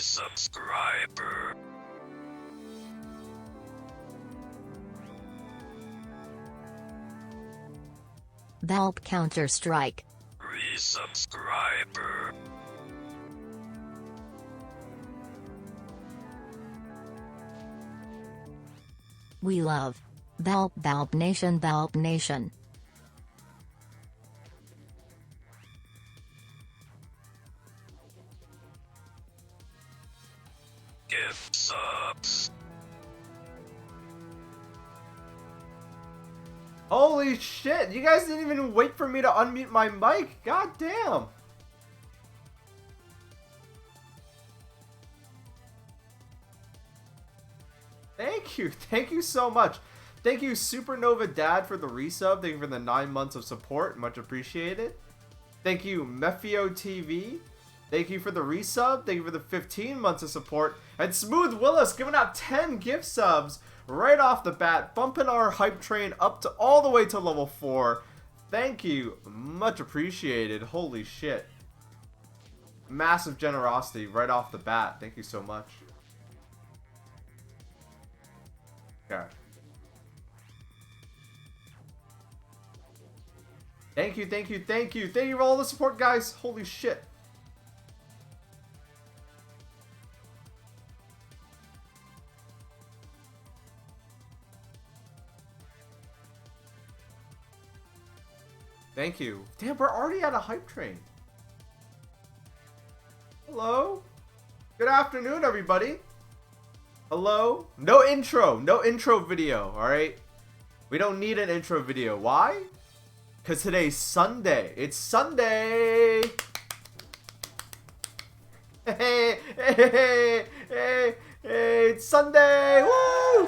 Resubscriber. Baaulp Counter-Strike. Resubscriber. We love Baaulp. Baaulp Nation. Baaulp Nation. Gift subs. Holy shit, you guys didn't even wait for me to unmute my mic. God damn. Thank you so much. Thank you Supernova Dad for the resub. Thank you for the 9 months of support, much appreciated. Thank you Mephio TV. Thank you for the resub. Thank you for the 15 months of support. And Smooth Willis giving out 10 gift subs right off the bat, bumping our hype train up to all the way to level 4. Thank you. Much appreciated. Holy shit. Massive generosity right off the bat. Thank you so much. Okay. Thank you, thank you, thank you. Thank you for all the support, guys. Holy shit. Thank you. Damn, we're already at a hype train. Hello? Good afternoon, everybody. Hello? No intro. No intro video, alright? We don't need an intro video. Why? Because today's Sunday. It's Sunday! Hey, hey, hey, hey, hey, it's Sunday! Woo!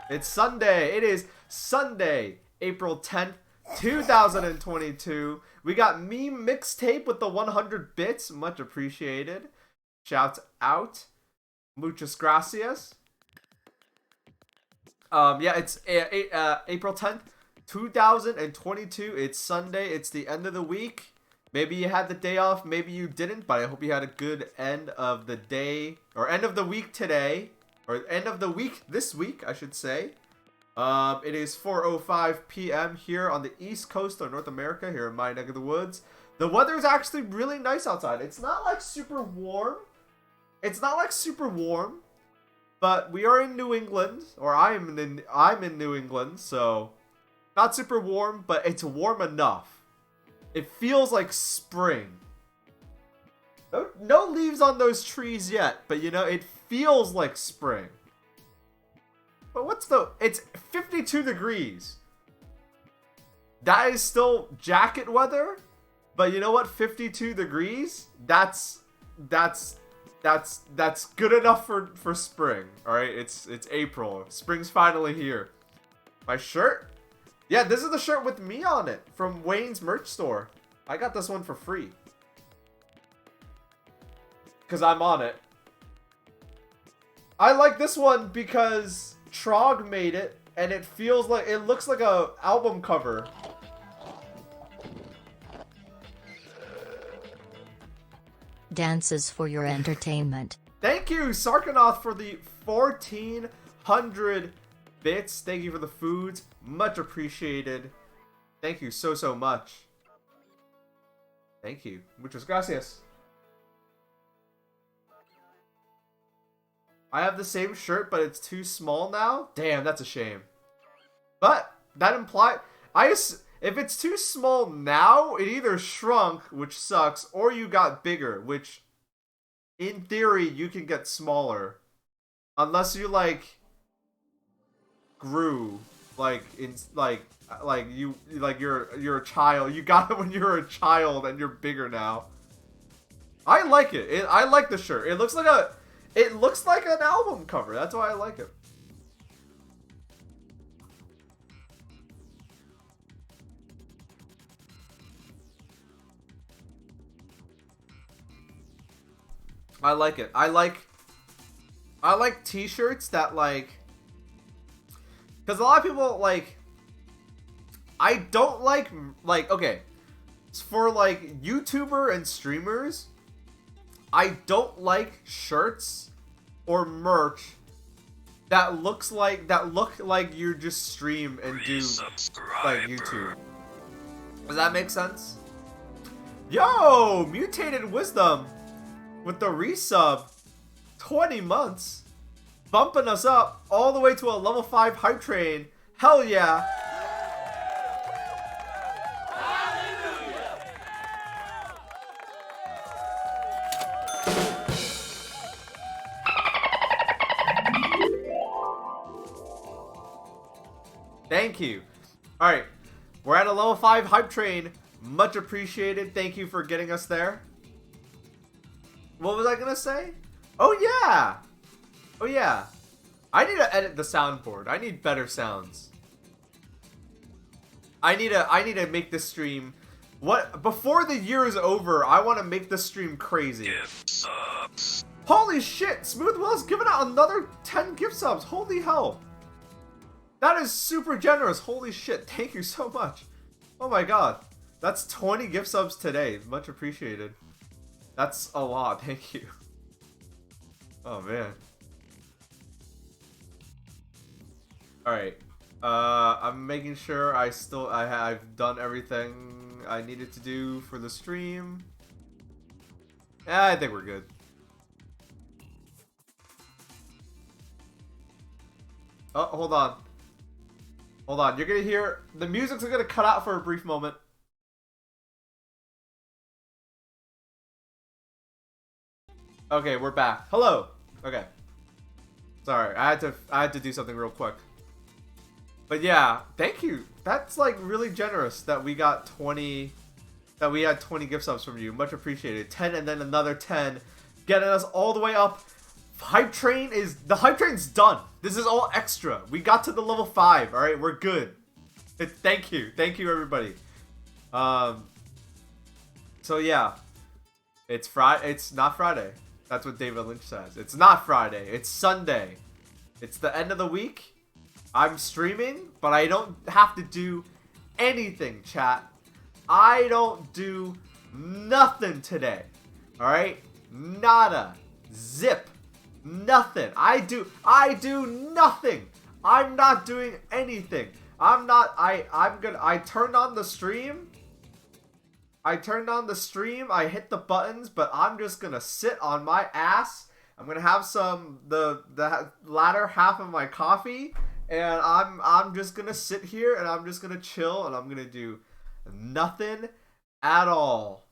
It's Sunday. It is Sunday, April 10th, 2022. We got meme mixtape with the 100 bits. Much appreciated. Shouts out. Muchas gracias. Yeah, it's April 10th, 2022. It's Sunday. It's the end of the week. Maybe you had the day off. Maybe you didn't. But I hope you had a good end of the day. Or end of the week today. Or end of the week this week, I should say. It is 4:05 p.m. here on the East Coast of North America, here in my neck of the woods. The weather is actually really nice outside. It's not like super warm. It's not like super warm, but we are in New England, or I'm in New England, so not super warm, but it's warm enough. It feels like spring. No leaves on those trees yet, but you know, it feels like spring. But it's 52 degrees. That is still jacket weather, but you know what? 52 degrees, that's good enough for spring. All right, it's April. Spring's finally here. My shirt? Yeah, this is the shirt with me on it from Wayne's merch store. I got this one for free. Because I'm on it. I like this one because Trog made it, and it looks like a album cover. Dances for your entertainment. Thank you, Sarkanoth, for the 1,400 bits. Thank you for the foods. Much appreciated. Thank you so much. Thank you. Muchas gracias. I have the same shirt, but it's too small now. Damn, that's a shame. But that implies if it's too small now, it either shrunk, which sucks, or you got bigger, which in theory you can get smaller, unless you grew you're a child. You got it when you were a child, and you're bigger now. I like it. I like the shirt. It looks like an album cover. That's why I like it. I like it. I like t-shirts that because a lot of people I don't like okay, for like YouTuber and streamers, I don't like shirts or merch that look like you just stream and do like YouTube. Does that make sense? Yo, Mutated Wisdom with the resub, 20 months, bumping us up all the way to a level 5 hype train. Hell yeah. Thank you. Alright, we're at a level 5 hype train. Much appreciated. Thank you for getting us there. What was I gonna say? Oh yeah! Oh yeah. I need to edit the soundboard. I need better sounds. I need to make this stream... Before the year is over, I want to make this stream crazy. Gift subs. Holy shit! Smooth Will's giving out another 10 gift subs. Holy hell. That is super generous. Holy shit. Thank you so much. Oh my god. That's 20 gift subs today. Much appreciated. That's a lot. Thank you. Oh man. Alright. I'm making sure I've done everything I needed to do for the stream. Yeah, I think we're good. Oh, hold on. Hold on. You're gonna hear the music's gonna cut out for a brief moment. Okay, we're back. Hello. Okay. Sorry, I had to do something real quick. But yeah, thank you. That's like really generous that we got 20, that we had 20 gift subs from you. Much appreciated. 10 and then another 10, getting us all the way up. The hype train's done. This is all extra. We got to the level 5. All right, we're good. Thank you everybody. So yeah, it's Friday. It's not Friday. That's what David Lynch says. It's not Friday. It's Sunday. It's the end of the week. I'm streaming, but I don't have to do anything, chat. I don't do nothing today. Alright? Nada. Zip. Nothing. I do nothing. I'm not doing anything. I turned on the stream. I hit the buttons, but I'm just gonna sit on my ass. I'm gonna have the latter half of my coffee, and I'm just gonna sit here and I'm just gonna chill and I'm gonna do nothing at all.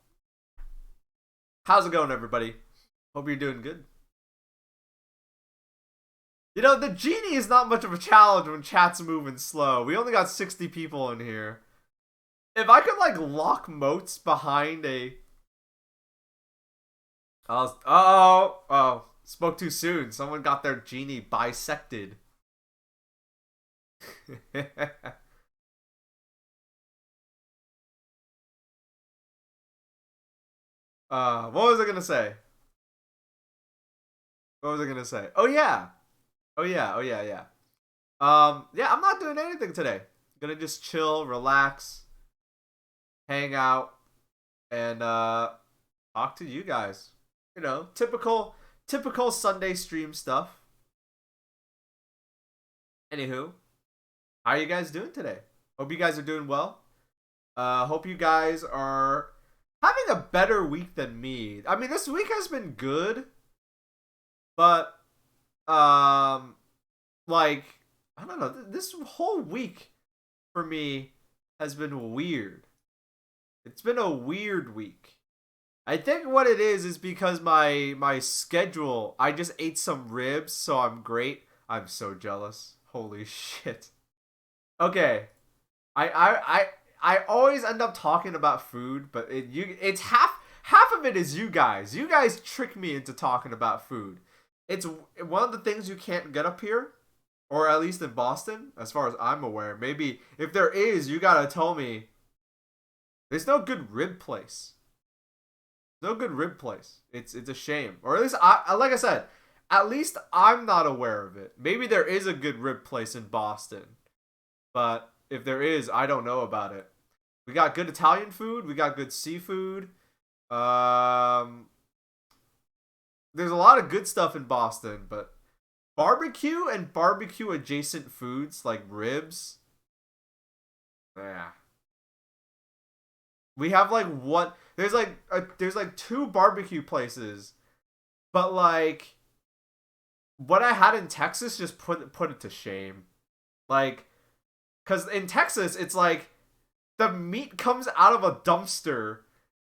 How's it going, everybody? Hope you're doing good. You know, the genie is not much of a challenge when chat's moving slow. We only got 60 people in here. If I could, like, lock moats behind a... Oh, spoke too soon. Someone got their genie bisected. What was I gonna say? Oh, yeah. Yeah, I'm not doing anything today. Gonna just chill, relax, hang out, and talk to you guys. You know, typical Sunday stream stuff. Anywho, how are you guys doing today? Hope you guys are doing well. Hope you guys are having a better week than me. I mean, this week has been good, but like, I don't know, this whole week for me has been weird. It's been a weird week. I think what it is because my schedule, I just ate some ribs, so I'm great. I'm so jealous. Holy shit. Okay. I always end up talking about food, but it's half of it is you guys. You guys trick me into talking about food. It's one of the things you can't get up here, or at least in Boston, as far as I'm aware. Maybe if there is, you gotta tell me. There's no good rib place. No good rib place. It's a shame. Or at least like I said, at least I'm not aware of it. Maybe there is a good rib place in Boston, but if there is, I don't know about it. We got good Italian food. We got good seafood. Um, there's a lot of good stuff in Boston, but barbecue and barbecue adjacent foods like ribs. Yeah. We have like one. There's like two barbecue places, but like what I had in Texas just put it to shame. Like, cause in Texas it's like the meat comes out of a dumpster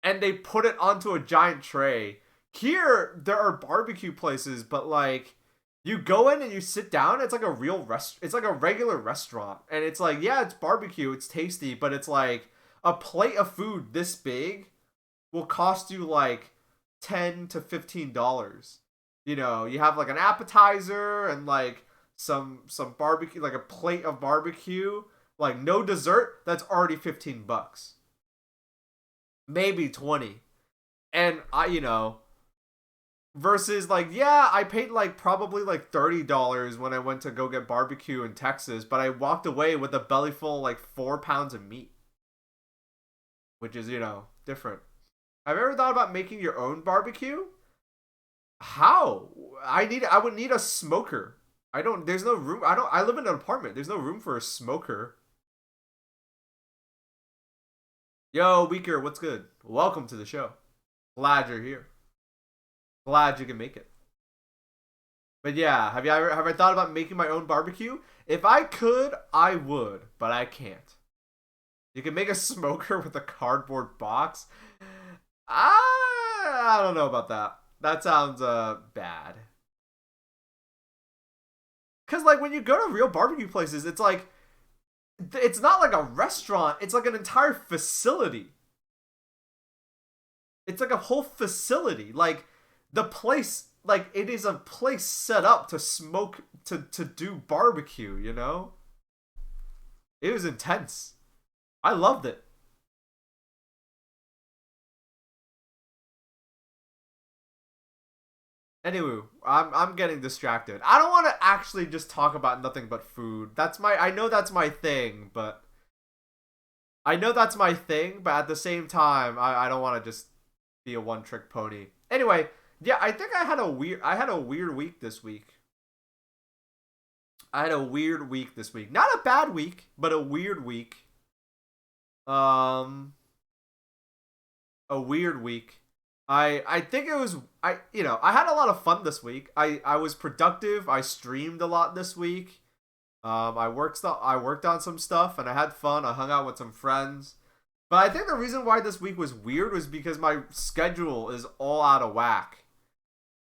and they put it onto a giant tray. Here there are barbecue places, but like you go in and you sit down, it's like a real it's like a regular restaurant. And it's like, yeah, it's barbecue, it's tasty, but it's like a plate of food this big will cost you like $10 to $15. You know, you have like an appetizer and like some barbecue, like a plate of barbecue, like no dessert, that's already $15. Maybe 20. And versus like, yeah, I paid like probably like $30 when I went to go get barbecue in Texas, but I walked away with a belly full like 4 pounds of meat, which is, different. Have you ever thought about making your own barbecue? How? I would need a smoker. There's no room. I live in an apartment. There's no room for a smoker. Yo, Weaker, what's good? Welcome to the show. Glad you're here. Glad you can make it. But yeah, have I thought about making my own barbecue? If I could, I would, but I can't. You can make a smoker with a cardboard box. I don't know about that. That sounds bad. Cause like when you go to real barbecue places, it's like it's not like a restaurant. It's like an entire facility. It's like a whole facility. Like the place, like it is a place set up to smoke to do barbecue. It was intense. I loved it. Anyway, I'm getting distracted. I don't want to actually just talk about nothing but food. I know that's my thing, but at the same time, I don't want to just be a one-trick pony. Anyway, yeah, I think I had a weird week this week. Not a bad week, but a weird week. A weird week. I think it was I had a lot of fun this week. I was productive. I streamed a lot this week. I worked on some stuff and I had fun. I hung out with some friends. But I think the reason why this week was weird was because my schedule is all out of whack.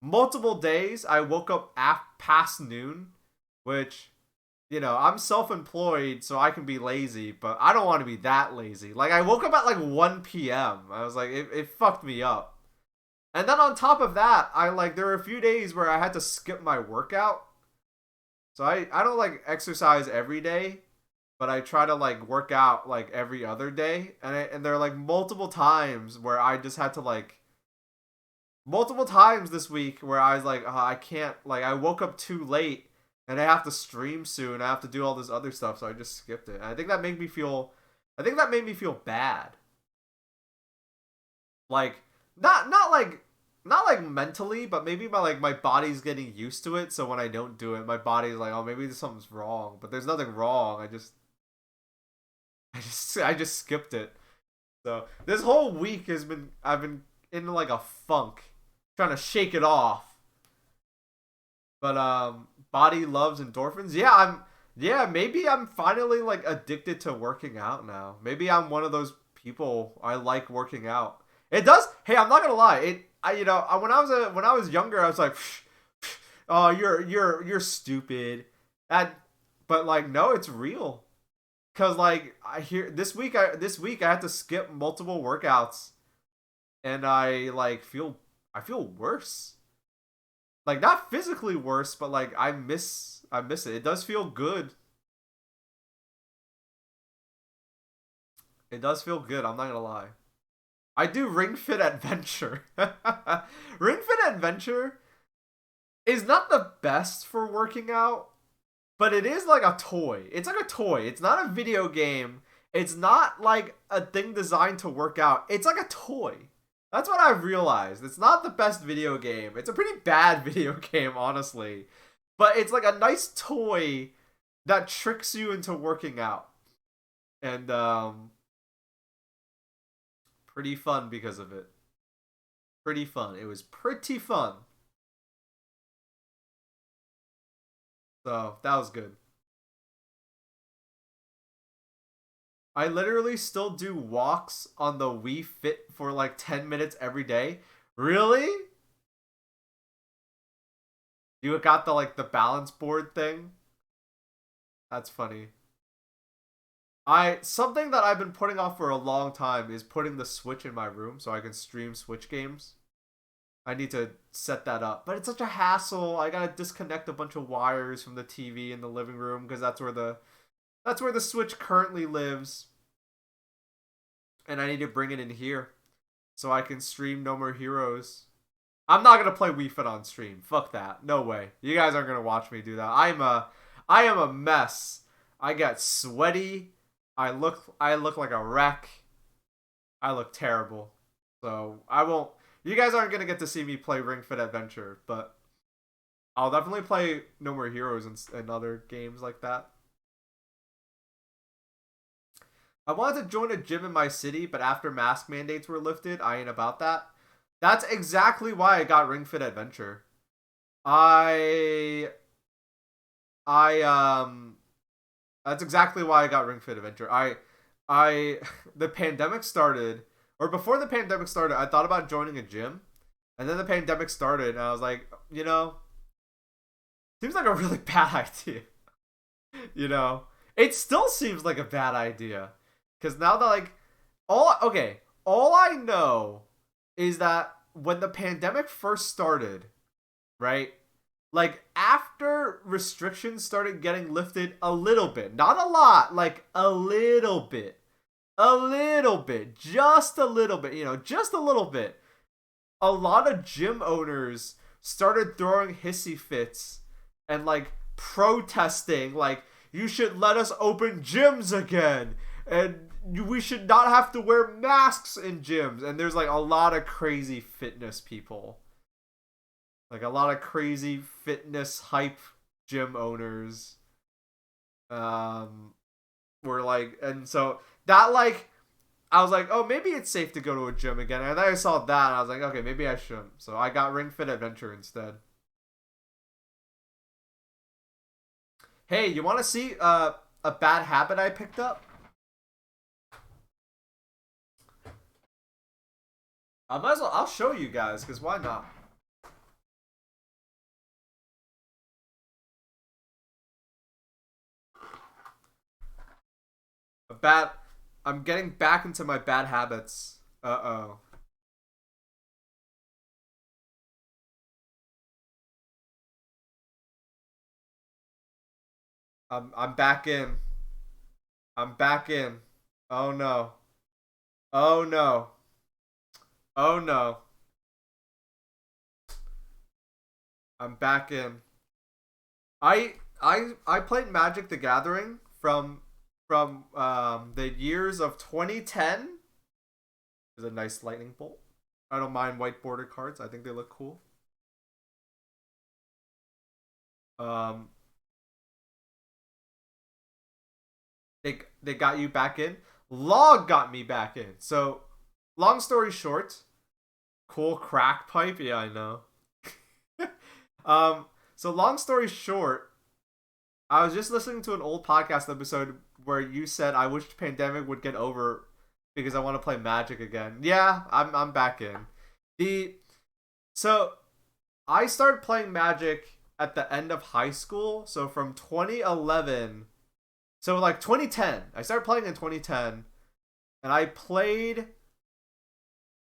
Multiple days I woke up past noon, which I'm self-employed, so I can be lazy, but I don't want to be that lazy. Like I woke up at like 1 p.m. I was like, it fucked me up. And then on top of that, there were a few days where I had to skip my workout. So I don't like exercise every day, but I try to like work out like every other day. And there are like multiple times where I just had to multiple times this week where I was like, oh, I can't, I woke up too late and I have to stream soon. I have to do all this other stuff. So I just skipped it. And I think that made me feel bad. Like, not mentally, but maybe my body's getting used to it. So when I don't do it, my body's like, oh, maybe something's wrong. But there's nothing wrong. I just skipped it. So this whole week I've been in like a funk, trying to shake it off. But body loves endorphins. Yeah, maybe I'm finally like addicted to working out now. Maybe I'm one of those people. I like working out. It does. Hey, I'm not gonna lie. When I was younger, I was like, oh, you're stupid. But like, no, it's real. Cause like this week I had to skip multiple workouts, and I feel worse. Like not physically worse, but like I miss it. It does feel good. It does feel good. I'm not gonna lie. I do Ring Fit Adventure. Ring Fit Adventure is not the best for working out, but it is like a toy. It's like a toy. It's not a video game. It's not like a thing designed to work out. It's like a toy. That's what I've realized. It's not the best video game. It's a pretty bad video game, honestly. But it's like a nice toy that tricks you into working out. And pretty fun because of it. Pretty fun. It was pretty fun. So, that was good. I literally still do walks on the Wii Fit for like 10 minutes every day. Really? You got the like the balance board thing? That's funny. Something that I've been putting off for a long time is putting the Switch in my room so I can stream Switch games. I need to set that up. But it's such a hassle. I gotta disconnect a bunch of wires from the TV in the living room because that's where the Switch currently lives. And I need to bring it in here so I can stream No More Heroes. I'm not going to play Wii Fit on stream. Fuck that. No way. You guys aren't going to watch me do that. I am a mess. I get sweaty. I look like a wreck. I look terrible. So, you guys aren't going to get to see me play Ring Fit Adventure, but I'll definitely play No More Heroes and other games like that. I wanted to join a gym in my city, but after mask mandates were lifted, I ain't about that. That's exactly why I got Ring Fit Adventure. That's exactly why I got Ring Fit Adventure. The pandemic started, or before the pandemic started, I thought about joining a gym, and then the pandemic started, and I was like, seems like a really bad idea. It still seems like a bad idea. Because now that, like, all I know is that when the pandemic first started, right? Like, after restrictions started getting lifted a little bit, not a lot, like, a little bit, just a little bit, just a little bit. A lot of gym owners started throwing hissy fits and, like, protesting, like, you should let us open gyms again. And we should not have to wear masks in gyms. And there's like a lot of crazy fitness people. Like a lot of crazy fitness hype gym owners. Were like, and so that like, I was like, oh, maybe it's safe to go to a gym again. And then I saw that and I was like, okay, maybe I shouldn't. So I got Ring Fit Adventure instead. Hey, you want to see a bad habit I picked up? I'll show you guys, because why not? I'm getting back into my bad habits. Uh-oh. I'm back in. I'm back in. Oh no. Oh no. Oh no. I'm back in. I played Magic the Gathering from the years of 2010. There's a nice lightning bolt. I don't mind white border cards. I think they look cool. Um they got you back in. Log got me back in. So, long story short, cool crack pipe. Yeah, I know. So long story short, I was just listening to an old podcast episode where you said I wish the pandemic would get over because I want to play Magic again. Yeah, I'm back in. So I started playing Magic at the end of high school, so from 2011. So like 2010. I started playing in 2010 and I played.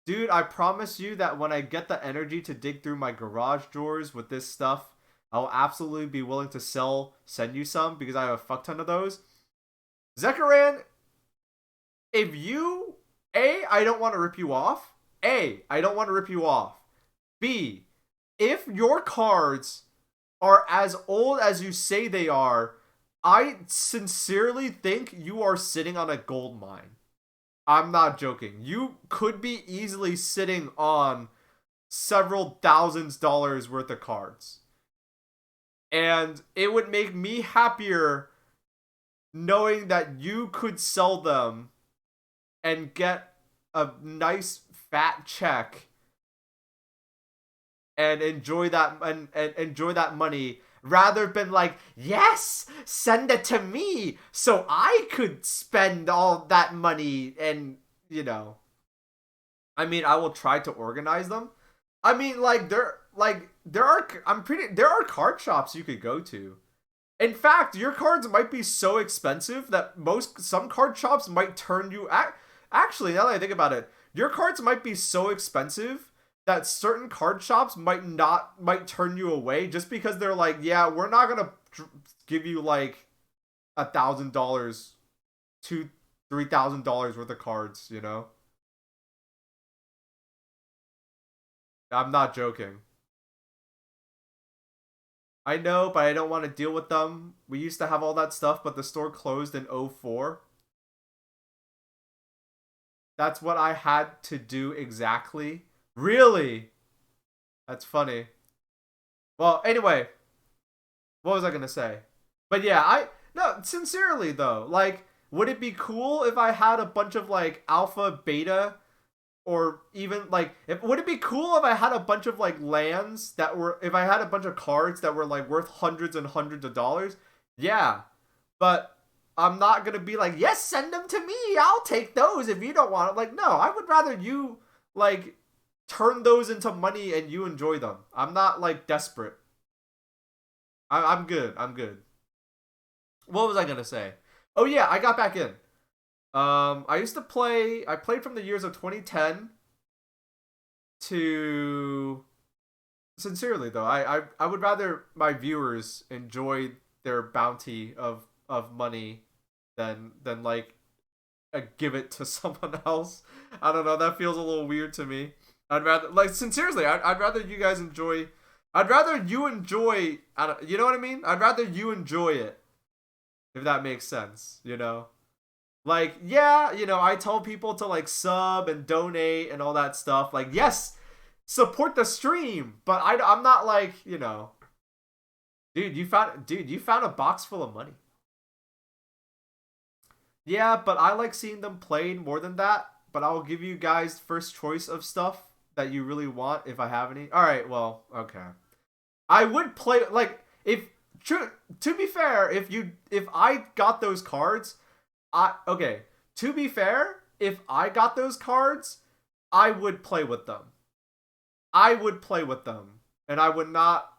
Dude, I promise you that when I get the energy to dig through my garage drawers with this stuff, I'll absolutely be willing to send you some, because I have a fuck ton of those. Zekaran, if you, I don't want to rip you off. I don't want to rip you off. B, if your cards are as old as you say they are, I sincerely think you are sitting on a gold mine. I'm not joking. You could be easily sitting on several thousands dollars worth of cards. And it would make me happier knowing that you could sell them and get a nice fat check and and enjoy that money rather than like, yes, send it to me so I could spend all that money. And I mean, I will try to organize them. I mean, there are card shops you could go to. In fact, your cards might be so expensive that some card shops might turn you actually, now that I think about it, your cards might be so expensive that certain card shops might turn you away just because they're like, yeah, we're not gonna give you like $1,000, $3,000 worth of cards. I'm not joking. I know, but I don't want to deal with them. We used to have all that stuff, but the store closed in '04. That's what I had to do exactly. Really? That's funny. Well, anyway, what was I gonna say? But yeah, no, sincerely though, like, would it be cool if I had a bunch of like alpha, beta, or even like, would it be cool if I had a bunch of like lands if I had a bunch of cards that were like worth hundreds and hundreds of dollars? Yeah, but I'm not gonna be like, yes, send them to me. I'll take those if you don't want it. Like, no, I would rather you like turn those into money and you enjoy them. I'm not like desperate. I'm good. I'm good. What was I gonna say? Oh yeah, I got back in. I used to play. I played from the years of 2010 to. Sincerely though, I would rather my viewers enjoy their bounty of money than like give it to someone else. I don't know. That feels a little weird to me. I'd rather like sincerely. I'd rather you guys enjoy. I'd rather you enjoy. You know what I mean? I'd rather you enjoy it. If that makes sense. Like, yeah, I tell people to like sub and donate and all that stuff. Like, yes, support the stream, but I'm not like, dude, you found a box full of money. Yeah, but I like seeing them played more than that. But I'll give you guys first choice of stuff that you really want if I have any. All right, well, okay. I would play like if true. To be fair, if I got those cards, okay. To be fair, if I got those cards, I would play with them. I would play with them, and I would not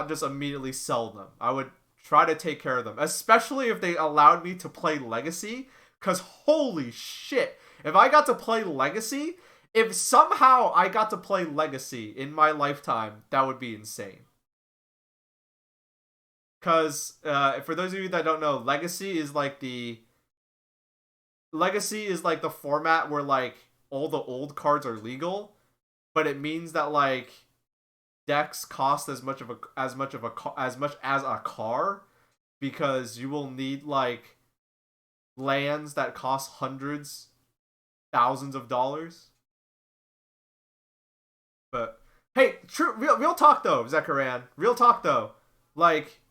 just immediately sell them. I would try to take care of them, especially if they allowed me to play Legacy. Cause holy shit, if I got to play Legacy, if somehow I got to play Legacy in my lifetime, that would be insane. Cause for those of you that don't know, Legacy is like the format where like all the old cards are legal, but it means that like decks cost as much as a car because you will need like lands that cost hundreds, thousands of dollars. But hey, true real talk though, Zekaran. Real talk though. Like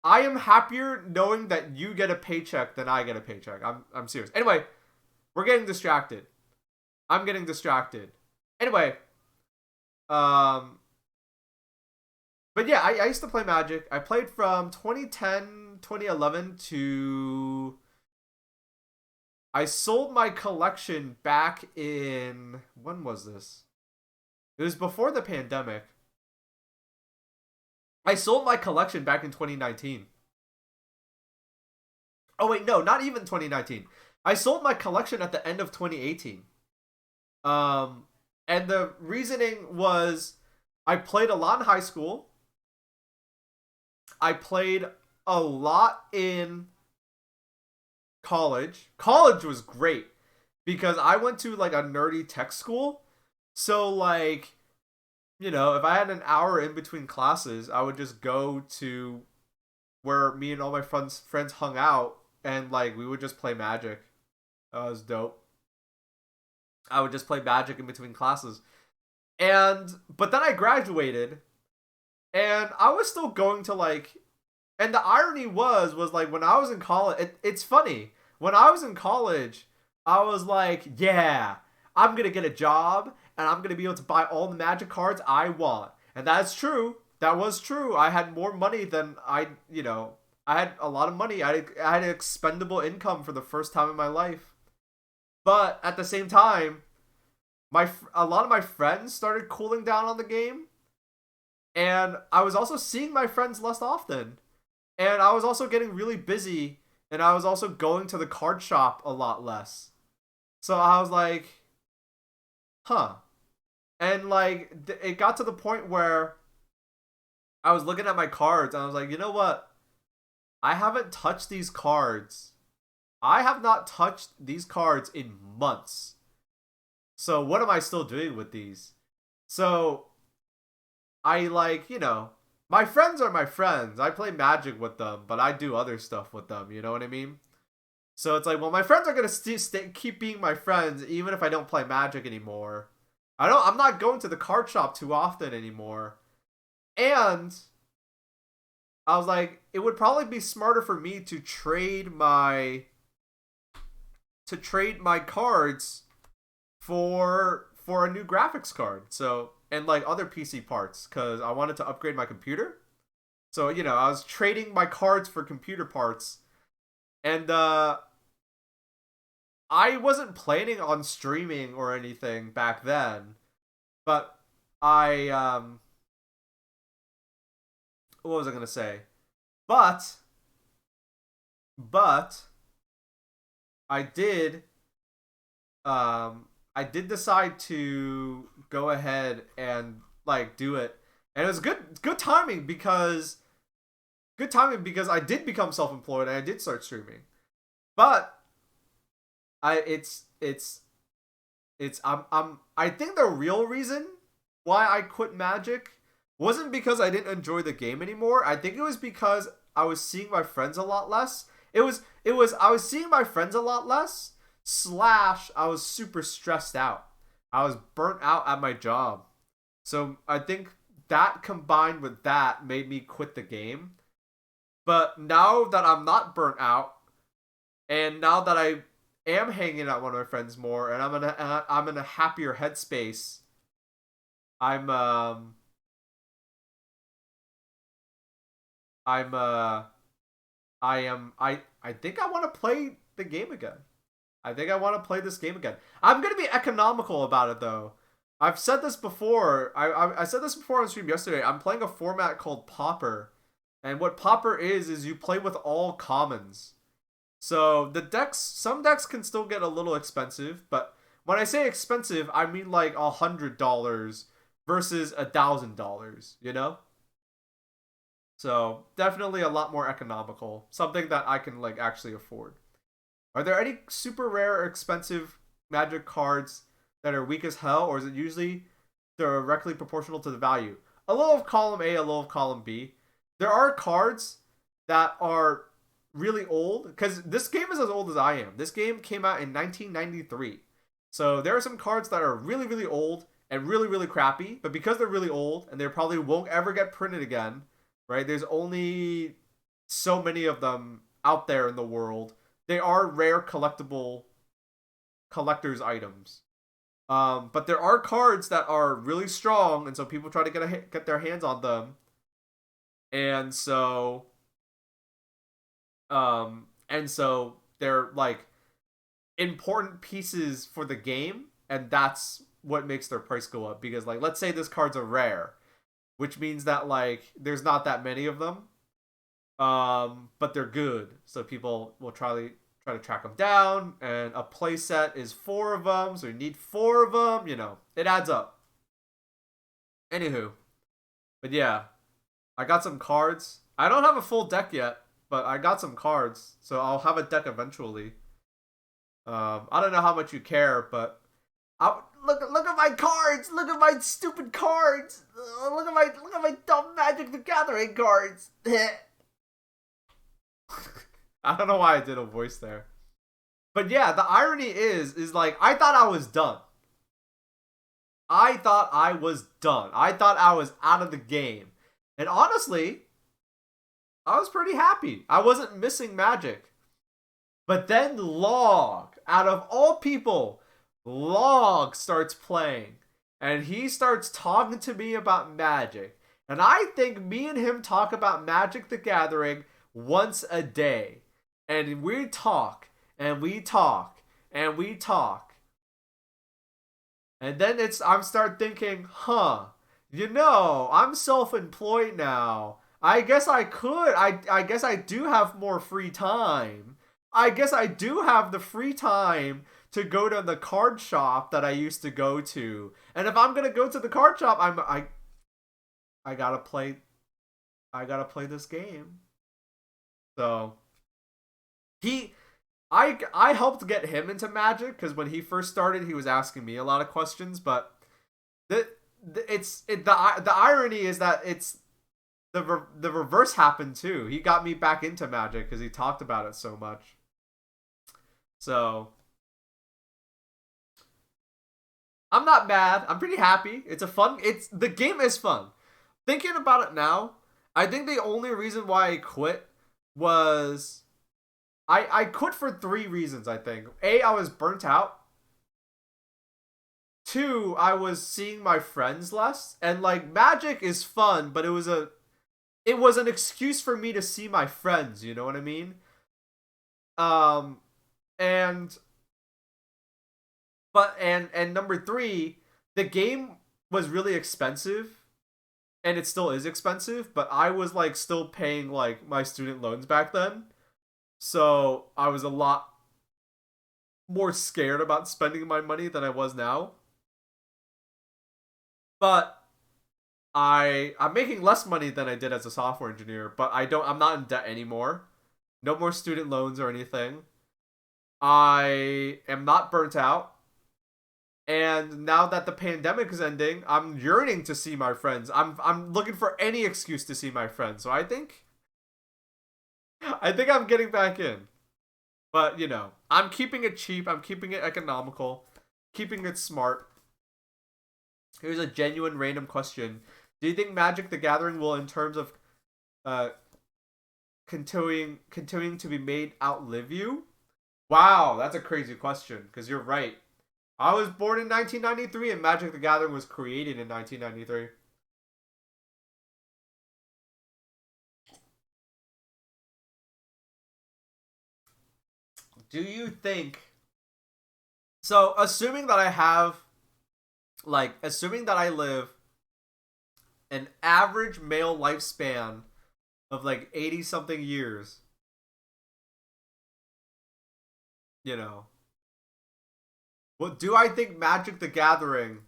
I am happier knowing that you get a paycheck than I get a paycheck. I'm serious. Anyway, we're getting distracted. I'm getting distracted. Anyway, um but yeah, I used to play Magic. I played from 2010, 2011 to I sold my collection back in when was this? It was before the pandemic. I sold my collection back in 2019. Oh wait, no, not even 2019. I sold my collection at the end of 2018. Um and the reasoning was I played a lot in high school. I played a lot in college. College was great because I went to like a nerdy tech school. So like, if I had an hour in between classes, I would just go to where me and all my friends hung out, and like we would just play Magic. That was dope. I would just play Magic in between classes. But then I graduated, and I was still going to like, and the irony was like when I was in college, it's funny. When I was in college, I was like, yeah, I'm gonna get a job and I'm gonna be able to buy all the Magic cards I want. And that's true. That was true. I had more money than I had a lot of money. I had expendable income for the first time in my life. But at the same time, a lot of my friends started cooling down on the game, and I was also seeing my friends less often. And I was also getting really busy, and I was also going to the card shop a lot less. So I was like, huh. And like it got to the point where I was looking at my cards and I was like, you know what? I haven't touched these cards. I have not touched these cards in months. So what am I still doing with these? So I like, my friends are my friends. I play Magic with them, but I do other stuff with them. You know what I mean? So it's like, well, my friends are gonna keep being my friends even if I don't play Magic anymore. I'm not going to the card shop too often anymore. And I was like, it would probably be smarter for me to trade my cards for a new graphics card. So, and like other PC parts, cuz I wanted to upgrade my computer. So, I was trading my cards for computer parts. And I wasn't planning on streaming or anything back then, but what was I gonna say? But I did decide to go ahead and like do it, and it was good timing because I did become self-employed and I did start streaming, but I think the real reason why I quit Magic wasn't because I didn't enjoy the game anymore. I think it was because I was seeing my friends a lot less. I was seeing my friends a lot less, / I was super stressed out. I was burnt out at my job. So I think that combined with that made me quit the game. But now that I'm not burnt out, and now that I am hanging out with my friends more, and I'm in a happier headspace, I'm I'm I think I want to play the game again. I think I want to play this game again. I'm gonna be economical about it though. I've said this before. I said this before on stream yesterday. I'm playing a format called Pauper, and what Pauper is you play with all commons. So some decks can still get a little expensive, but when I say expensive, I mean like $100 versus $1,000. So definitely a lot more economical. Something that I can like actually afford. Are there any super rare or expensive Magic cards that are weak as hell, or is it usually directly proportional to the value? A little of column A, a little of column B. There are cards that are really old, because this game is as old as I am. This game came out in 1993. So there are some cards that are really, really old and really, really crappy, but because they're really old and they probably won't ever get printed again, right? There's only so many of them out there in the world. They are rare collector's items. But there are cards that are really strong, and so people try to get their hands on them. And so they're like important pieces for the game, and that's what makes their price go up. Because like, let's say this card's a rare, which means that like there's not that many of them, but they're good, so people will try to track them down. And a playset is 4 of them, so you need 4 of them. It adds up. Anywho, but yeah, I got some cards. I don't have a full deck yet, but I got some cards, so I'll have a deck eventually. I don't know how much you care, but look at my cards. Look at my stupid cards. Look at my dumb Magic the Gathering cards. I don't know why I did a voice there. But yeah, the irony is like, I thought I was done. I thought I was done. I thought I was out of the game. And honestly, I was pretty happy. I wasn't missing Magic. But then Log, out of all people, Log starts playing. And he starts talking to me about Magic. And I think me and him talk about Magic the Gathering once a day. And we talk, and we talk, and we talk. And then I'm start thinking, I'm self-employed now. I guess I could. I guess I do have more free time. I guess I do have the free time to go to the card shop that I used to go to. And if I'm gonna go to the card shop, I gotta play this game. So I helped get him into Magic because when he first started, he was asking me a lot of questions. But the irony is that it's the reverse happened too. He got me back into Magic because he talked about it so much. So I'm not mad. I'm pretty happy. The game is fun. Thinking about it now, I think the only reason why I quit was I quit for 3 reasons, I think. A, I was burnt out. 2, I was seeing my friends less. And like Magic is fun, but it was an excuse for me to see my friends, you know what I mean? And number 3, the game was really expensive. And it still is expensive, but I was like still paying like my student loans back then. So I was a lot more scared about spending my money than I was now. But I'm making less money than I did as a software engineer, but I'm not in debt anymore. No more student loans or anything. I am not burnt out. And now that the pandemic is ending, I'm yearning to see my friends. I'm looking for any excuse to see my friends. So I think I'm getting back in. But, I'm keeping it cheap. I'm keeping it economical. Keeping it smart. Here's a genuine random question. Do you think Magic the Gathering will, in terms of continuing to be made, outlive you? Wow, that's a crazy question, because you're right. I was born in 1993 and Magic the Gathering was created in 1993. Do you think... So, assuming that I live an average male lifespan of like 80 something years, what do I think Magic the Gathering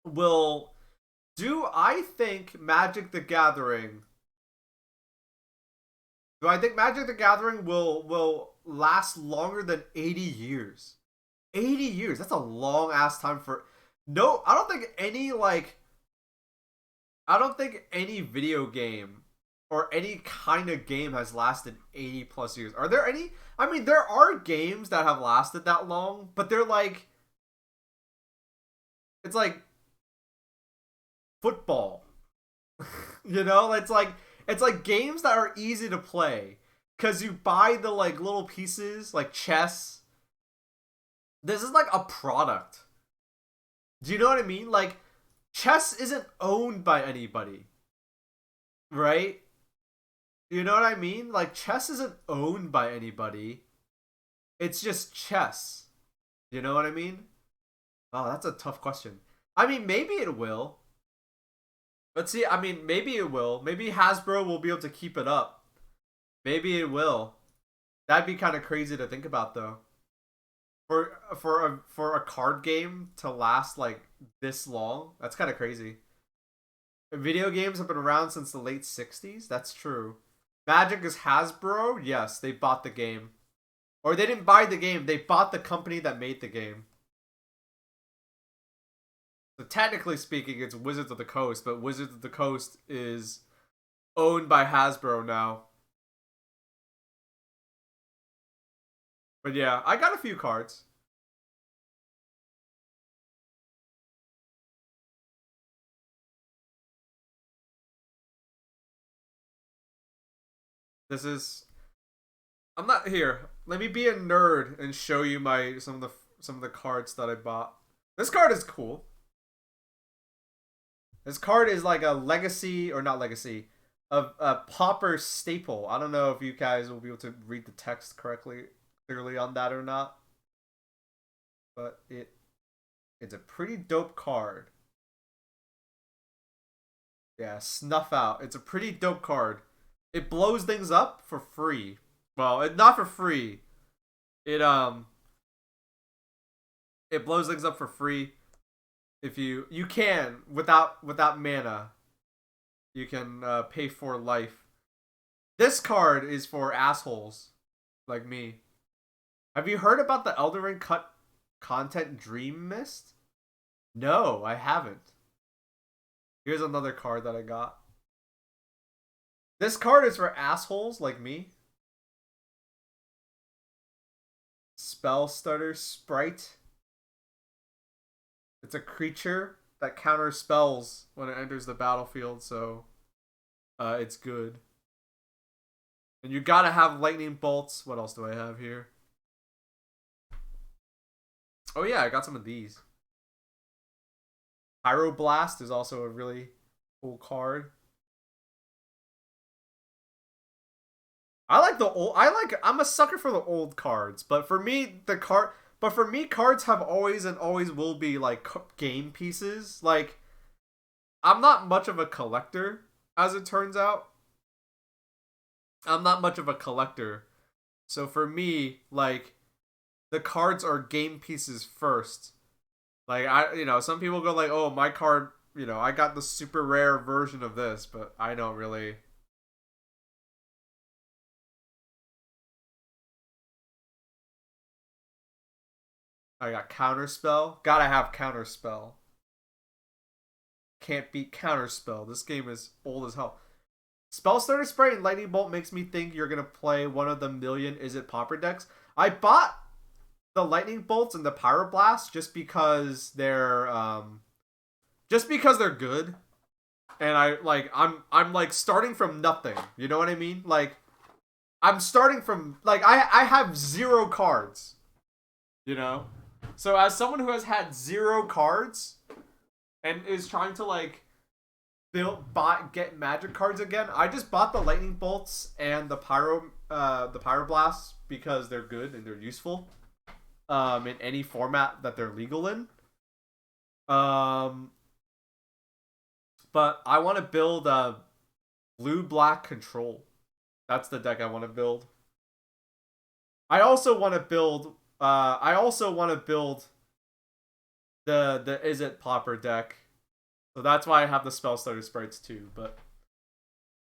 will... Do I think Magic the Gathering will last longer than 80 years? 80 years, that's a long ass time for... No, I don't think any video game or any kind of game has lasted 80 plus years. Are there any? I mean, there are games that have lasted that long, but they're like... It's like football. It's like games that are easy to play cuz you buy the like little pieces, like chess. This is like a product. Do you know what I mean? Like, chess isn't owned by anybody. Right? You know what I mean? Like, chess isn't owned by anybody. It's just chess. You know what I mean? Oh, that's a tough question. I mean, maybe it will. But see, I mean, maybe it will. Maybe Hasbro will be able to keep it up. Maybe it will. That'd be kind of crazy to think about, though. For a card game to last like this long, that's kind of crazy. Video games have been around since the late 60s. That's true. Magic is Hasbro. Yes, they bought the game. Or they didn't buy the game. They bought the company that made the game. So technically speaking, it's Wizards of the Coast, but Wizards of the Coast is owned by Hasbro now. But yeah, I got a few cards. This is I'm not here. Let me be a nerd and show you my some of the cards that I bought. This card is cool. This card is like a legacy or not legacy of a Pauper staple. I don't know if you guys will be able to read the text correctly clearly on that or not. But it's a pretty dope card. Yeah, snuff out. It's a pretty dope card. It blows things up for free. Well, not for free. It it blows things up for free. If you can without mana, you can pay for life. This card is for assholes like me. Have you heard about the Elden Ring cut content Dream Mist? No, I haven't. Here's another card that I got. This card is for assholes like me. Spell Stutter Sprite. It's a creature that counters spells when it enters the battlefield, so it's good. And you gotta have lightning bolts. What else do I have here? Oh yeah, I got some of these. Pyroblast is also a really cool card. I'm a sucker for the old cards, but for me cards have always and always will be like game pieces. Like I'm not much of a collector as it turns out. I'm not much of a collector. So for me, like the cards are game pieces first. Like some people go like, "Oh, my card, I got the super rare version of this," but I don't really. I got Counterspell. Gotta have Counterspell. Can't beat Counterspell. This game is old as hell. Spell Starter Spray and Lightning Bolt makes me think you're gonna play one of the million Is It Pauper decks. I bought the Lightning Bolts and the Pyroblast just because they're good. And I'm like starting from nothing. You know what I mean? Like I'm starting from like I have 0 cards. So as someone who has had 0 cards and is trying to like get magic cards again, I just bought the lightning bolts and the pyroblasts because they're good and they're useful in any format that they're legal in. But I want to build a blue-black control. That's the deck I want to build. I also want to build the Is It Pauper deck. So that's why I have the Spell Starter Sprites too. But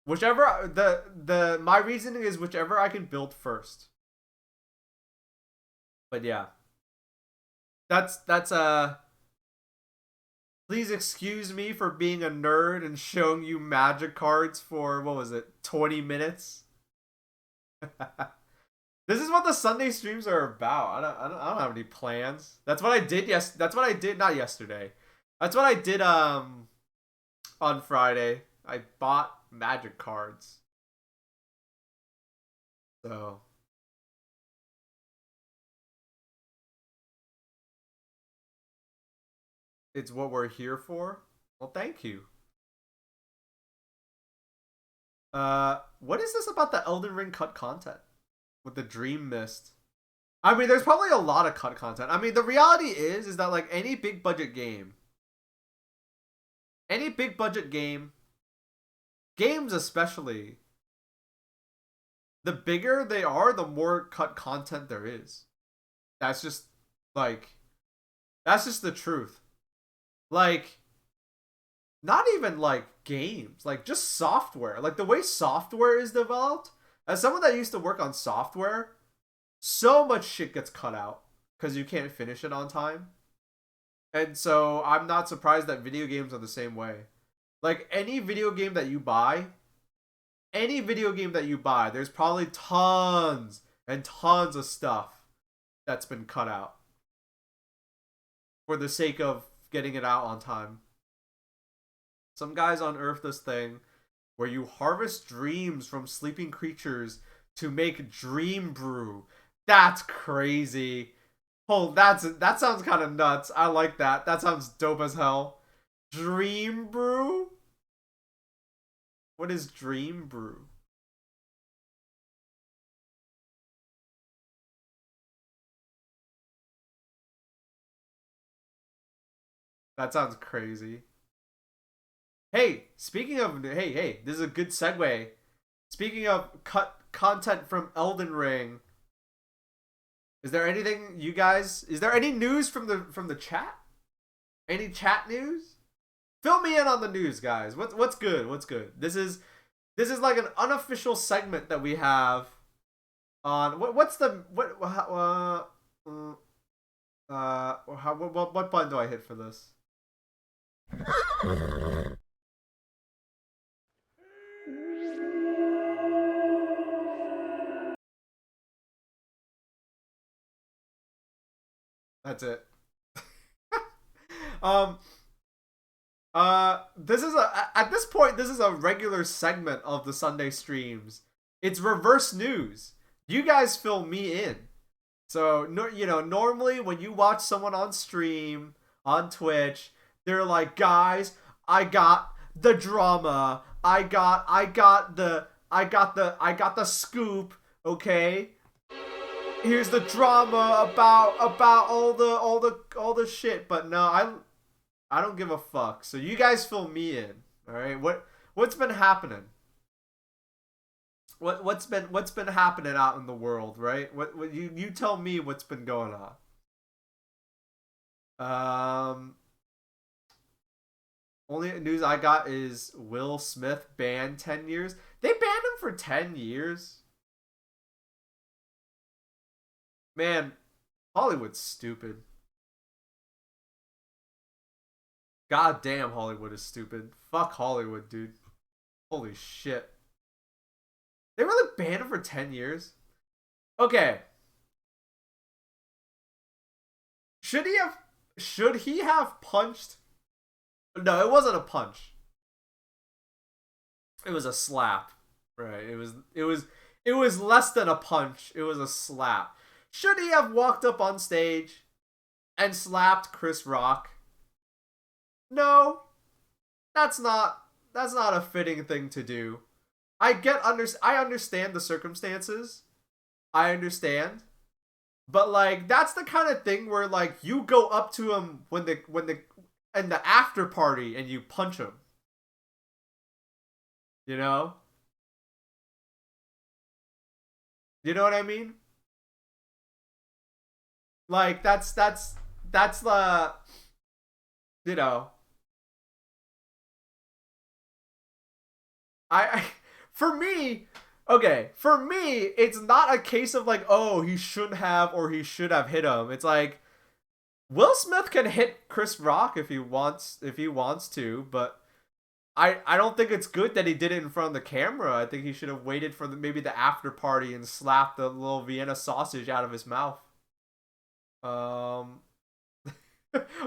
whichever my reasoning is whichever I can build first. But yeah. That's please excuse me for being a nerd and showing you magic cards for 20 minutes. This is what the Sunday streams are about. I don't have any plans. That's what I did. That's what I did. Not yesterday. That's what I did. On Friday, I bought magic cards. So it's what we're here for. Well, thank you. What is this about the Elden Ring cut content? With the Dream Mist. I mean, there's probably a lot of cut content. I mean, the reality is that like any big budget game, games especially, the bigger they are, the more cut content there is. That's just the truth. Like, not even like games, like just software. Like the way software is developed. As someone that used to work on software, so much shit gets cut out because you can't finish it on time. And so I'm not surprised that video games are the same way. Like any video game that you buy, there's probably tons and tons of stuff that's been cut out for the sake of getting it out on time. Some guys unearthed this thing where you harvest dreams from sleeping creatures to make dream brew. That's crazy. Oh, that sounds kind of nuts. I like that. That sounds dope as hell. Dream brew? What is dream brew? That sounds crazy. Hey, speaking of hey, this is a good segue. Speaking of cut content from Elden Ring, is there anything you guys? Is there any news from the chat? Any chat news? Fill me in on the news, guys. What's good? What's good? This is like an unofficial segment that we have on what's the what button do I hit for this? That's it. This is at this point this is a regular segment of the Sunday streams. It's reverse news. You guys fill me in. So normally when you watch someone on stream on Twitch, they're like, guys, I got the drama. I got the scoop. Okay, here's the drama about all the shit. But no, I don't give a fuck. So you guys fill me in. All right, what's been happening? What's been happening out in the world, right? What you tell me what's been going on. Only news I got is Will Smith banned 10 years. They banned him for 10 years. Man, Hollywood's stupid. God damn, Hollywood is stupid. Fuck Hollywood, dude. Holy shit. They really banned him for 10 years? Okay. Should he have punched? No, it wasn't a punch. It was a slap. Right. It was less than a punch. It was a slap. Should he have walked up on stage and slapped Chris Rock? No. That's not a fitting thing to do. I understand the circumstances. I understand. But like that's the kind of thing where like you go up to him when the in the after party and you punch him. You know? You know what I mean? Like that's the you know. I for me, it's not a case of like, oh, he shouldn't have or he should have hit him. It's like Will Smith can hit Chris Rock if he wants to, but I don't think it's good that he did it in front of the camera. I think he should have waited for maybe the after party and slapped the little Vienna sausage out of his mouth.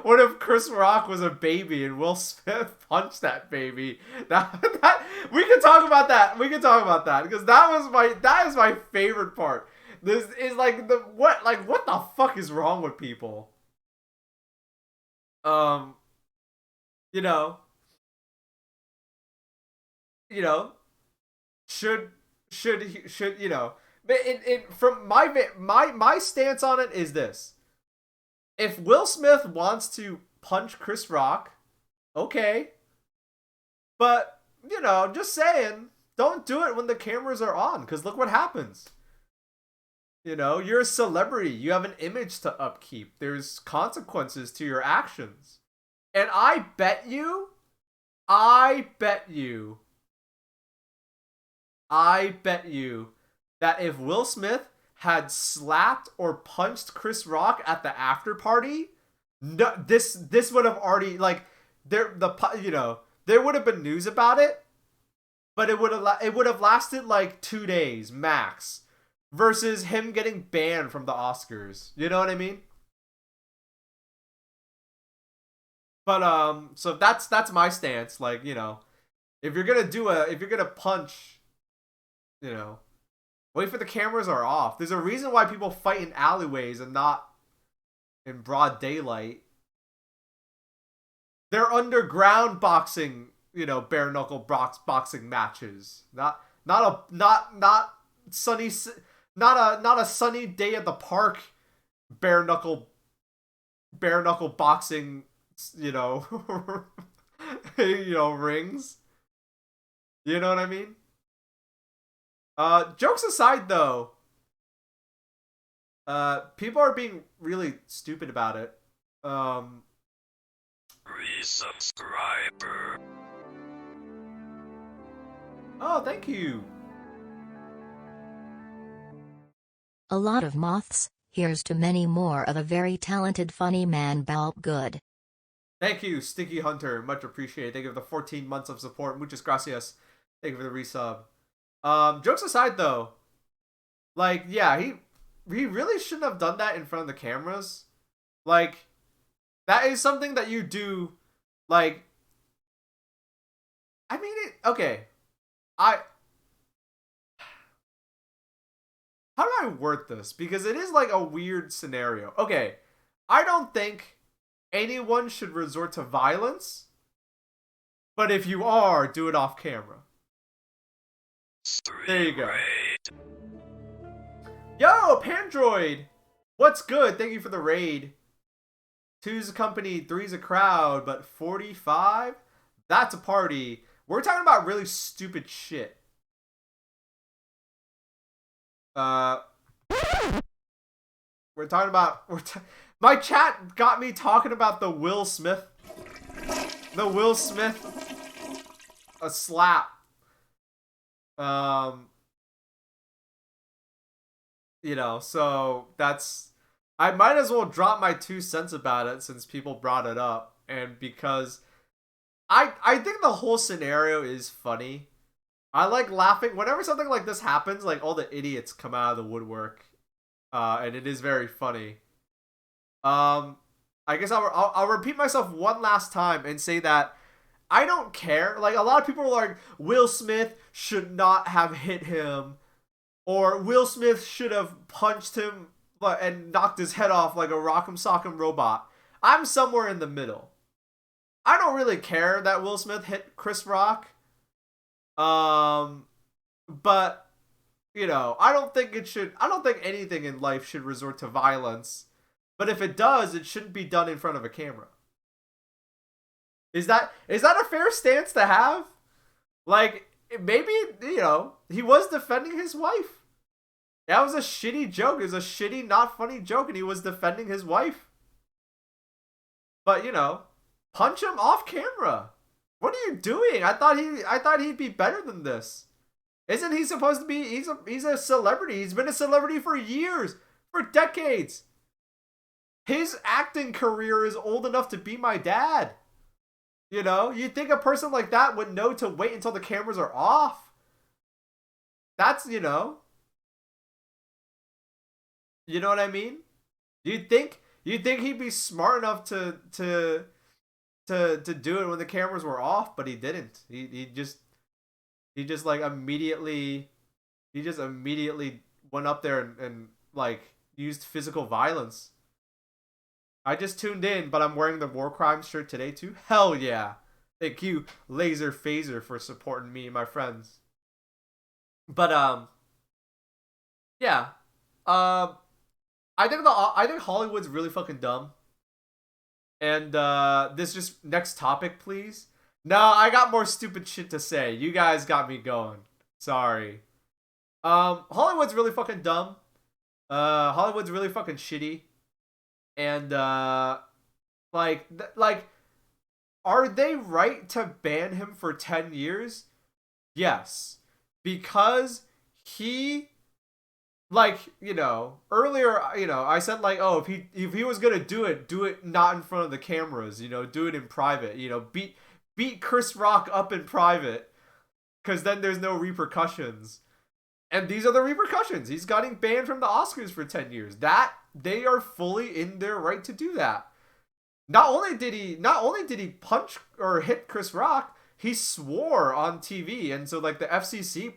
What if Chris Rock was a baby and Will Smith punched that baby? That we can talk about that. We can talk about that because that is my favorite part. This is like what the fuck is wrong with people? You know, should from my stance on it is this. If Will Smith wants to punch Chris Rock, okay. But, just saying, don't do it when the cameras are on, because look what happens. You're a celebrity. You have an image to upkeep. There's consequences to your actions. And I bet you that if Will Smith had slapped or punched Chris Rock at the after party, no, this would have already there would have been news about it, but it would have lasted like 2 days max. versus him getting banned from the Oscars. You know what I mean? But so that's my stance. Like, you know, if you're gonna punch, you know, wait for the cameras are off. There's a reason why people fight in alleyways and not in broad daylight. They're underground boxing, you know, bare knuckle boxing matches. Not sunny, not a sunny day at the park. Bare knuckle boxing, you know, you know, rings. You know what I mean? Jokes aside, though, people are being really stupid about it. Resubscriber. Oh, thank you. A lot of moths. Here's to many more of a very talented funny man Baaulp good. Thank you, Sticky Hunter. Much appreciated. Thank you for the 14 months of support. Muchas gracias. Thank you for the resub. Jokes aside, though, like, yeah, he really shouldn't have done that in front of the cameras. Like, that is something that you do, like, I mean, okay. How do I word this? Because it is, like, a weird scenario. Okay, I don't think anyone should resort to violence, but if you are, do it off camera. There you go. Yo, Pandroid! What's good? Thank you for the raid. 2's a company, 3's a crowd, but 45? That's a party. We're talking about really stupid shit. We're talking about... My chat got me talking about the Will Smith. The Will Smith... A slap. You know, so that's... I might as well drop my 2 cents about it since people brought it up. And because... I think the whole scenario is funny. I like laughing. Whenever something like this happens, like, all the idiots come out of the woodwork. And it is very funny. I guess I'll repeat myself one last time and say that I don't care. Like, a lot of people are like, Will Smith should not have hit him. Or Will Smith should have punched him and knocked his head off like a rock'em sock'em robot. I'm somewhere in the middle. I don't really care that Will Smith hit Chris Rock. But, you know, I don't think anything in life should resort to violence. But if it does, it shouldn't be done in front of a camera. Is that a fair stance to have? Like, maybe, you know, he was defending his wife. That was a shitty joke. It was a shitty, not funny joke, and he was defending his wife. But, you know, punch him off camera. What are you doing? I thought he'd be better than this. Isn't he supposed to be? He's a celebrity. He's been a celebrity for years, for decades. His acting career is old enough to be my dad. You know, you'd think a person like that would know to wait until the cameras are off. That's, you know what I mean? You'd think he'd be smart enough to do it when the cameras were off, but he didn't. He just like immediately went up there and like used physical violence. I just tuned in, but I'm wearing the War Crimes shirt today too. Hell yeah. Thank you, Laser Phaser, for supporting me and my friends. But yeah. I think Hollywood's really fucking dumb. And this just next topic, please. No, I got more stupid shit to say. You guys got me going. Sorry. Hollywood's really fucking dumb. Hollywood's really fucking shitty. And like are they right to ban him for 10 years? Yes. Because he, like, you know, earlier, you know, I said, like, oh, if he was gonna do it not in front of the cameras, you know, do it in private, you know, beat Chris Rock up in private, because then there's no repercussions. And these are the repercussions. He's getting banned from the Oscars for 10 years. That they are fully in their right to do that. Not only did he punch or hit Chris Rock, he swore on TV, and so like the FCC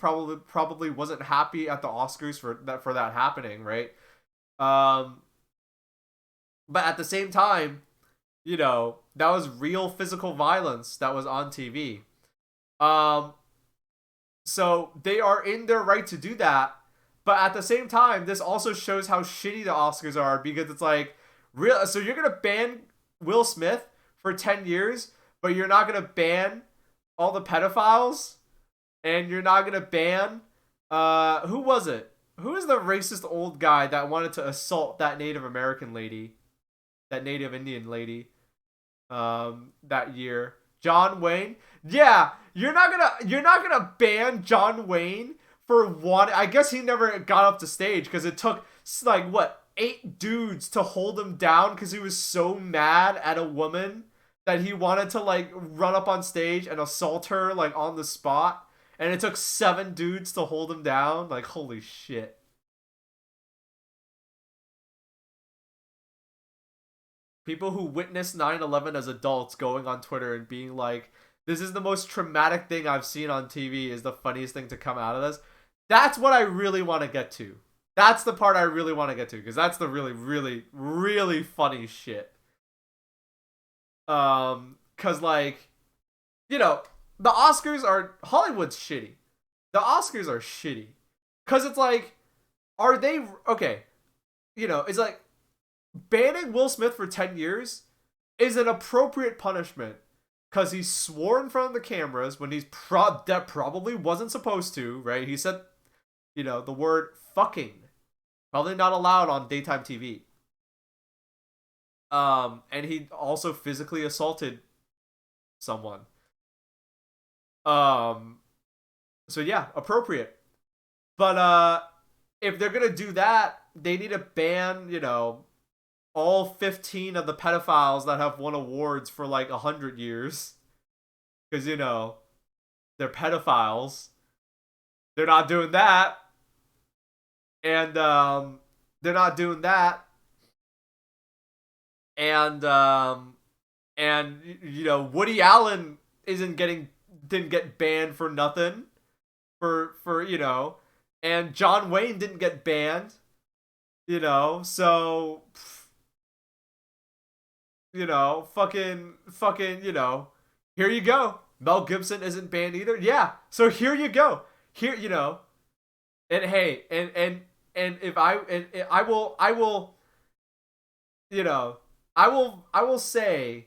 probably wasn't happy at the Oscars for that happening, right? Um, but at the same time, that was real physical violence that was on TV. Um, so they are in their right to do that, but at the same time, this also shows how shitty the Oscars are because it's like real. So you're gonna ban Will Smith for 10 years, but you're not gonna ban all the pedophiles, and you're not gonna ban who was it? Who is the racist old guy that wanted to assault that Native American lady, that Native Indian lady, that year? John Wayne. Yeah, you're not gonna ban John Wayne for one. I guess he never got up to stage because it took like what 8 dudes to hold him down because he was so mad at a woman that he wanted to like run up on stage and assault her like on the spot, and it took 7 dudes to hold him down. Like holy shit. People who witnessed 9/11 as adults going on Twitter and being like, this is the most traumatic thing I've seen on TV, is the funniest thing to come out of this. That's what I really want to get to. That's the part I really want to get to, because that's the really, really, really funny shit. Because, like, the Oscars are... Hollywood's shitty. The Oscars are shitty. Because it's like, are they... Okay. It's like, banning Will Smith for 10 years is an appropriate punishment because he swore in front of the cameras when he's that probably wasn't supposed to, right? He said, the word fucking, probably not allowed on daytime TV. And he also physically assaulted someone. So yeah, appropriate. But if they're gonna do that, they need to ban, all 15 of the pedophiles that have won awards for like 100 years. Because, they're pedophiles. They're not doing that. And, they're not doing that. And, Woody Allen didn't get banned for nothing. And John Wayne didn't get banned. So... fucking, here you go. Mel Gibson isn't banned either. Yeah, so here you go. Here, and hey, and if I will, I will say,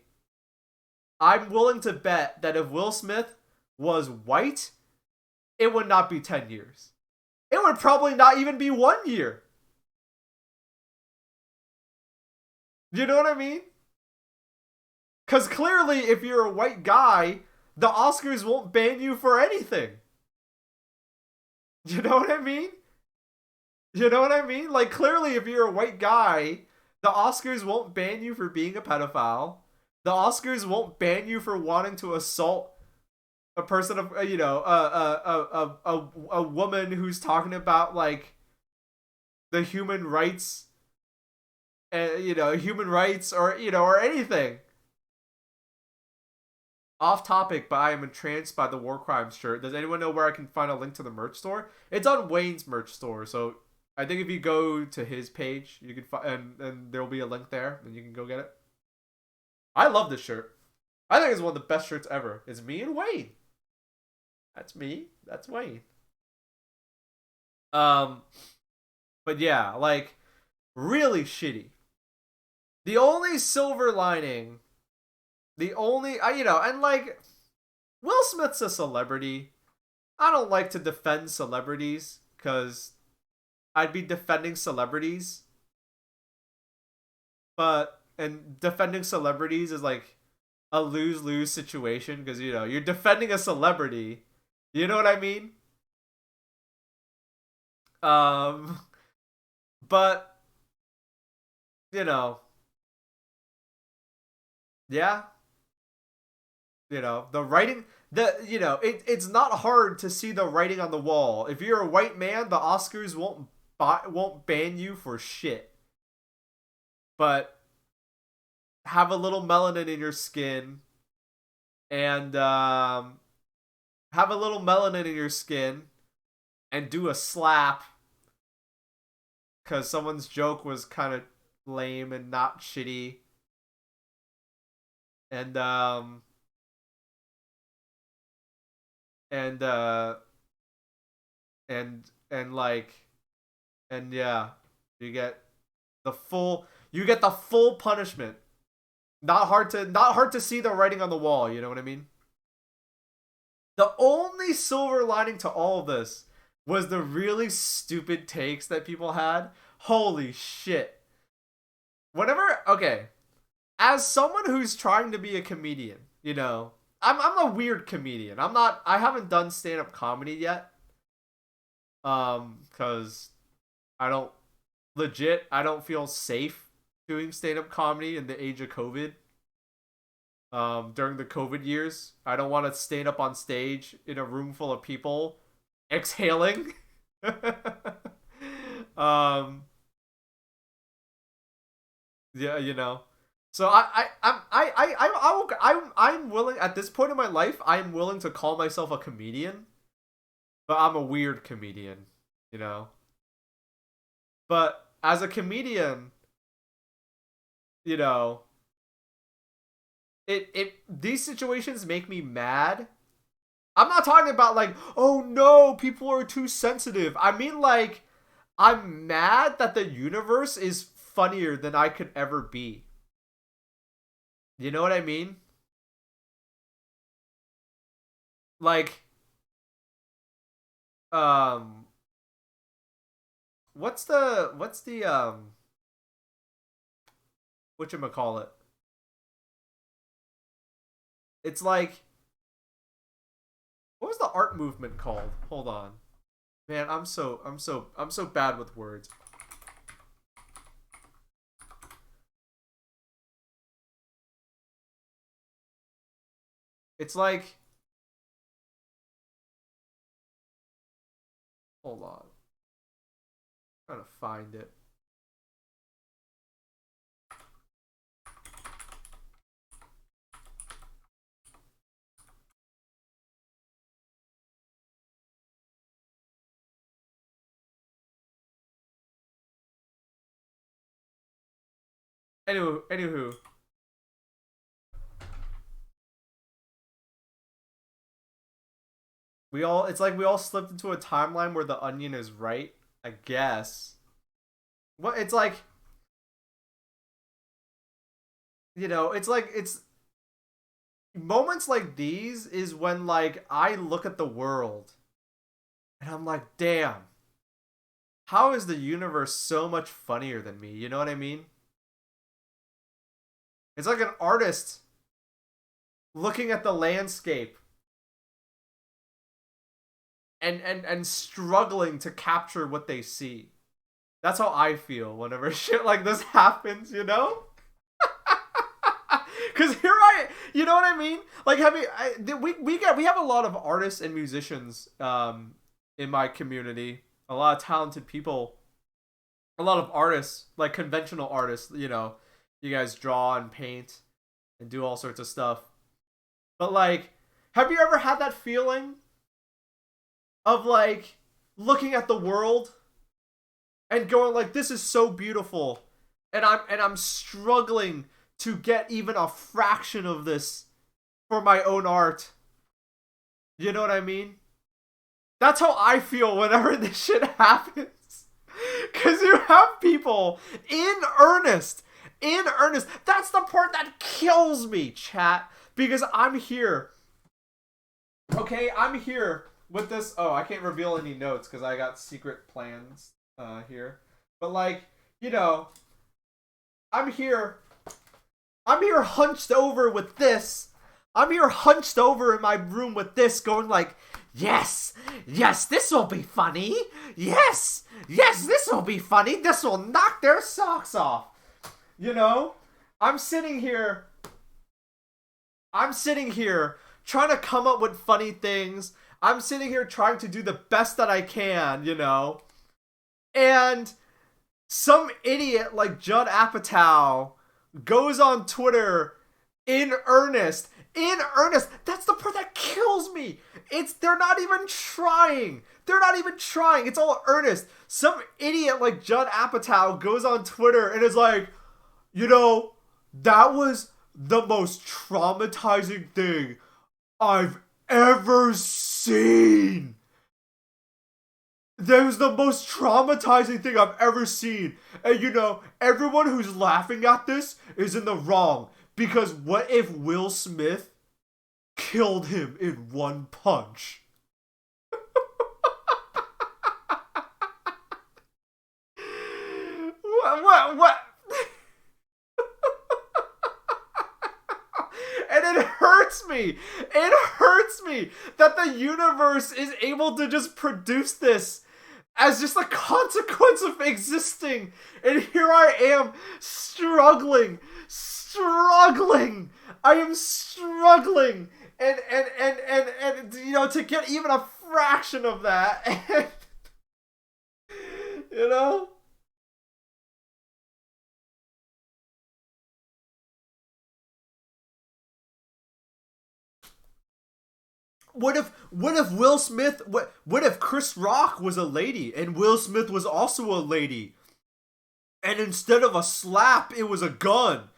I'm willing to bet that if Will Smith was white, it would not be 10 years. It would probably not even be 1 year. You know what I mean? Because clearly, if you're a white guy, the Oscars won't ban you for anything. You know what I mean? Like, clearly, if you're a white guy, the Oscars won't ban you for being a pedophile. The Oscars won't ban you for wanting to assault a person of, a woman who's talking about, like, the human rights, human rights or anything. Off topic, but I am entranced by the War Crimes shirt. Does anyone know where I can find a link to the merch store? It's on Wayne's merch store, so I think if you go to his page, you can find and there will be a link there, and you can go get it. I love this shirt. I think it's one of the best shirts ever. It's me and Wayne. That's me. That's Wayne. But yeah, like really shitty. The only silver lining. And like, Will Smith's a celebrity. I don't like to defend celebrities because I'd be defending celebrities. And defending celebrities is like a lose-lose situation because, you're defending a celebrity. You know what I mean? But, yeah. The writing it's not hard to see the writing on the wall. If you're a white man, the Oscars won't ban you for shit. But have a little melanin in your skin, and have a little melanin in your skin, and do a slap because someone's joke was kind of lame and not shitty, and and like, and yeah, you get the full punishment. Not hard to see the writing on the wall, you know what I mean? The only silver lining to all of this was the really stupid takes that people had. Holy shit. Okay, as someone who's trying to be a comedian, I'm a weird comedian. I haven't done stand-up comedy yet. Cuz I don't feel safe doing stand-up comedy in the age of COVID. During the COVID years, I don't want to stand up on stage in a room full of people exhaling. Yeah. So I'm willing at this point in my life. I'm willing to call myself a comedian, but I'm a weird comedian, you know. But as a comedian, you know, these situations make me mad. I'm not talking about like, oh no, people are too sensitive. I mean like, I'm mad that the universe is funnier than I could ever be. You know what I mean? Like, um, what's the whatchamacallit? It's like, what was the art movement called? Hold on. Man, I'm so bad with words. It's like, hold on. I'm trying to find it. Anywho. It's like we all slipped into a timeline where the onion is right, I guess. What it's like, it's moments like these is when like I look at the world and I'm like, damn, how is the universe so much funnier than me? You know what I mean? It's like an artist looking at the landscape and struggling to capture what they see. That's how I feel whenever shit like this happens, you know? Cause you know what I mean? Like, we have a lot of artists and musicians in my community, a lot of talented people, a lot of artists, like conventional artists. You guys draw and paint and do all sorts of stuff. But like, have you ever had that feeling of like looking at the world and going like, this is so beautiful, and I'm struggling to get even a fraction of this for my own art? You know what I mean? That's how I feel whenever this shit happens. Cause you have people in earnest. That's the part that kills me, chat. Because I'm here. Okay, I'm here with this. Oh, I can't reveal any notes because I got secret plans here. But like, I'm here hunched over with this. I'm here hunched over in my room with this, going like, yes, this will be funny. Yes, this will be funny. This will knock their socks off. I'm sitting here trying to come up with funny things. I'm sitting here trying to do the best that I can, you know? And some idiot like Judd Apatow goes on Twitter in earnest. In earnest. That's the part that kills me. They're not even trying. They're not even trying. It's all earnest. Some idiot like Judd Apatow goes on Twitter and is like, you know, that was the most traumatizing thing I've ever seen. That was the most traumatizing thing I've ever seen. And you know, everyone who's laughing at this is in the wrong. Because what if Will Smith killed him in one punch? What? And it hurts me. It hurts me that the universe is able to just produce this as just a consequence of existing. And here I am struggling. I am struggling. And you know, to get even a fraction of that. And, you know? What if Will Smith, what if Chris Rock was a lady and Will Smith was also a lady? And instead of a slap, it was a gun.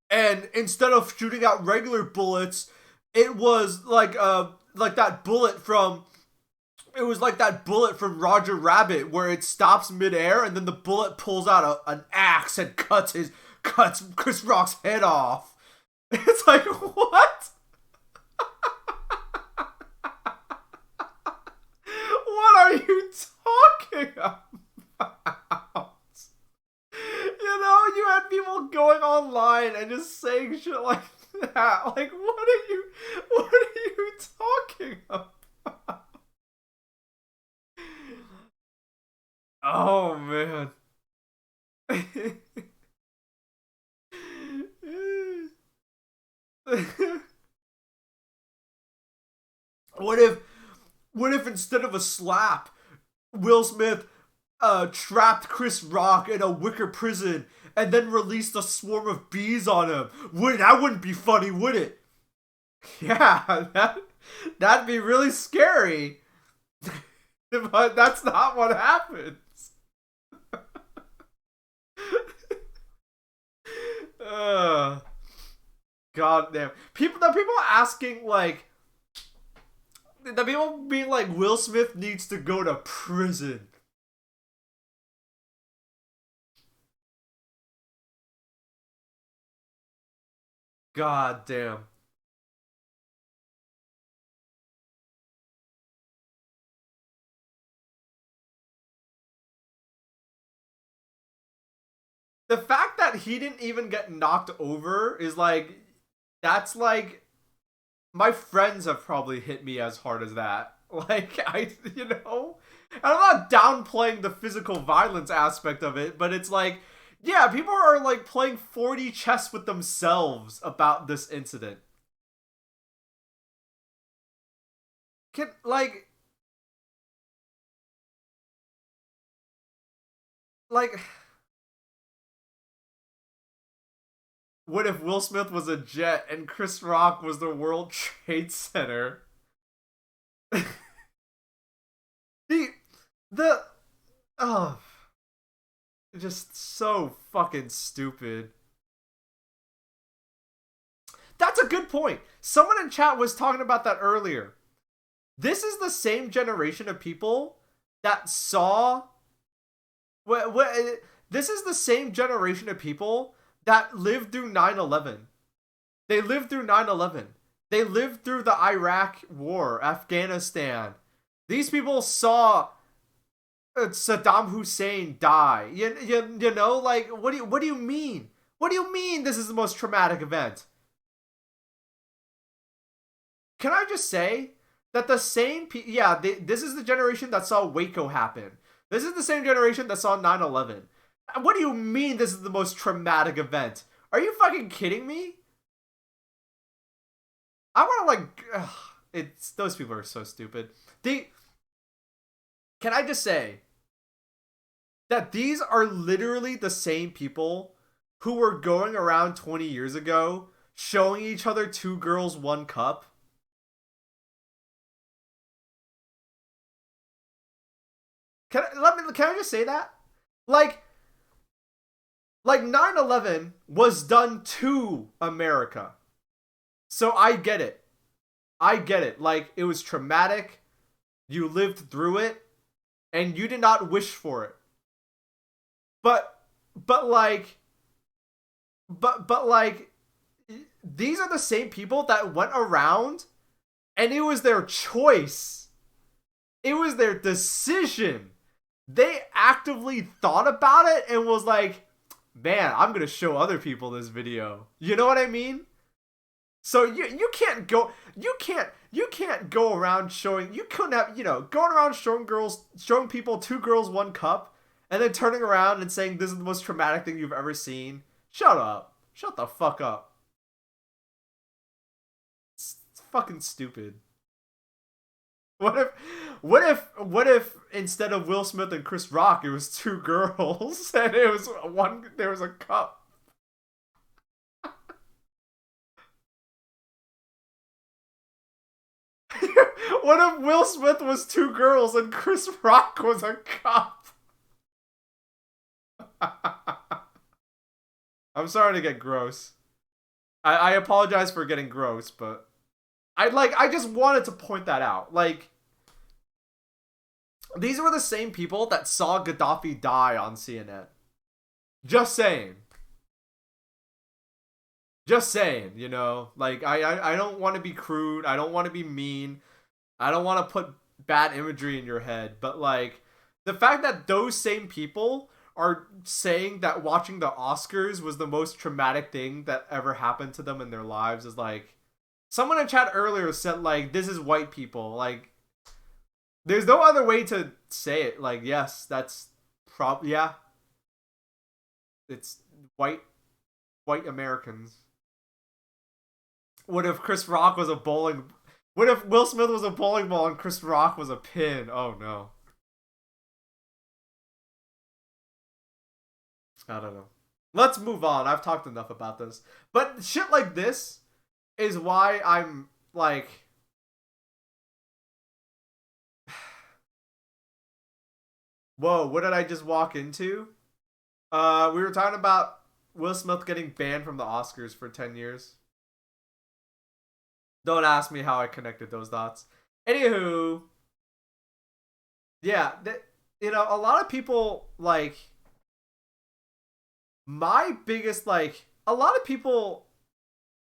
And instead of shooting out regular bullets, it was like that bullet from Roger Rabbit, where it stops midair and then the bullet pulls out an axe and cuts Chris Rock's head off. It's like, what? What are you talking about? You know, you had people going online and just saying shit like that. Like, what are you talking about? Oh, man. What if instead of a slap, Will Smith trapped Chris Rock in a wicker prison and then released a swarm of bees on him? That wouldn't be funny, would it? Yeah, that'd be really scary. But that's not what happens. God damn. The people asking, like, the people being like, Will Smith needs to go to prison. God damn. The fact that he didn't even get knocked over is like, that's like, my friends have probably hit me as hard as that. Like, you know? And I'm not downplaying the physical violence aspect of it, but it's like, yeah, people are like playing 4D chess with themselves about this incident. Can, like, what if Will Smith was a jet and Chris Rock was the World Trade Center? the oh, just so fucking stupid. That's a good point. Someone in chat was talking about that earlier. This is the same generation of people that saw this is the same generation of people that lived through 9/11. They lived through 9/11. They lived through the Iraq War, Afghanistan. These people saw Saddam Hussein die. You know, like, what do you mean? What do you mean this is the most traumatic event? Can I just say that the same this is the generation that saw Waco happen. This is the same generation that saw 9/11. What do you mean this is the most traumatic event? Are you fucking kidding me? I want to like, it's those people are so stupid. Can I just say that these are literally the same people who were going around 20 years ago showing each other two girls, one cup? Can I just say that? Like, 9/11 was done to America. So I get it. I get it. Like, it was traumatic. You lived through it and you did not wish for it. But but like but these are the same people that went around and it was their choice. It was their decision. They actively thought about it and was like, man, I'm gonna show other people this video. You know what I mean? So you can't go around showing, you couldn't have, going around showing people two girls, one cup, and then turning around and saying this is the most traumatic thing you've ever seen. Shut up. Shut the fuck up. It's fucking stupid. What if instead of Will Smith and Chris Rock, it was two girls and there was a cup? What if Will Smith was two girls and Chris Rock was a cup? I'm sorry to get gross. I apologize for getting gross, but I just wanted to point that out. Like, these were the same people that saw Gaddafi die on CNN. Just saying. Just saying, like I don't want to be crude, I don't want to be mean, I don't want to put bad imagery in your head, but like the fact that those same people are saying that watching the Oscars was the most traumatic thing that ever happened to them in their lives is like, someone in chat earlier said like, this is white people. Like, there's no other way to say it. Like, yes, that's yeah. It's white Americans. What if Chris Rock was a bowling? What if Will Smith was a bowling ball and Chris Rock was a pin? Oh no. I don't know. Let's move on. I've talked enough about this. But shit like this is why I'm like, whoa, what did I just walk into? We were talking about Will Smith getting banned from the Oscars for 10 years. Don't ask me how I connected those dots. Anywho, yeah, a lot of people, like, my biggest, like, a lot of people,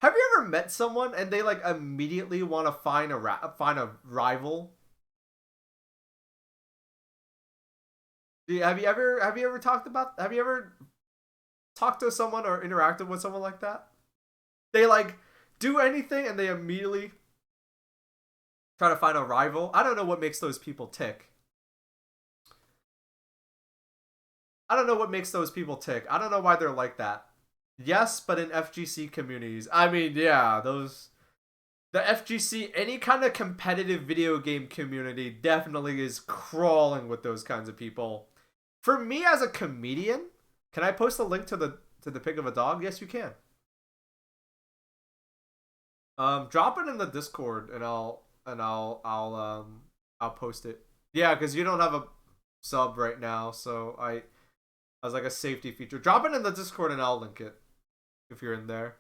have you ever met someone and they, like, immediately want to find a rival? Have you ever talked to someone or interacted with someone like that? They, like, do anything and they immediately try to find a rival. I don't know what makes those people tick. I don't know what makes those people tick. I don't know why they're like that. Yes, but in FGC communities, I mean, yeah, the FGC, any kind of competitive video game community definitely is crawling with those kinds of people. For me as a comedian, can I post a link to the pic of a dog? Yes, you can. Drop it in the Discord and I'll post it. Yeah, because you don't have a sub right now, so as like a safety feature. Drop it in the Discord and I'll link it if you're in there.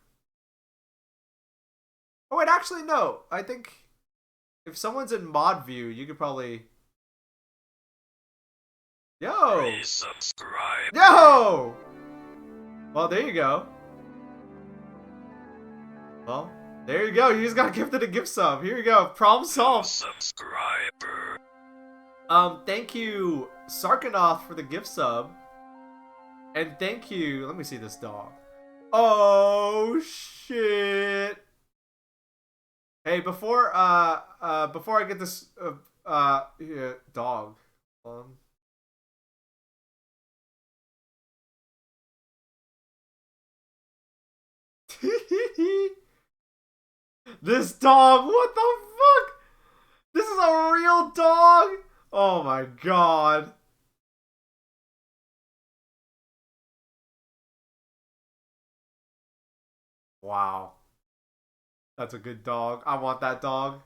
Oh wait, actually no. I think if someone's in mod view, you could probably. Yo. Subscribe. Yo. Well, there you go. Well, there you go. You just got gifted a gift sub. Here you go. Problem solved. Subscriber. Thank you, Sarkanoth, for the gift sub. And thank you. Let me see this dog. Oh shit. Hey, before I get this yeah, dog. This dog, what the fuck? This is a real dog? Oh my god. Wow. That's a good dog. I want that dog.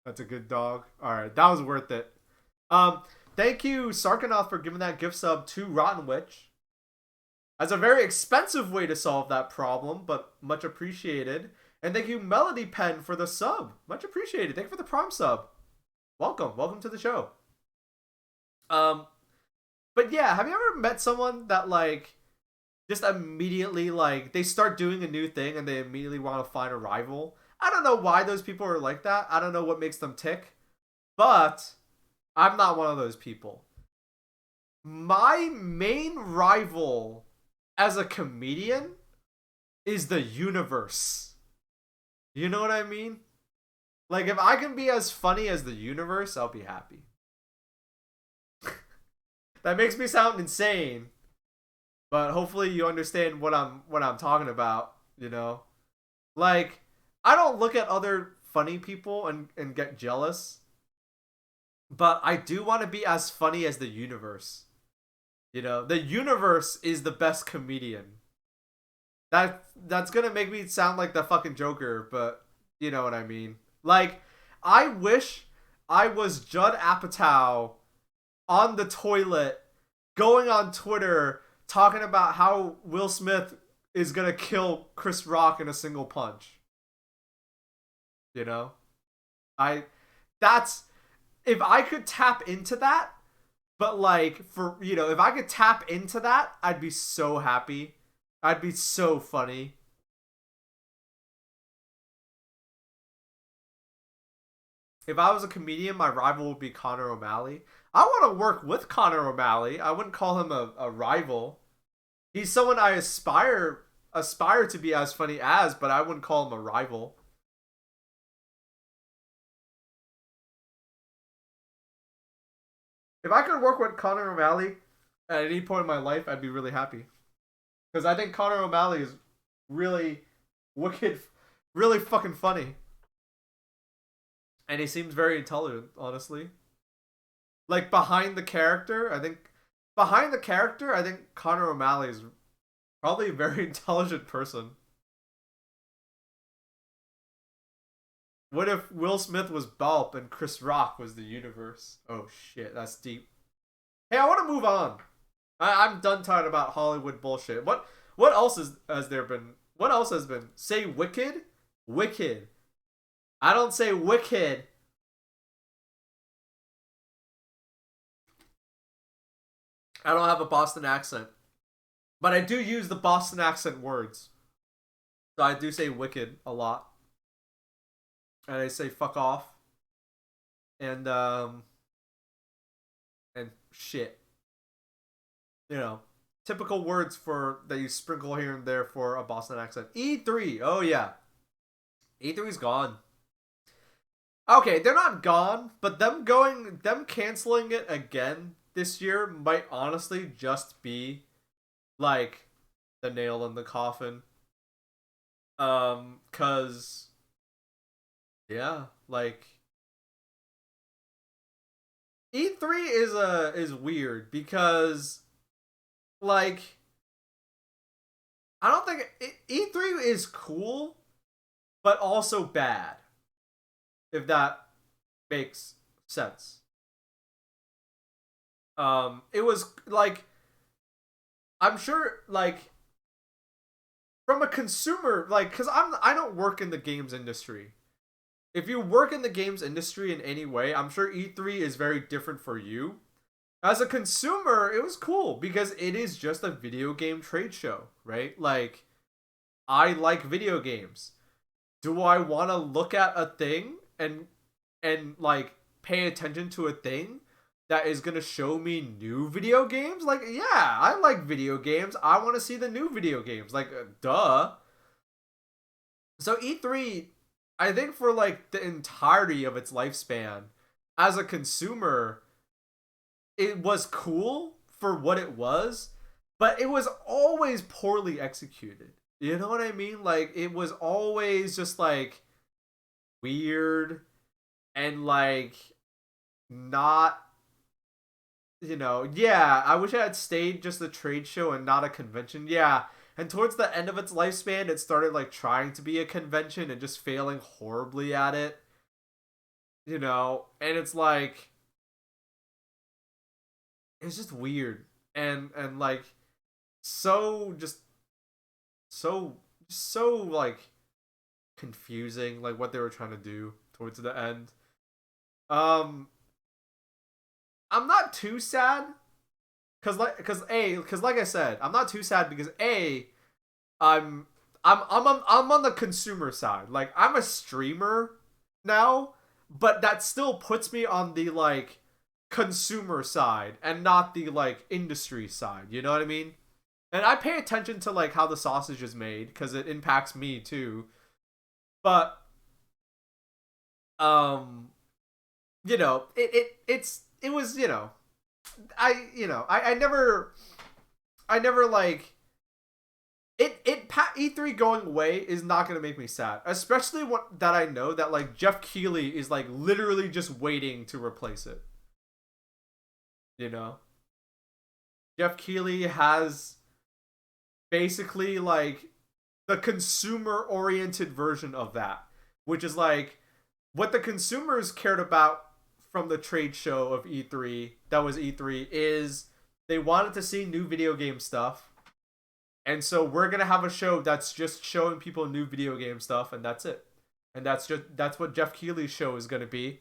That's a good dog. Alright, that was worth it. Um, Thank you, Sarkanoth, for giving that gift sub to Rotten Witch. That's a very expensive way to solve that problem, but much appreciated. And thank you, Melody Pen, for the sub. Much appreciated. Thank you for the Prime sub. Welcome. Welcome to the show. Um, but yeah, have you ever met someone that like just immediately like they start doing a new thing and they immediately want to find a rival? I don't know why those people are like that. I don't know what makes them tick, but I'm not one of those people. My main rival as a comedian is the universe. You know what I mean? Like, if I can be as funny as the universe, I'll be happy. That makes me sound insane, but hopefully you understand what I'm talking about, you know? Like, I don't look at other funny people and get jealous, but I do want to be as funny as the universe. You know, the universe is the best comedian. That's gonna make me sound like the fucking Joker, but you know what I mean. Like, I wish I was Judd Apatow on the toilet, going on Twitter, talking about how Will Smith is gonna kill Chris Rock in a single punch. You know? I that's if I could tap into that, but like for if I could tap into that, I'd be so happy. I'd be so funny. If I was a comedian, my rival would be Conor O'Malley. I want to work with Conor O'Malley. I wouldn't call him a rival. He's someone I aspire to be as funny as, but I wouldn't call him a rival. If I could work with Conor O'Malley at any point in my life, I'd be really happy. Because I think Conor O'Malley is really wicked, really fucking funny. And he seems very intelligent, honestly. Like, behind the character, I think Conor O'Malley is probably a very intelligent person. What if Will Smith was Baaulp and Chris Rock was the universe? Oh shit, that's deep. Hey, I want to move on. I'm done talking about Hollywood bullshit. What else has there been? What else has been? Say Wicked? Wicked. I don't say wicked. I don't have a Boston accent. But I do use the Boston accent words. So I do say wicked a lot. And I say fuck off. And and shit. You know, typical words for that you sprinkle here and there for a Boston accent. E3. Oh yeah. E3's gone. Okay, they're not gone, but them canceling it again this year might honestly just be like the nail in the coffin. Cause yeah, like E3 is weird because like I don't think E3 is cool, but also bad. If that makes sense. It was like I'm sure like from a consumer like cuz I don't work in the games industry. If you work in the games industry in any way, I'm sure E3 is very different for you. As a consumer, it was cool because it is just a video game trade show, right? Like I like video games. Do I want to look at a thing and like pay attention to a thing that is going to show me new video games? Like, yeah, I like video games. I want to see the new video games. Like, duh. So E3, I think for like the entirety of its lifespan, as a consumer, it was cool for what it was, but it was always poorly executed. You know what I mean? Like, it was always just like weird and like not, yeah, I wish I had stayed just a trade show and not a convention. Yeah. And towards the end of its lifespan, it started like trying to be a convention and just failing horribly at it. And it's like it's just weird and like so so like confusing, like what they were trying to do towards the end. Um I'm not too sad because like I said, I'm not too sad because I'm I'm on the consumer side. Like, I'm a streamer now, but that still puts me on the like consumer side and not the like industry side. You know what I mean? And I pay attention to like how the sausage is made because it impacts me too. But um, it was I never like E3 going away is not gonna make me sad, especially that I know that like Jeff Keighley is like literally just waiting to replace it. You know, Jeff Keighley has basically like the consumer oriented version of that, which is like what the consumers cared about from the trade show of E3 that was E3 is they wanted to see new video game stuff. And so we're going to have a show that's just showing people new video game stuff and that's it. And that's what Jeff Keighley's show is going to be.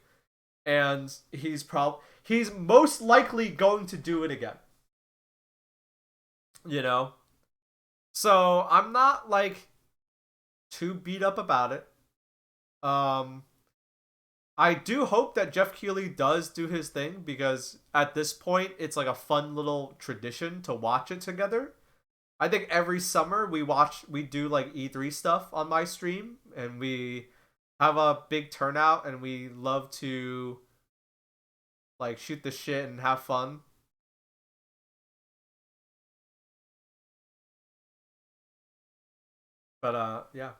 And he's most likely going to do it again. So I'm not like too beat up about it. I do hope that Jeff Keighley does do his thing because at this point it's like a fun little tradition to watch it together. I think every summer we do like E3 stuff on my stream and we have a big turnout and we love to like shoot the shit and have fun. But yeah.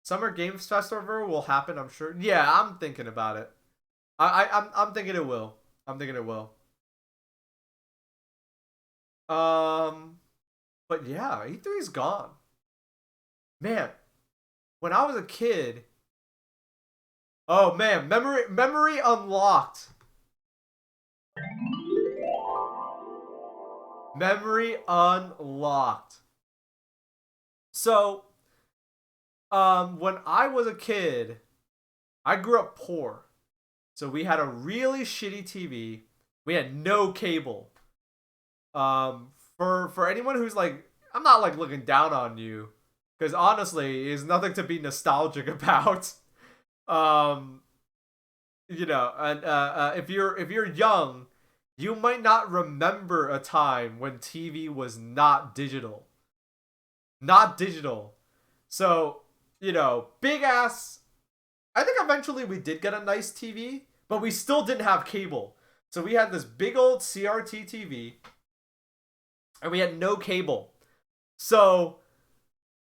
Summer Games Festival will happen, I'm sure. Yeah, I'm thinking about it. I'm thinking it will. I'm thinking it will. But yeah, E3 is gone. Man, when I was a kid, oh man, memory unlocked. Memory unlocked. So, when I was a kid, I grew up poor. So we had a really shitty TV. We had no cable. For anyone who's like, I'm not like looking down on you, because honestly, there's nothing to be nostalgic about. Um, and if you're young, you might not remember a time when TV was not digital. Not digital. So, big ass. I think eventually we did get a nice TV, but we still didn't have cable. So we had this big old CRT TV, and we had no cable. So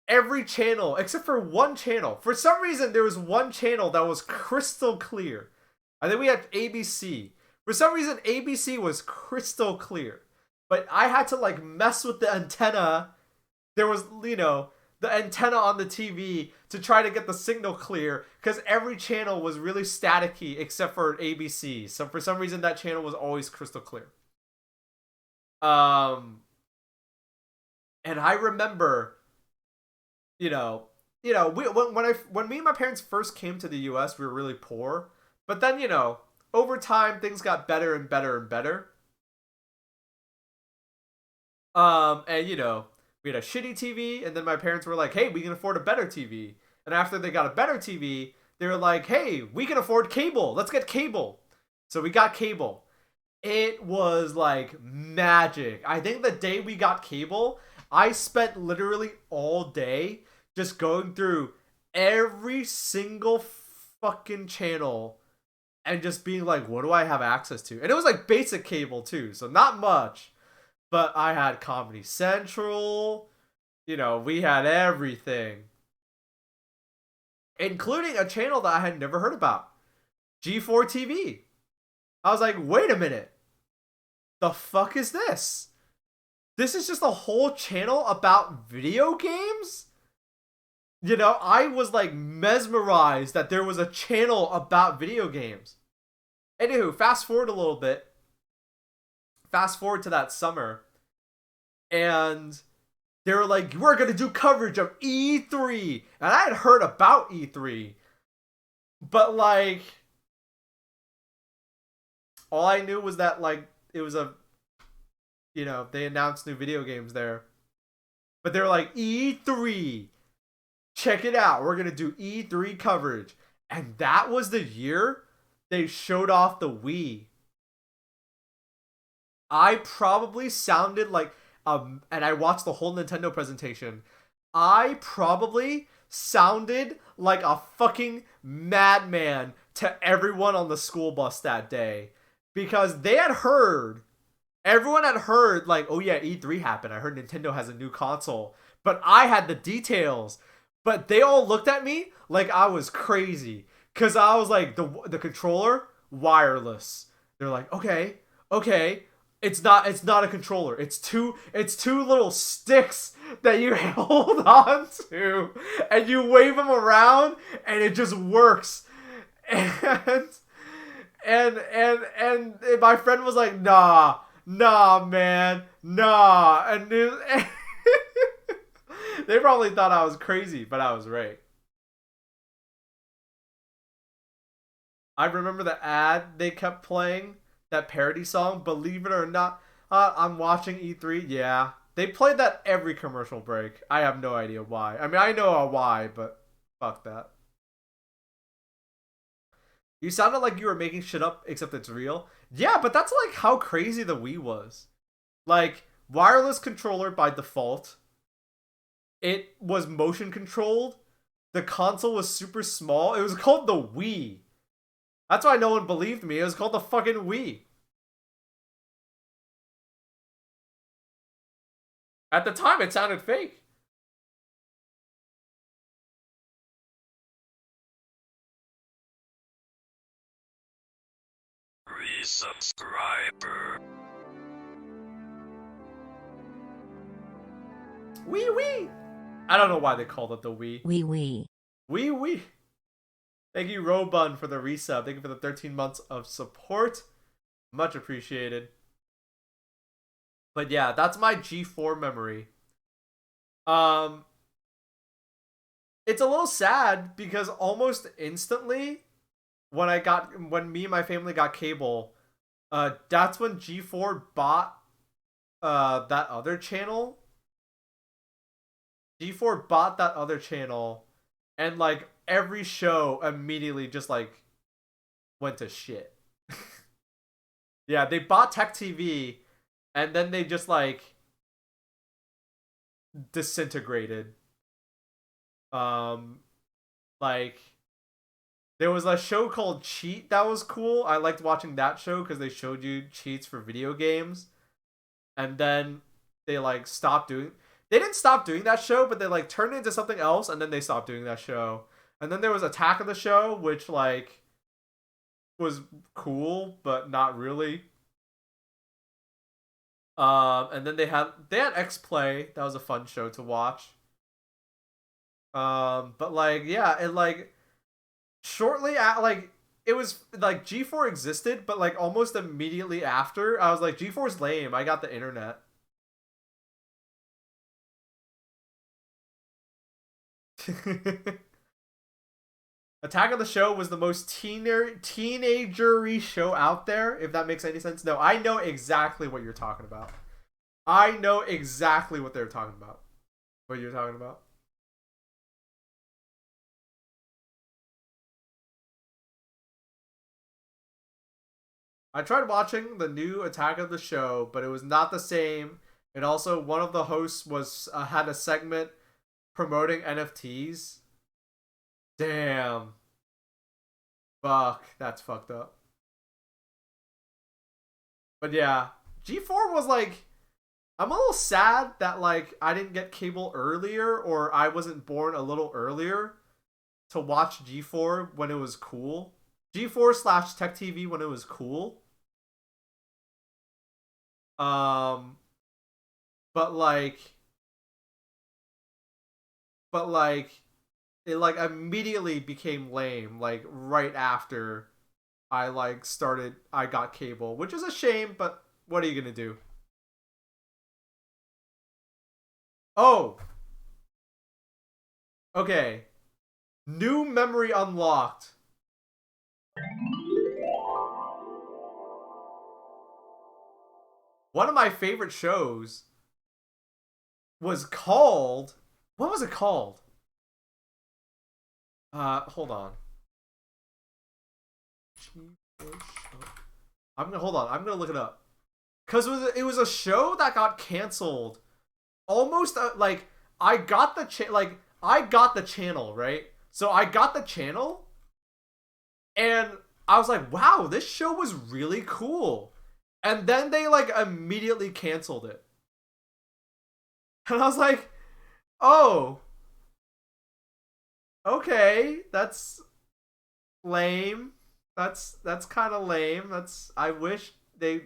every channel, except for one channel, for some reason there was one channel that was crystal clear. I think we had ABC. For some reason ABC was crystal clear. But I had to like mess with the antenna. There was, the antenna on the TV to try to get the signal clear because every channel was really staticky except for ABC. So for some reason that channel was always crystal clear. And I remember, when me and my parents first came to the US, we were really poor. But then, over time things got better and better and better. And we had a shitty TV, and then my parents were like, hey, we can afford a better TV. And after they got a better TV, they were like, hey, we can afford cable. Let's get cable. So we got cable. It was like magic. I think the day we got cable, I spent literally all day just going through every single fucking channel and just being like, what do I have access to? And it was like basic cable too, so not much. But I had Comedy Central. You know, we had everything. Including a channel that I had never heard about. G4 TV. I was like, wait a minute. The fuck is this? This is just a whole channel about video games? You know, I was like mesmerized that there was a channel about video games. Anywho, fast forward a little bit. Fast forward to that summer. And they were like, we're going to do coverage of E3. And I had heard about E3. But like, all I knew was that like, it was a, you know, they announced new video games there. But they were like, E3. Check it out. We're going to do E3 coverage. And that was the year they showed off the Wii. I probably sounded like, and I watched the whole Nintendo presentation. I probably sounded like a fucking madman to everyone on the school bus that day. Because they had heard, everyone had heard, like, oh yeah, E3 happened. I heard Nintendo has a new console. But I had the details. But they all looked at me like I was crazy. Because I was like, the controller, wireless. They're like, okay. It's not a controller. It's two little sticks that you hold on to. And you wave them around and it just works. And my friend was like, nah, man, nah. And they probably thought I was crazy, but I was right. I remember the ad they kept playing, that parody song, Believe It or Not. I'm watching E3. Yeah. They played that every commercial break. I have no idea why. I mean, I know why, but fuck that. You sounded like you were making shit up, except it's real. Yeah, but that's like how crazy the Wii was. Like, wireless controller by default. It was motion controlled. The console was super small. It was called the Wii. That's why no one believed me. It was called the fucking Wii. At the time, it sounded fake. Resubscriber. Wii. I don't know why they called it the Wii. Wee. Wii. Thank you, Robun, for the resub. Thank you for the 13 months of support. Much appreciated. But yeah, that's my G4 memory. It's a little sad because almost instantly when me and my family got cable, that's when G4 bought that other channel. G4 bought that other channel, and like every show immediately just like went to shit. Yeah, they bought Tech TV, and then they just like disintegrated. Like there was a show called Cheat that was cool. I liked watching that show because they showed you cheats for video games, and then they like stopped doing. They didn't stop doing that show, but they like turned it into something else, and then they stopped doing that show. And then there was Attack of the Show, which like was cool, but not really. And then they had X Play. That was a fun show to watch. But like yeah, it like shortly at like it was like G4 existed, but like almost immediately after, I was like G4's lame. I got the internet. Attack of the Show was the most teenagery show out there, if that makes any sense. No, I know exactly what you're talking about. I know exactly what they're talking about. What you're talking about. I tried watching the new Attack of the Show, but it was not the same. And also, one of the hosts was had a segment promoting NFTs. Damn. Fuck, that's fucked up. But yeah, G4 was like I'm a little sad that like I didn't get cable earlier, or I wasn't born a little earlier to watch G4 when it was cool. G4 slash Tech TV when it was cool. Um, but like, but like, it like immediately became lame. Like right after I got cable, which is a shame. But what are you gonna do? Oh, okay. New memory unlocked. One of my favorite shows was called. What was it called? Hold on. I'm gonna hold on. I'm gonna look it up because it was a show that got canceled. Almost like I got the channel, right. So I got the channel, and I was like, wow, this show was really cool. And then they like immediately canceled it, and I was like, oh, okay, that's lame. That's kind of lame. That's I wish they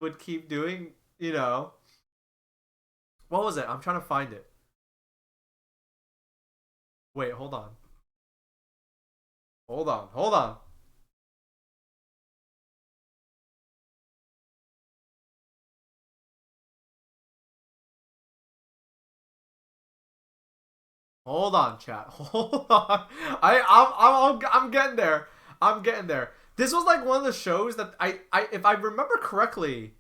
would keep doing. You know, what was it? I'm trying to find it. Wait, hold on. Hold on. Hold on. Hold on, chat. Hold on. I'm getting there. I'm getting there. This was like one of the shows that I if I remember correctly,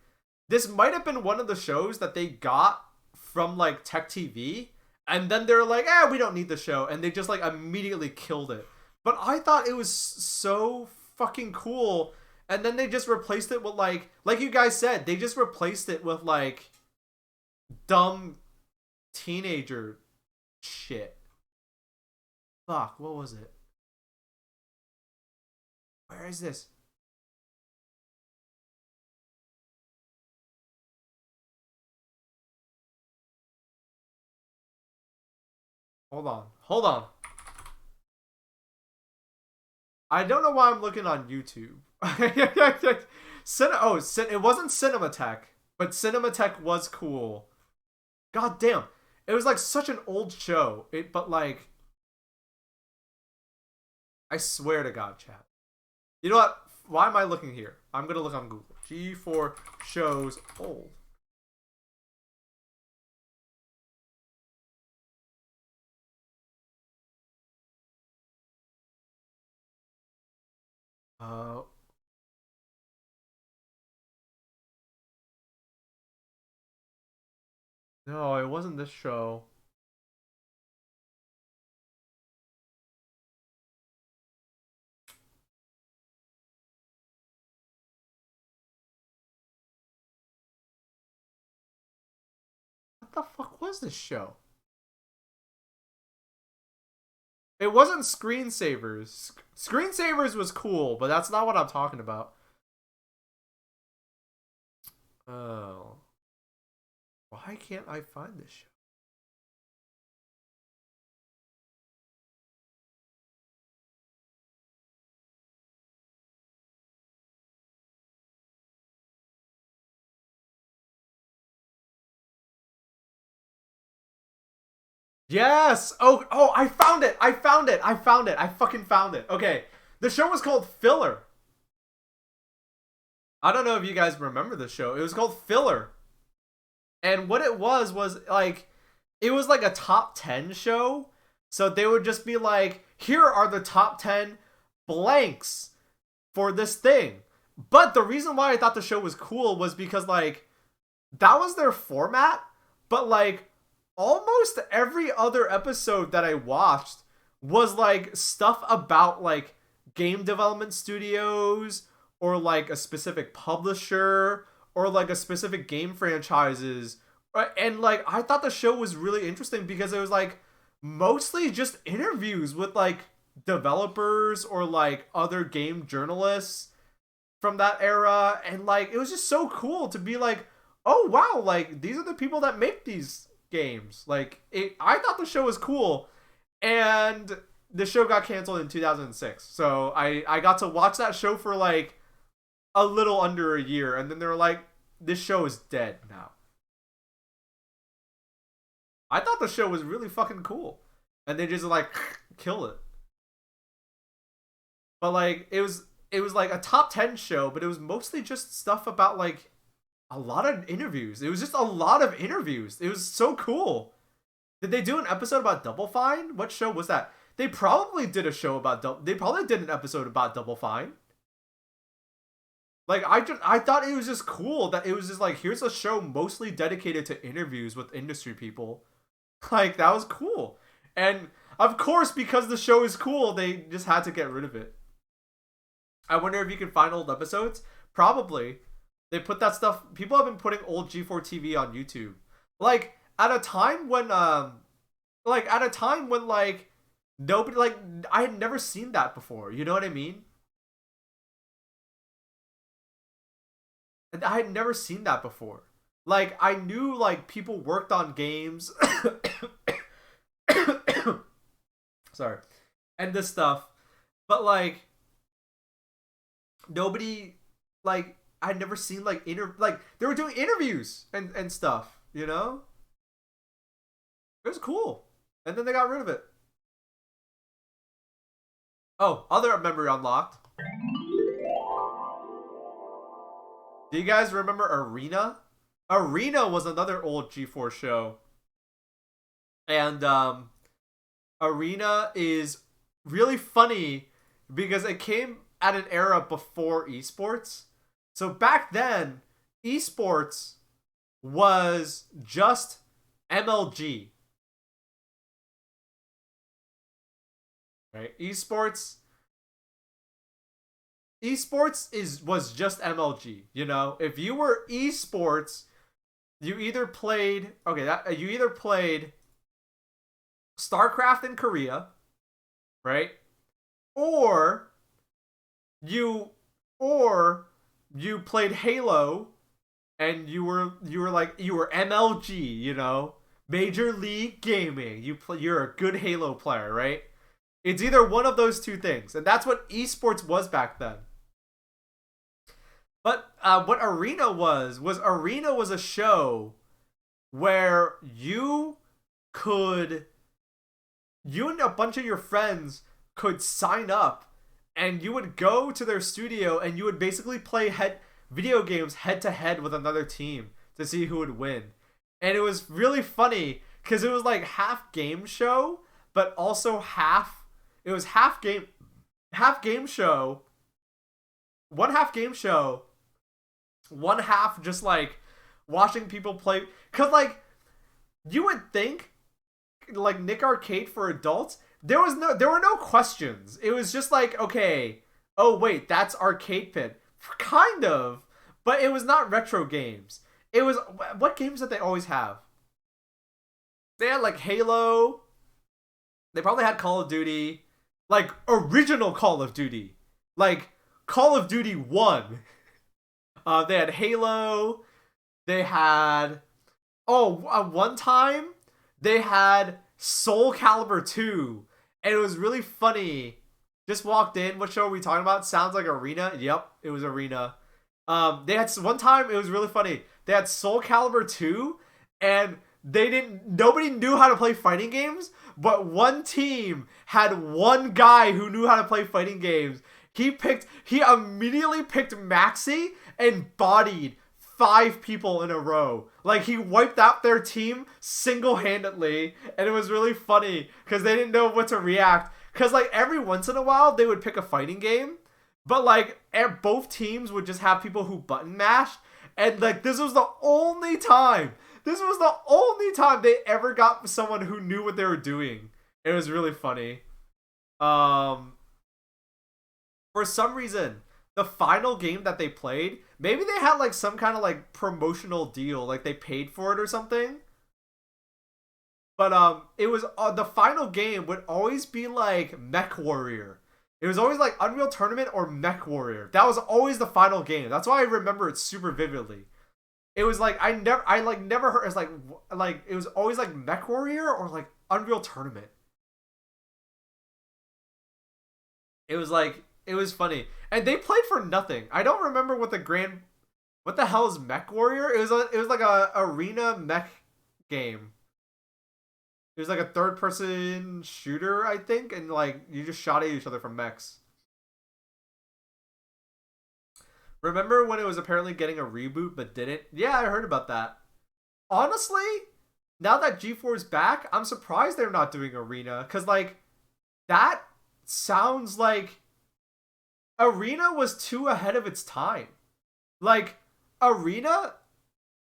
this might have been one of the shows that they got from like Tech TV, and then they're like, we don't need the show, and they just like immediately killed it. But I thought it was so fucking cool, and then they just replaced it with like you guys said, they just replaced it with like dumb teenager shit. Fuck, what was it? Where is this? Hold on. Hold on. I don't know why I'm looking on YouTube. It wasn't Cinematech, but Cinematech was cool. God damn. It was like such an old show. But like, I swear to God, chat. You know what? Why am I looking here? I'm gonna look on Google. G4 shows old. Uh, no, it wasn't this show. What the fuck was this show? It wasn't Screensavers. Screensavers was cool, but that's not what I'm talking about. Oh. Why can't I find this show? Yes! Oh, I found it! I found it! I found it! I fucking found it. Okay. The show was called Filler. I don't know if you guys remember the show. It was called Filler. And what it was like, it was like a top 10 show. So they would just be like, here are the top 10 blanks for this thing. But the reason why I thought the show was cool was because like that was their format, but like almost every other episode that I watched was like stuff about like game development studios, or like a specific publisher, or like a specific game franchises. And like I thought the show was really interesting because it was like mostly just interviews with like developers or like other game journalists from that era, and like it was just so cool to be like, oh wow, like these are the people that make these games. Like I thought the show was cool, and the show got canceled in 2006. So I got to watch that show for like a little under a year, and then they were like, this show is dead now. I thought the show was really fucking cool, and they just like kill it. But like it was like a top 10 show, but it was mostly just stuff about like a lot of interviews. It was just a lot of interviews. It was so cool. Did they do an episode about Double Fine? What show was that? They probably did a show about they probably did an episode about Double Fine. Like I thought it was just cool that it was just like, here's a show mostly dedicated to interviews with industry people. Like that was cool. And of course, because the show is cool, they just had to get rid of it. I wonder if you can find old episodes. Probably. They put that stuff. People have been putting old G4 TV on YouTube. Like at a time when like nobody, like I had never seen that before. You know what I mean? I had never seen that before. Like I knew like people worked on games. Sorry. And this stuff. But like nobody, like I had never seen like like they were doing interviews and stuff, you know? It was cool. And then they got rid of it. Oh, other memory unlocked. Do you guys remember Arena? Arena was another old G4 show. And Arena is really funny because it came at an era before esports. So back then, esports was just MLG. Right? Esports was just MLG, you know? If you were esports, you either played StarCraft in Korea, right? Or you played Halo, and you were MLG, you know, Major League Gaming. You're a good Halo player, right? It's either one of those two things, and that's what esports was back then. But what Arena was a show where you and a bunch of your friends could sign up, and you would go to their studio and you would basically play video games head to head with another team to see who would win. And it was really funny because it was like half game show, but also half game show, one half game show, one half just like watching people play. Cause like you would think like Nick Arcade for adults, there were no questions. It was just like, okay, oh wait, that's Arcade Pit. Kind of, but it was not retro games. It was, what games did they always have? They had like Halo. They probably had Call of Duty. Like original Call of Duty. Like Call of Duty 1. They had Halo. They had, one time they had Soul Calibur 2. And it was really funny. Just walked in. What show are we talking about? Sounds like Arena. Yep, it was Arena. They had one time, it was really funny. They had Soul Calibur 2, and nobody knew how to play fighting games, but one team had one guy who knew how to play fighting games. He immediately picked Maxi and bodied 5 people in a row. Like, he wiped out their team single-handedly, and it was really funny because they didn't know what to react. Because, like, every once in a while, they would pick a fighting game, but, like, both teams would just have people who button mashed, and, like, this was the only time they ever got someone who knew what they were doing. It was really funny. For some reason, the final game that they played, maybe they had like some kind of like promotional deal, like they paid for it or something. But it was the final game would always be like Mech Warrior. It was always like Unreal Tournament or Mech Warrior. That was always the final game. That's why I remember it super vividly. It was like I never heard. It's like it was always like Mech Warrior or like Unreal Tournament. It was like it was funny, and they played for nothing. I don't remember what the hell is Mech Warrior? It was like a arena mech game. It was like a third person shooter, I think, and like you just shot at each other from mechs. Remember when it was apparently getting a reboot but didn't? Yeah, I heard about that. Honestly, now that G4 is back, I'm surprised they're not doing Arena cuz like that sounds like Arena was too ahead of its time. Like Arena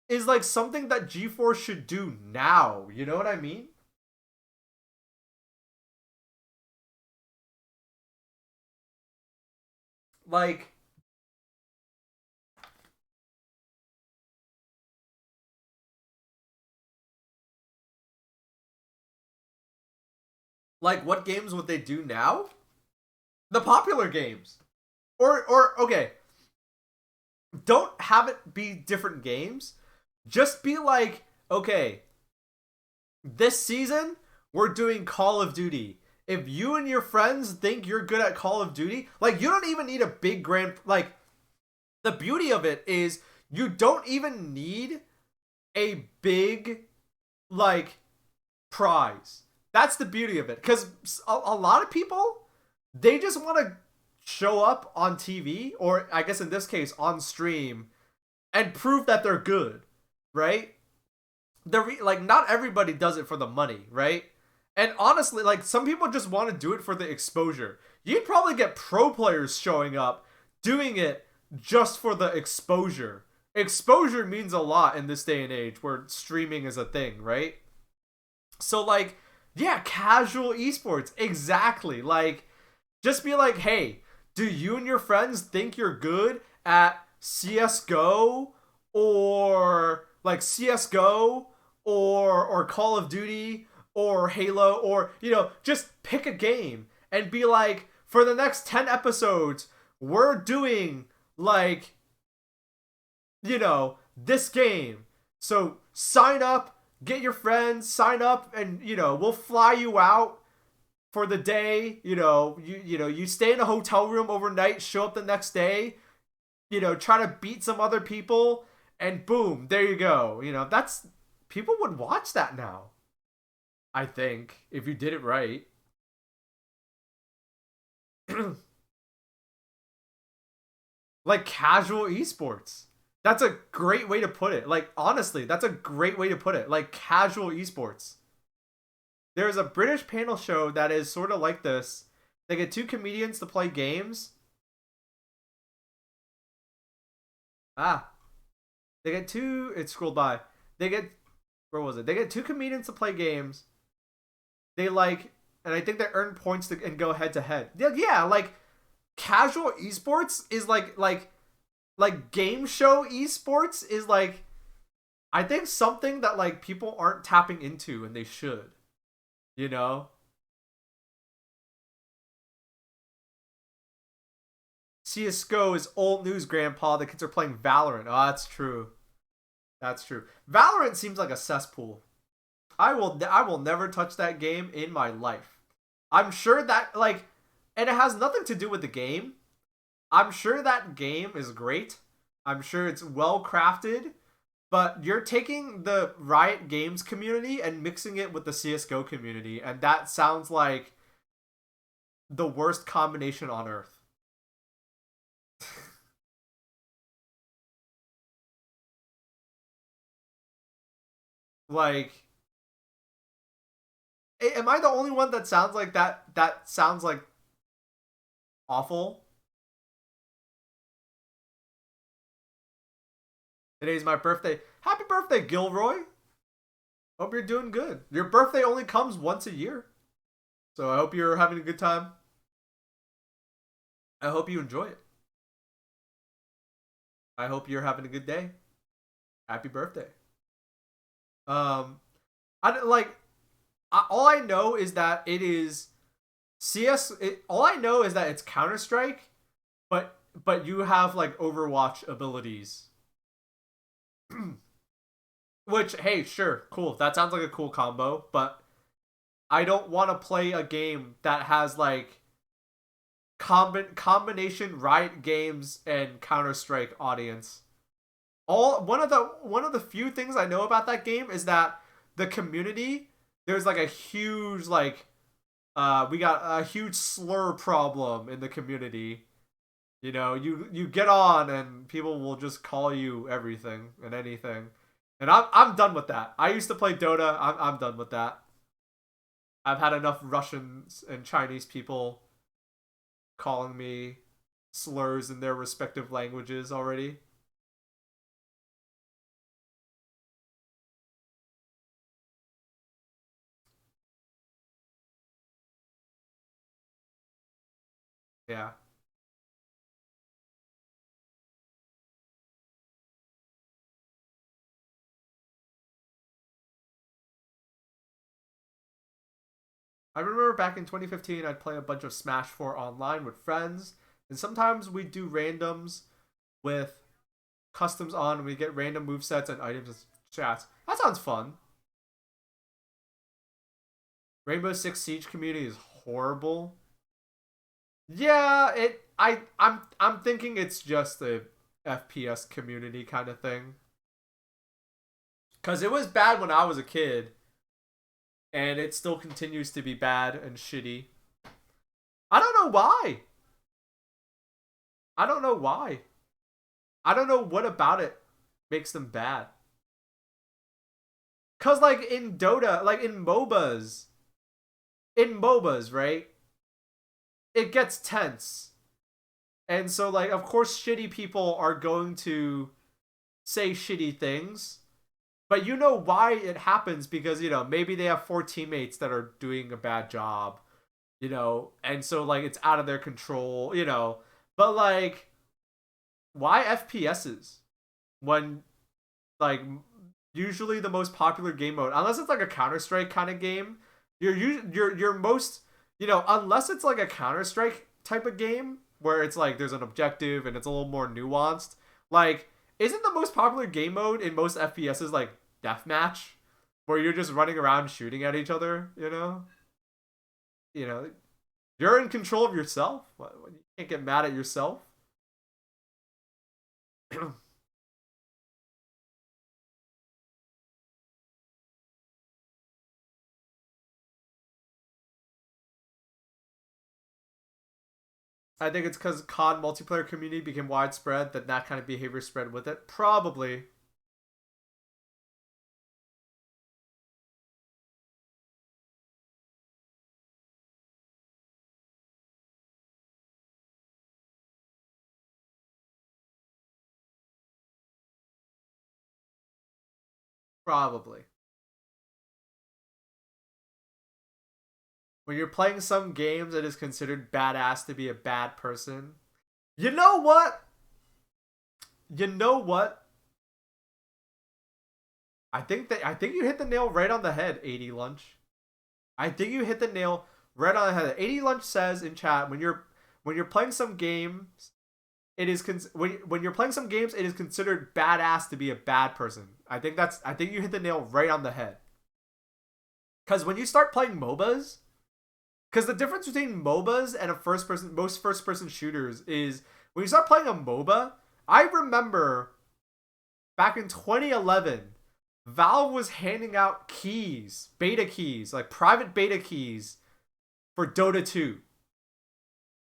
is like something that G4 should do now, you know what I mean? Like what games would they do now? The popular games. Or okay, don't have it be different games. Just be like, okay, this season we're doing Call of Duty. If you and your friends think you're good at Call of Duty, like you don't even need a big grand like the beauty of it is you don't even need a big like prize. That's the beauty of it cuz a lot of people they just want to show up on TV or I guess in this case on stream and prove that they're good, right? Like not everybody does it for the money, right? And honestly, like some people just want to do it for the exposure. You'd probably get pro players showing up doing it just for the exposure. Exposure means a lot in this day and age where streaming is a thing, right? So like, yeah, casual esports, exactly. Like just be like, "Hey, do you and your friends think you're good at CS:GO or like CS:GO or Call of Duty or Halo or just pick a game and be like for the next 10 episodes we're doing like this game. So sign up, get your friends, sign up and we'll fly you out for the day, you stay in a hotel room overnight, show up the next day, try to beat some other people, and boom, there you go. That's people would watch that now. I think if you did it right. Like casual esports. That's a great way to put it. Like honestly, that's a great way to put it. Like casual esports. There's a British panel show that is sort of like this. They get two comedians to play games. Ah, they get two. It scrolled by. They get where was it? They get two comedians to play games. They like, and I think they earn points and go head to head. Yeah, like casual esports is like game show esports is like I think something that like people aren't tapping into and they should. You know? CSGO is old news, Grandpa. The kids are playing Valorant. Oh, that's true. That's true. Valorant seems like a cesspool. I will never touch that game in my life. I'm sure that like and it has nothing to do with the game. I'm sure that game is great. I'm sure it's well crafted, but you're taking the Riot Games community and mixing it with the CS:GO community, and that sounds like the worst combination on earth. Like, am I the only one that sounds like that? That sounds like awful. Today's my birthday. Happy birthday, Gilroy. Hope you're doing good. Your birthday only comes once a year. So I hope you're having a good time. I hope you enjoy it. I hope you're having a good day. Happy birthday. Um, I don't- like. All I know is that it is CS. All I know is that it's Counter Strike, but you have like Overwatch abilities. Which, hey, sure, cool. That sounds like a cool combo, but I don't want to play a game that has like combination Riot Games and Counter Strike audience. All one of the few things I know about that game is that the community, there's like a huge like we got a huge slur problem in the community. You know, you get on and people will just call you everything and anything. And I'm done with that. I used to play Dota. I'm done with that. I've had enough Russians and Chinese people calling me slurs in their respective languages already. Yeah. I remember back in 2015, I'd play a bunch of Smash 4 online with friends, and sometimes we'd do randoms with customs on, and we get random move sets and items and chats. That sounds fun. Rainbow Six Siege community is horrible. Yeah, I'm thinking it's just a FPS community kind of thing. Cause it was bad when I was a kid, and it still continues to be bad and shitty. I don't know why. I don't know why. I don't know what about it makes them bad. Cause like in Dota, like in MOBAs, right? It gets tense. And so like of course shitty people are going to say shitty things. But you know why it happens because, you know, maybe they have four teammates that are doing a bad job, you know, and so like it's out of their control, you know. But like why FPSs when like usually the most popular game mode, unless it's like a Counter-Strike kind of game, you're most, you know, unless it's like a Counter-Strike type of game where it's like there's an objective and it's a little more nuanced. Like isn't the most popular game mode in most FPSs like deathmatch, where you're just running around shooting at each other? You know, you're in control of yourself. You can't get mad at yourself. I think it's because COD multiplayer community became widespread that that kind of behavior spread with it. Probably. Probably. When you're playing some games, it is considered badass to be a bad person. You know what? You know what? I think you hit the nail right on the head, 80 lunch. I think you hit the nail right on the head. 80 lunch says in chat when you're playing some games, it is when you're playing some games, it is considered badass to be a bad person. I think you hit the nail right on the head. Cuz when you start playing MOBAs, cuz the difference between MOBAs and a most first person shooters is when you start playing a MOBA, I remember back in 2011, Valve was handing out keys, beta keys, like private beta keys for Dota 2.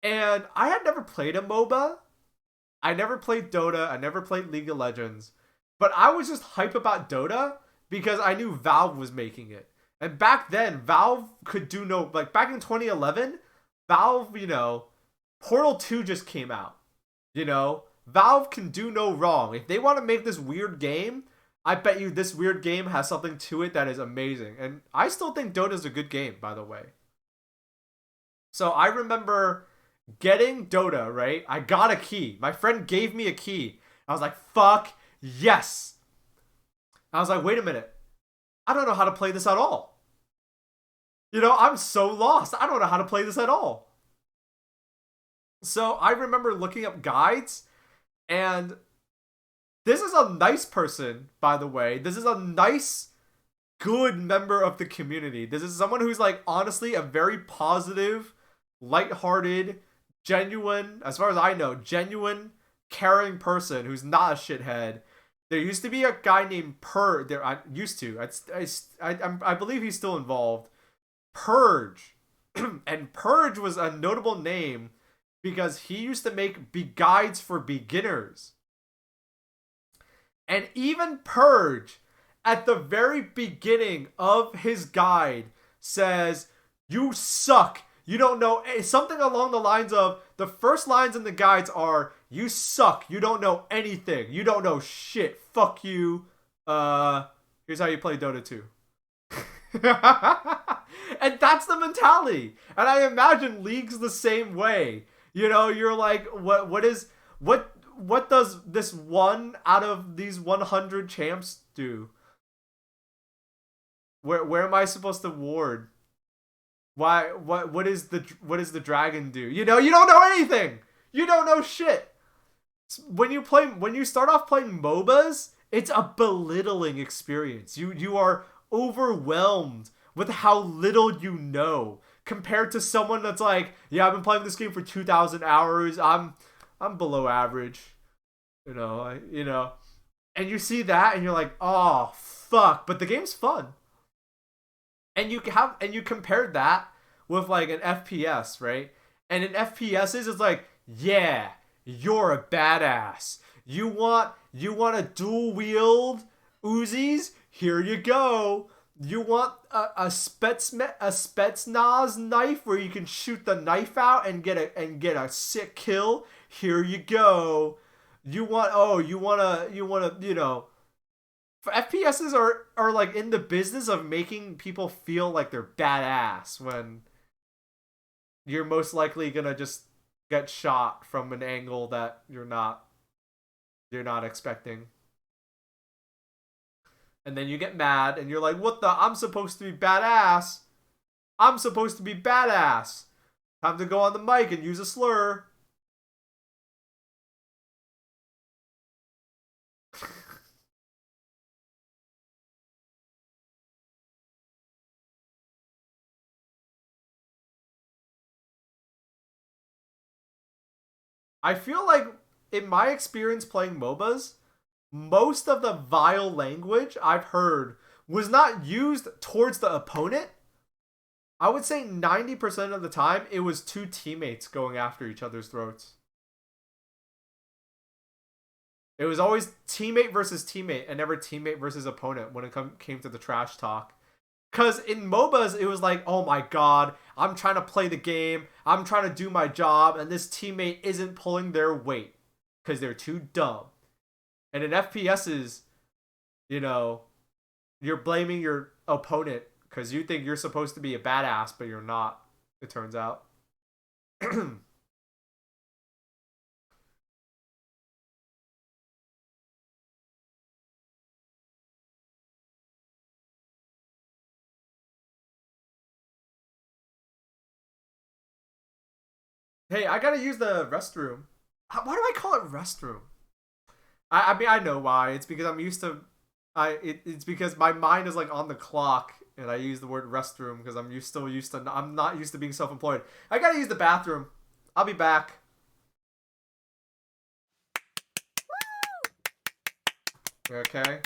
And I had never played a MOBA. I never played Dota. I never played League of Legends. But I was just hype about Dota because I knew Valve was making it. And back then, Valve could do no, like back in 2011, Valve, you know, Portal 2 just came out. You know, Valve can do no wrong. If they want to make this weird game, I bet you this weird game has something to it that is amazing. And I still think Dota is a good game, by the way. So I remember getting Dota, right? I got a key. My friend gave me a key. I was like, fuck yes. I was like, wait a minute. I don't know how to play this at all. You know, I'm so lost. I don't know how to play this at all. So I remember looking up guides, and This is a nice person, by the way. This is a nice, good member of the community. This is someone who's like honestly a very positive, lighthearted, genuine, as far as I know, genuine, caring person who's not a shithead. There used to be a guy named Purge. I believe he's still involved. Purge. And Purge was a notable name because he used to make guides for beginners. And even Purge, at the very beginning of his guide, says, "You suck. You don't know," something along the lines of, the first lines in the guides are, "You suck. You don't know anything. You don't know shit. Fuck you. Here's how you play Dota 2." And that's the mentality. And I imagine League's the same way. You know, you're like, what does this one out of these 100 champs do? Where am I supposed to ward? Why? What does the dragon do? You know, you don't know anything. You don't know shit. When you start off playing MOBAs, it's a belittling experience. You are overwhelmed with how little you know compared to someone that's like, "Yeah, I've been playing this game for 2,000 hours. I'm below average." You know. And you see that and you're like, "Oh, fuck," but the game's fun. And you compared that with like an FPS, right? And in FPSs, it's like, "Yeah, you're a badass. You want a dual wield Uzis? Here you go. You want a Spetsnaz knife where you can shoot the knife out and get a sick kill? Here you go. You want FPSs are like in the business of making people feel like they're badass when you're most likely gonna just get shot from an angle that you're not expecting. And then you get mad and you're like, "What the? I'm supposed to be badass. I'm supposed to be badass. Time to go on the mic and use a slur." I feel like, in my experience playing MOBAs, most of the vile language I've heard was not used towards the opponent. I would say 90% of the time, it was two teammates going after each other's throats. It was always teammate versus teammate and never teammate versus opponent when it came to the trash talk. Because in MOBAs, it was like, "Oh my god, I'm trying to play the game, I'm trying to do my job, and this teammate isn't pulling their weight because they're too dumb." And in FPSs, you're blaming your opponent because you think you're supposed to be a badass, but you're not, it turns out. Hey, I gotta use the restroom. Why do I call it restroom? I mean, I know why. It's because I'm used to... It's because my mind is like on the clock, and I use the word restroom because I'm I'm not used to being self-employed. I gotta use the bathroom. I'll be back. Okay.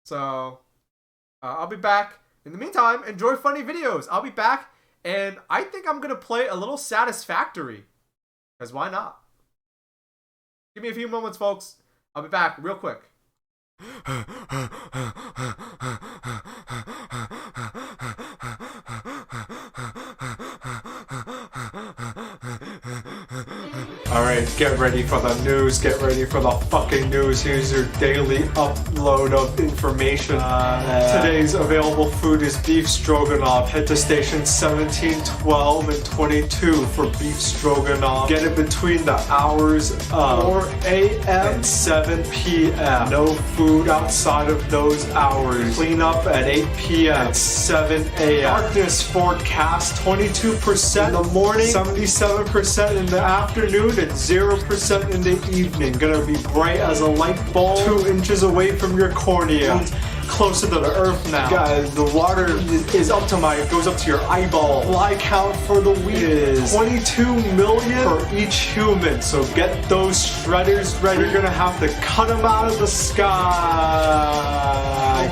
So, I'll be back. In the meantime, enjoy funny videos. I'll be back, and I think I'm gonna play a little Satisfactory. Because why not? Give me a few moments, folks. I'll be back real quick. Alright, get ready for the news. Get ready for the fucking news. Here's your daily upload of information. Today's available food is beef stroganoff. Head to stations 17, 12, and 22 for beef stroganoff. Get it between the hours of 4 a.m. and 7 p.m. No food outside of those hours. Clean up at 8 p.m. and 7 a.m. Darkness forecast 22% in the morning, 77% in the afternoon, at 0% in the evening. Gonna be bright as a light bulb, 2 inches away from your cornea. Closer to the earth now. Guys, the water is up to goes up to your eyeball. Fly count for the week is 22 million for each human. So get those shredders ready. You're gonna have to cut them out of the sky.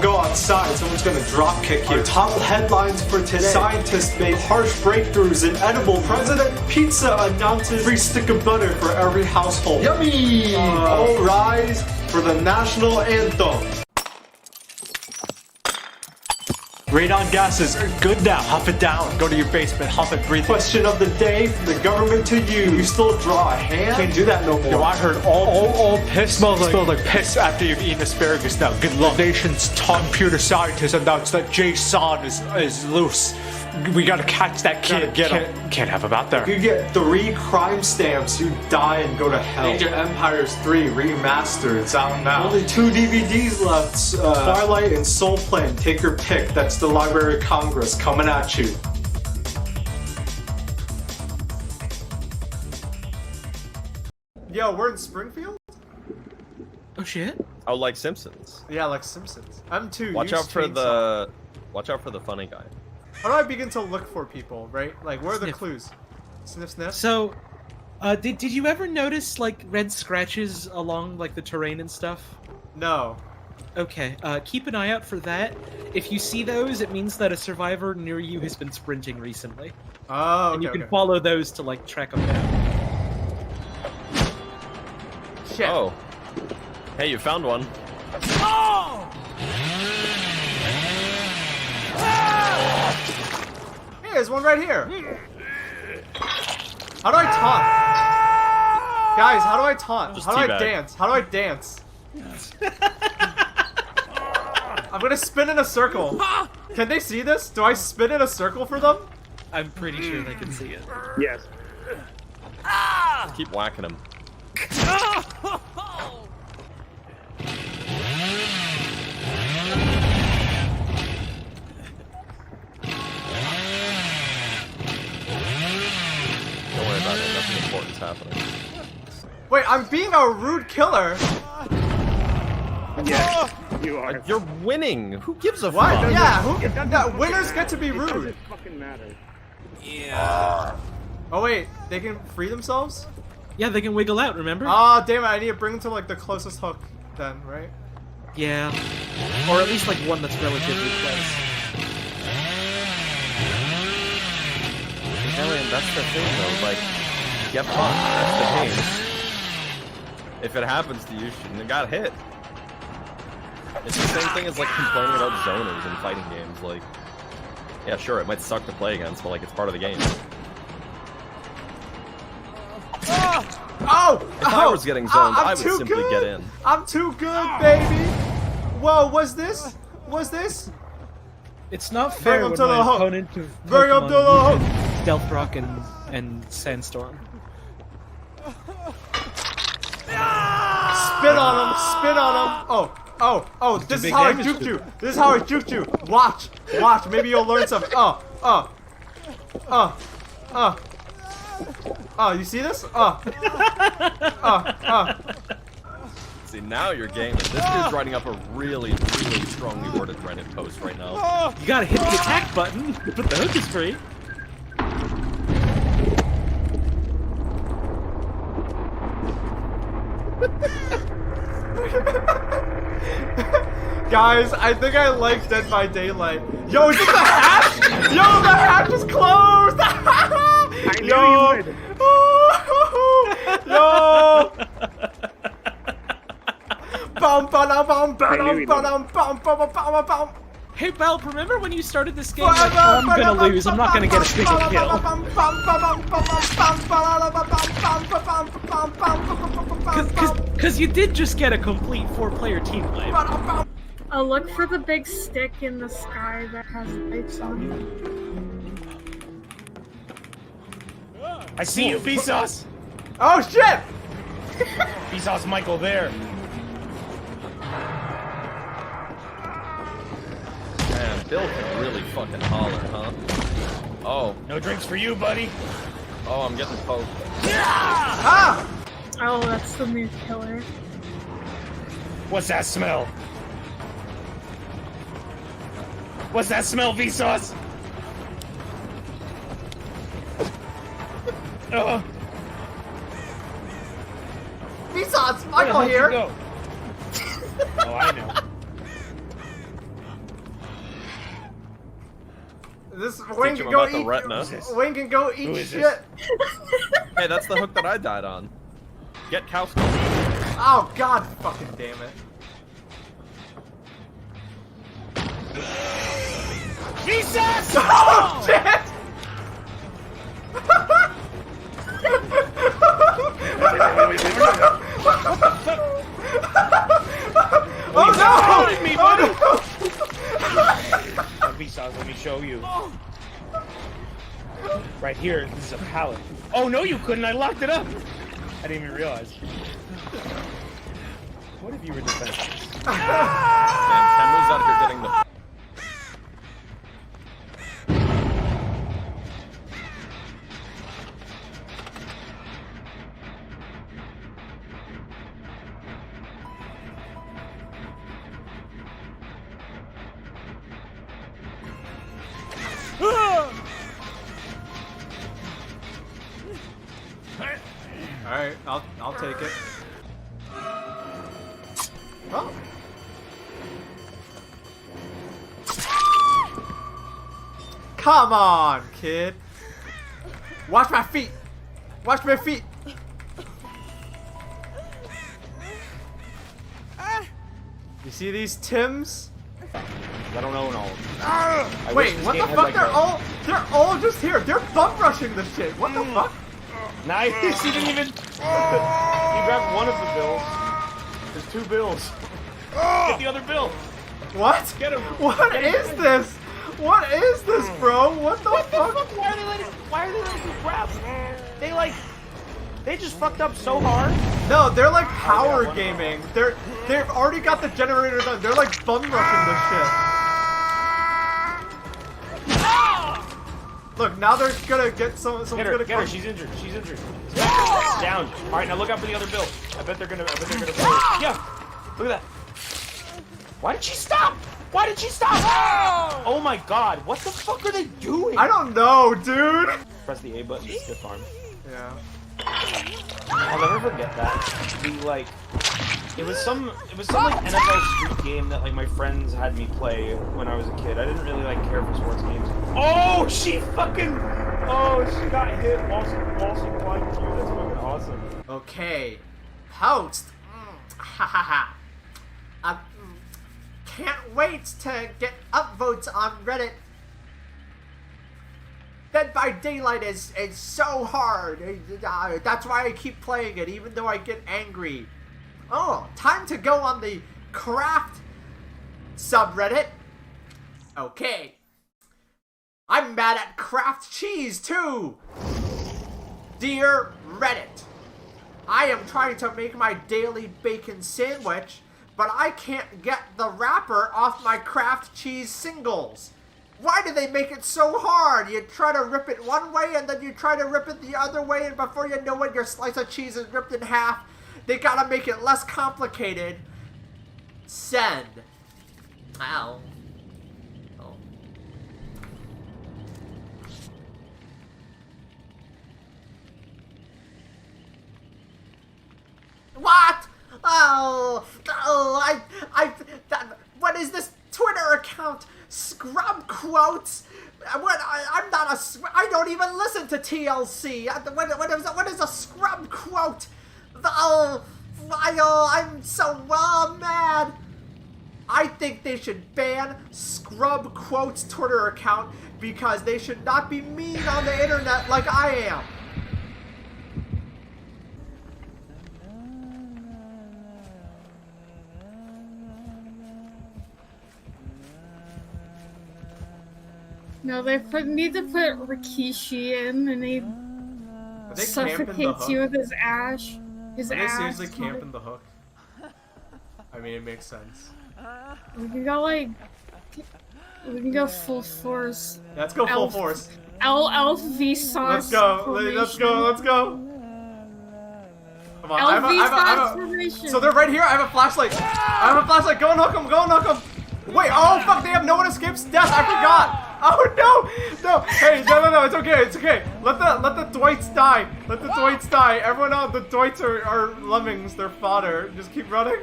Go outside, someone's gonna drop kick you. Our top headlines for today. Scientists make harsh breakthroughs in edible. President Pizza announces free stick of butter for every household. Yummy! All rise for the national anthem. Radon gases are good now. Huff it down. Go to your basement. Huff it. Breathe. Question of the day from the government to you. You still draw a hand? Can't do that no more. Yo, I heard all piss smells like piss after you've eaten asparagus. Now, good luck. The nation's top computer scientist announced that Jason is loose. We gotta catch that kid. Can't have him out there. You get 3 crime stamps, you die and go to hell. Age of Empires 3 Remastered. It's out now. Only 2 DVDs left. Twilight and Soul Plane. Take your pick. That's the Library of Congress coming at you. Yo, we're in Springfield? Oh shit. Oh, like Simpsons. Yeah, like Simpsons. I'm too. Watch out for the funny guy. How do I begin to look for people, right? Like, where are the Sniff. clues? Sniff, sniff? So, did you ever notice, like, red scratches along, like, the terrain and stuff? No. Okay, keep an eye out for that. If you see those, it means that a survivor near you has been sprinting recently. Oh, okay, and you can okay. follow those to, like, track them down. Shit. Oh. Hey, you found one. Oh! Hey, there's one right here. How do I taunt? Guys, how do I taunt? Just How do I teabag. dance? How do I dance? I'm gonna spin in a circle. Can they see this? Do I spin in a circle for them? I'm pretty sure they can see it. Yes. Just keep whacking him. Don't worry about it. Nothing important's happening. Wait, I'm being a rude killer. Yes, you are. You're winning. Who gives a What? fuck? Yeah, winners get to be It rude. doesn't fucking matter. Oh wait, they can free themselves? Yeah, they can wiggle out, remember? Ah, damn it, I need to bring them to like the closest hook then, right? Yeah. Or at least, like, one that's relatively close. Alien, that's the thing though, like, get fucked, that's the game. If it happens to you, you shouldn't have got hit. It's the same thing as, like, complaining about zoners in fighting games, like, yeah, sure, it might suck to play against, but, like, it's part of the game. Oh! If I was getting zoned, I would too simply good. get in. I'm too good, baby! Whoa, what's this? What's this? It's not fair him when to the my hook. opponent of Bring him to the Pokemon hook. uses Stealth Rock and Sandstorm. Spin on him, spin on him. Oh, this is big how I damage juked to you. This is how I juked you. Watch, maybe you'll learn something. You see this? See, now you're gaming. This dude's writing up a really, really strongly worded Reddit post right now. You gotta hit the attack button, but the hook is free. Guys, I think I like Dead by Daylight. Yo, is this the hatch? Yo, the hatch is closed! I knew you would. Yo! Hey, Baaulp, remember when you started this game? Forever, Like, oh, I'm gonna lose. I'm not gonna get a single kill. Cause you did just get a complete 4-player team wipe. Look for the big stick in the sky that has lights on it. I see you, Vsauce! Oh shit! Vsauce Michael there. Man, Bill can really fucking holler, huh? Oh, No drinks for you, buddy. Oh, I'm getting poked. Ah! Oh, that's the new killer. What's that smell? What's that smell, Vsauce? Vsauce, Where the Michael hell did you here. go? Oh, I know. This Wayne Teach can him go about the eat. retina. Wayne can go Who eat is shit. this? Hey, that's the hook that I died on. Get Kowski. Oh god, fucking damn it. Jesus! Oh shit! Oh no! Me, Oh buddy. no! Vsauce, let me show you. Right here, this is a pallet. Oh no, you couldn't. I locked it up. I didn't even realize. What if you were defenseless? Man, Temu's out here getting the. Alright, I'll take it. Oh. Come on, kid. Watch my feet. Watch my feet. You see these Tims? I don't know all. I Wait, wish this what game the had, fuck? like, They're all just here. They're bum rushing this shit. What the fuck? Nice. He didn't even. He grabbed one of the bills. There's two bills. Get the other bill. What? Get him. What is this? What is this, bro? What the fuck? Why are they letting you grab? They just fucked up so hard. No, they're like power gaming. They've already got the generator done. They're like bum rushing this shit. Look, now they're gonna get someone's Get her, gonna get her. come. She's injured. She's injured. Down. All right, now look out for the other bill. I bet they're gonna. Yeah. Look at that. Why did she stop? Why did she stop? Oh my God! What the fuck are they doing? I don't know, dude. Press the A button to stiff arm. Yeah. I'll never forget that. It was some like NFL Street game that like my friends had me play when I was a kid. I didn't really like care for sports games. Oh, she got hit while she climbed through. That's fucking awesome. Okay. Post. Ha ha ha. Can't wait to get upvotes on Reddit. Dead by Daylight is so hard. That's why I keep playing it, even though I get angry. Oh, time to go on the craft subreddit. Okay. I'm mad at craft cheese too. Dear Reddit, I am trying to make my daily bacon sandwich, but I can't get the wrapper off my craft cheese singles. Why do they make it so hard? You try to rip it one way and then you try to rip it the other way, and before you know it, your slice of cheese is ripped in half. They gotta make it less complicated. Send. Ow. Oh. What? What is this Twitter account? Scrub quotes? I don't even listen to TLC. What is a scrub quote? I'm so mad. I think they should ban Scrub Quotes Twitter account because they should not be mean on the internet like I am. No, they need to put Rikishi in, and he Are they camping the suffocates hook? you with his ash. His Are they ass. seriously camping the hook? I mean, it makes sense. We can go full force. Let's go full Elf. force. LV sauce. Let's go. Let's go. Let's go. Come on. So they're right here. I have a flashlight. Go and hook them. Wait. Oh fuck. They have no one escapes death. I forgot. Oh no. Hey. No. It's okay. Let the Dwights die. Everyone else. The Dwights are lemmings. They're fodder. Just keep running.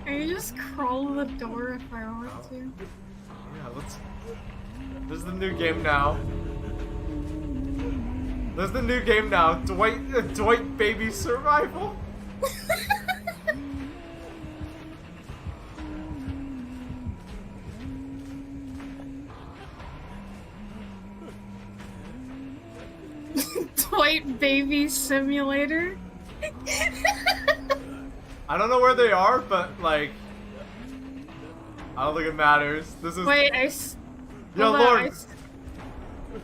I can just crawl to the door if I want to. Yeah. Let's. This is the new game now. Dwight baby survival. Dwight baby simulator. I don't know where they are, but like, I don't think it matters. This is. Wait, Yo, Lord.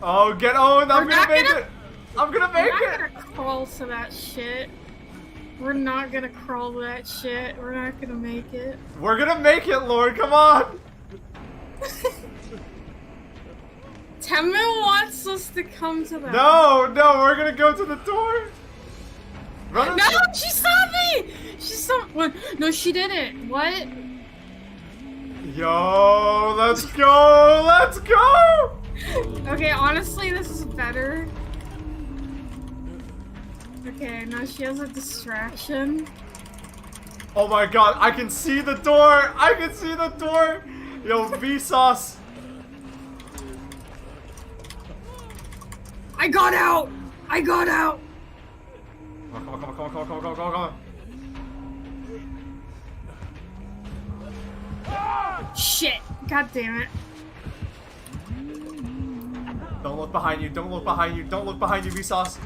Oh, get on! I'm gonna make it. We're not gonna crawl to that shit. We're not gonna crawl to that shit. We're not gonna make it. We're gonna make it, Lord. Come on. Temmel wants us to come to that. No, we're gonna go to the door. Run. No, she saw me. What? No, she didn't. What? Yo, let's go. Okay, honestly, this is better. Okay, now she has a distraction. Oh my god, I can see the door. Yo, Vsauce. I got out. Come on. Shit. God damn it. Don't look behind you, Vsauce.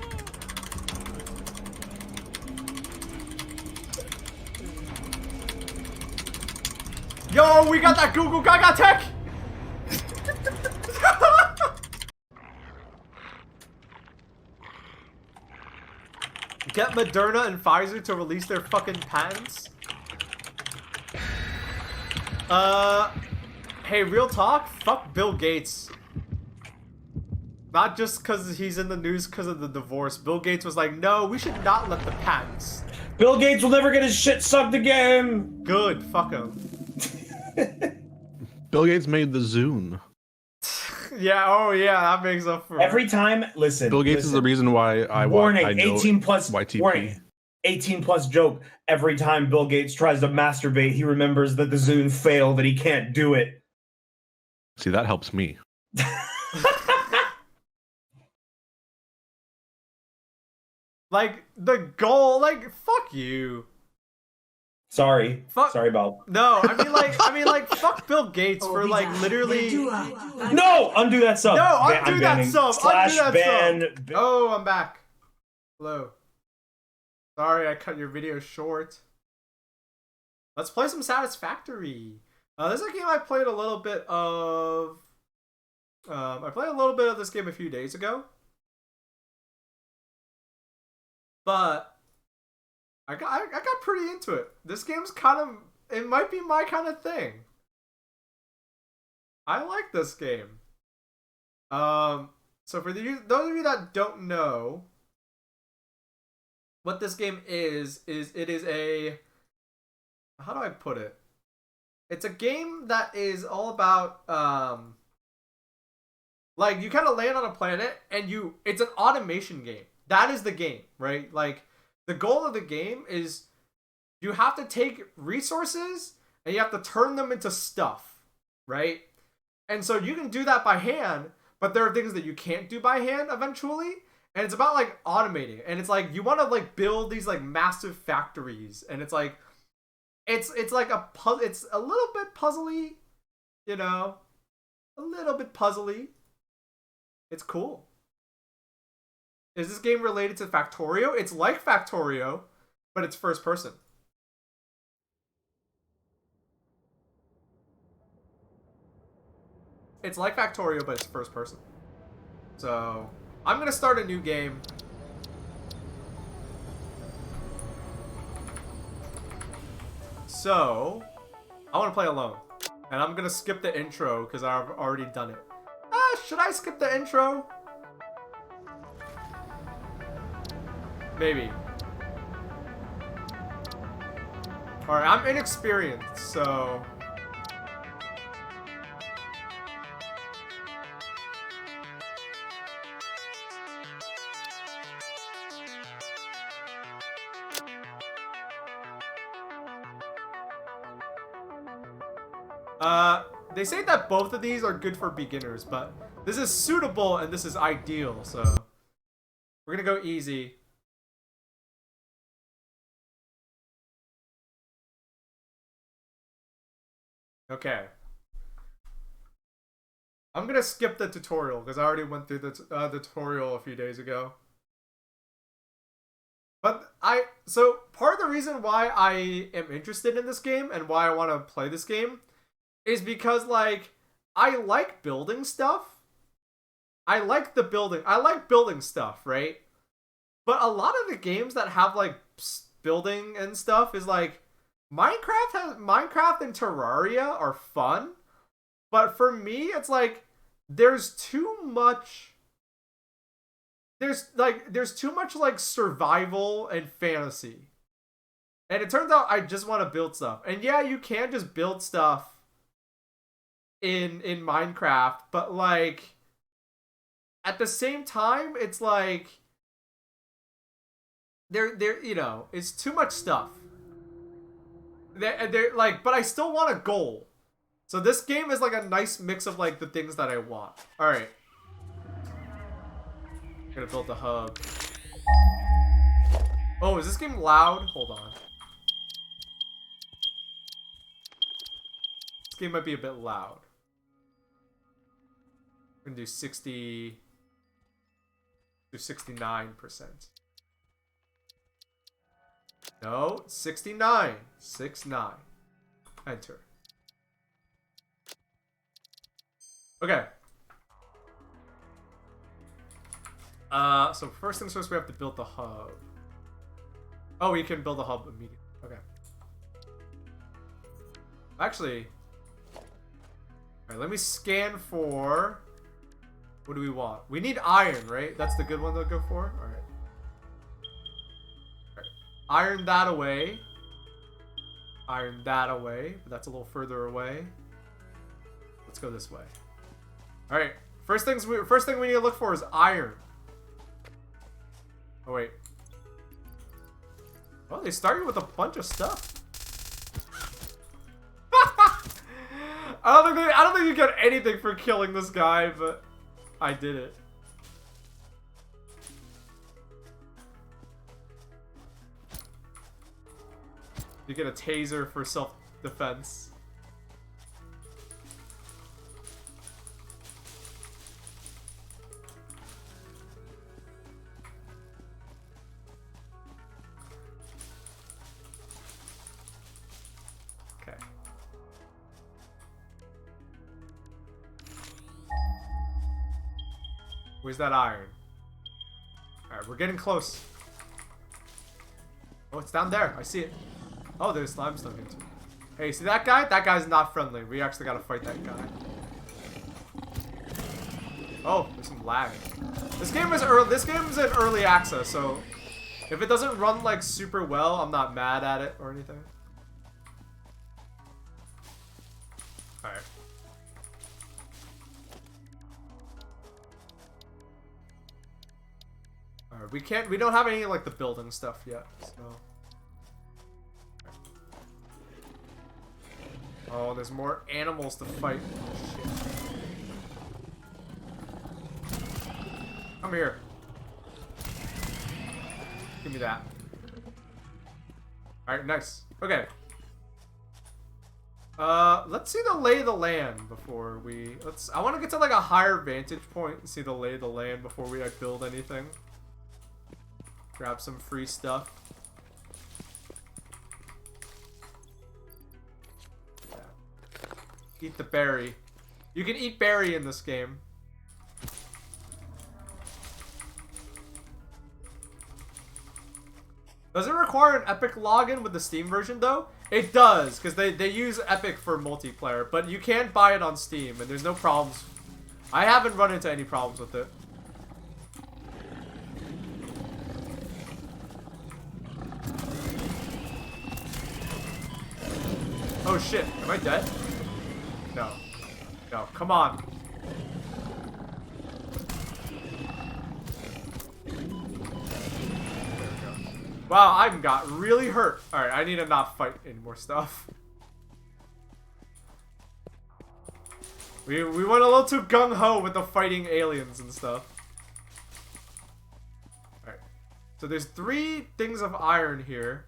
Yo, we got that Google Gaga tech! Get Moderna and Pfizer to release their fucking patents? Hey, real talk? Fuck Bill Gates. Not just because he's in the news because of the divorce. Bill Gates was like, no, we should not let the patents. Bill Gates will never get his shit sucked again! Good, fuck him. Bill Gates made the Zune. Yeah, oh yeah, that makes up for Every time, listen. Bill Gates is the reason why I warning, I know 18 plus YTP. warning. 18 plus joke. Every time Bill Gates tries to masturbate, he remembers that the Zune failed, that he can't do it. See, that helps me. Like, the goal, like, fuck you. Sorry. Fuck. Sorry, Baaulp. No, I mean, like, fuck Bill Gates for, like, literally... No! Undo that sub! No, undo that sub! Slash Undo that ban... sub! Oh, I'm back. Hello. Sorry, I cut your video short. Let's play some Satisfactory. This is a game I played a little bit of... I played a little bit of this game a few days ago. But... I got pretty into it. This game's kind of... It might be my kind of thing. I like this game. So for those of you that don't know... What this game is it is a... How do I put it? It's a game that is all about... like, you kind of land on a planet, and it's an automation game. That is the game, right? Like... The goal of the game is you have to take resources and you have to turn them into stuff, right? And so you can do that by hand, but there are things that you can't do by hand eventually. And it's about like automating. And it's like you want to like build these like massive factories, and it's like it's like it's a little bit puzzly, you know? A little bit puzzly. It's cool. Is this game related to Factorio? It's like Factorio, but it's first person. It's like Factorio, but it's first person. So, I'm gonna start a new game. So, I want to play alone. And I'm gonna skip the intro because I've already done it. Should I skip the intro? Maybe. Alright, I'm inexperienced, so... They say that both of these are good for beginners, but this is suitable and this is ideal, so... We're gonna go easy. Okay. I'm gonna skip the tutorial because I already went through the tutorial a few days ago. But so part of the reason why I am interested in this game and why I want to play this game is because, like, I like building stuff. I like building stuff, right? But a lot of the games that have, like, building and stuff is, like, Minecraft and Terraria are fun. But for me, it's like, there's too much, like, survival and fantasy. And it turns out I just want to build stuff. And yeah, you can just build stuff in Minecraft, but, like, at the same time, it's like you know, it's too much stuff. They're like, but I still want a goal. So this game is like a nice mix of, like, the things that I want. All right, I'm gonna build the hub. Oh, is this game loud? Hold on. This game might be a bit loud. We're gonna do 60. Do 69%. No, 69. 69. Enter. Okay. So first things first, we have to build the hub. Oh, we can build a hub immediately. Okay. Actually, alright, let me scan for... What do we want? We need iron, right? That's the good one to go for? Alright. Iron that away. Iron that away. But that's a little further away. Let's go this way. Alright. First thing we need to look for is iron. Oh, wait. Well, they started with a bunch of stuff. I don't think you get anything for killing this guy, but I did it. You get a taser for self-defense. Okay. Where's that iron? Alright, we're getting close. Oh, it's down there. I see it. Oh, there's limestone here too. Hey, see that guy? That guy's not friendly. We actually gotta fight that guy. Oh, there's some lag. This game is in early access, so if it doesn't run, like, super well, I'm not mad at it or anything. Alright. Alright, we don't have any, like, the building stuff yet, so. Oh, there's more animals to fight. Shit. Come here. Give me that. Alright, nice. Okay. Let's see the lay of the land before we... I want to get to, like, a higher vantage point and see the lay of the land before we, like, build anything. Grab some free stuff. Eat the berry. You can eat berry in this game. Does it require an Epic login with the Steam version, though? It does, because they use Epic for multiplayer, but you can buy it on Steam, and there's no problems I haven't run into any problems with it. Oh shit, am I dead? No. No, come on. There we go. Wow, I got really hurt. Alright, I need to not fight any more stuff. We went a little too gung-ho with the fighting aliens and stuff. Alright. So there's 3 things of iron here.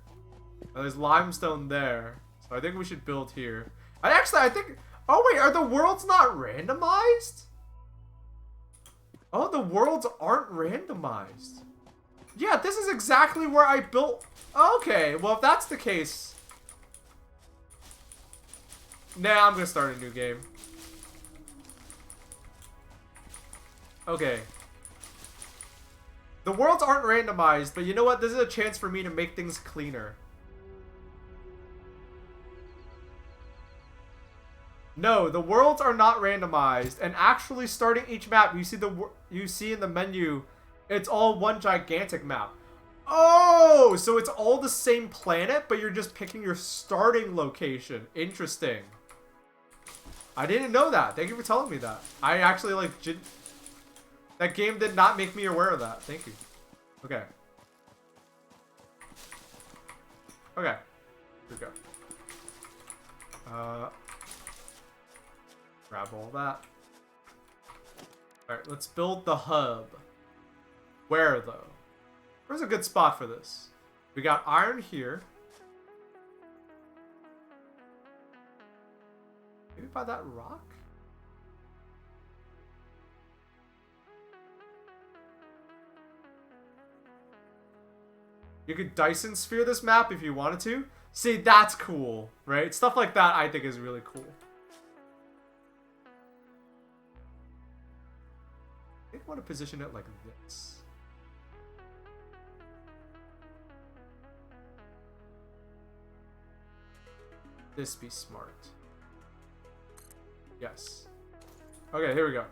And there's limestone there. So I think we should build here. I think... Oh wait, are the worlds not randomized? Oh, the worlds aren't randomized. Yeah, this is exactly where I built... Okay, well if that's the case... Nah, I'm gonna start a new game. Okay. The worlds aren't randomized, but you know what? This is a chance for me to make things cleaner. No, the worlds are not randomized, and actually starting each map, you see in the menu, it's all one gigantic map. Oh, so it's all the same planet, but you're just picking your starting location. Interesting. I didn't know that. Thank you for telling me that. I actually like that game did not make me aware of that. Thank you. Okay. Okay. Here we go. Grab all that. Alright, let's build the hub. Where, though? Where's a good spot for this? We got iron here. Maybe by that rock? You could Dyson sphere this map if you wanted to. See, that's cool, right? Stuff like that I think is really cool. I think I want to position it like this. This be smart. Yes. Okay, here we go.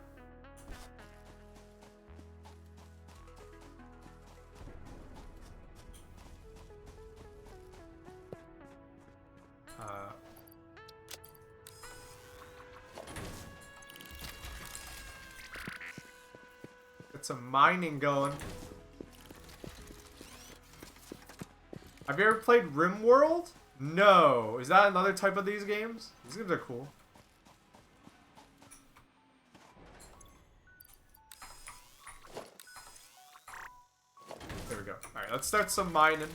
Get some mining going. Have you ever played RimWorld? No. Is that another type of these games? These games are cool. There we go. Alright, let's start some mining.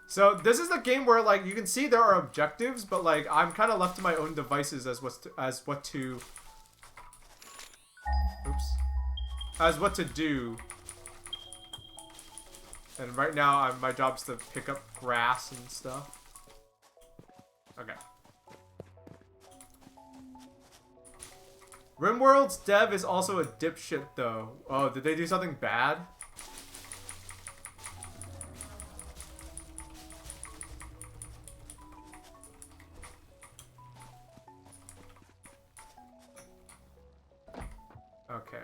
So this is the game where like you can see there are objectives, but like I'm kind of left to my own devices as what to do. And right now my job's to pick up grass and stuff. Okay. RimWorld's dev is also a dipshit though. Oh, did they do something bad? Okay.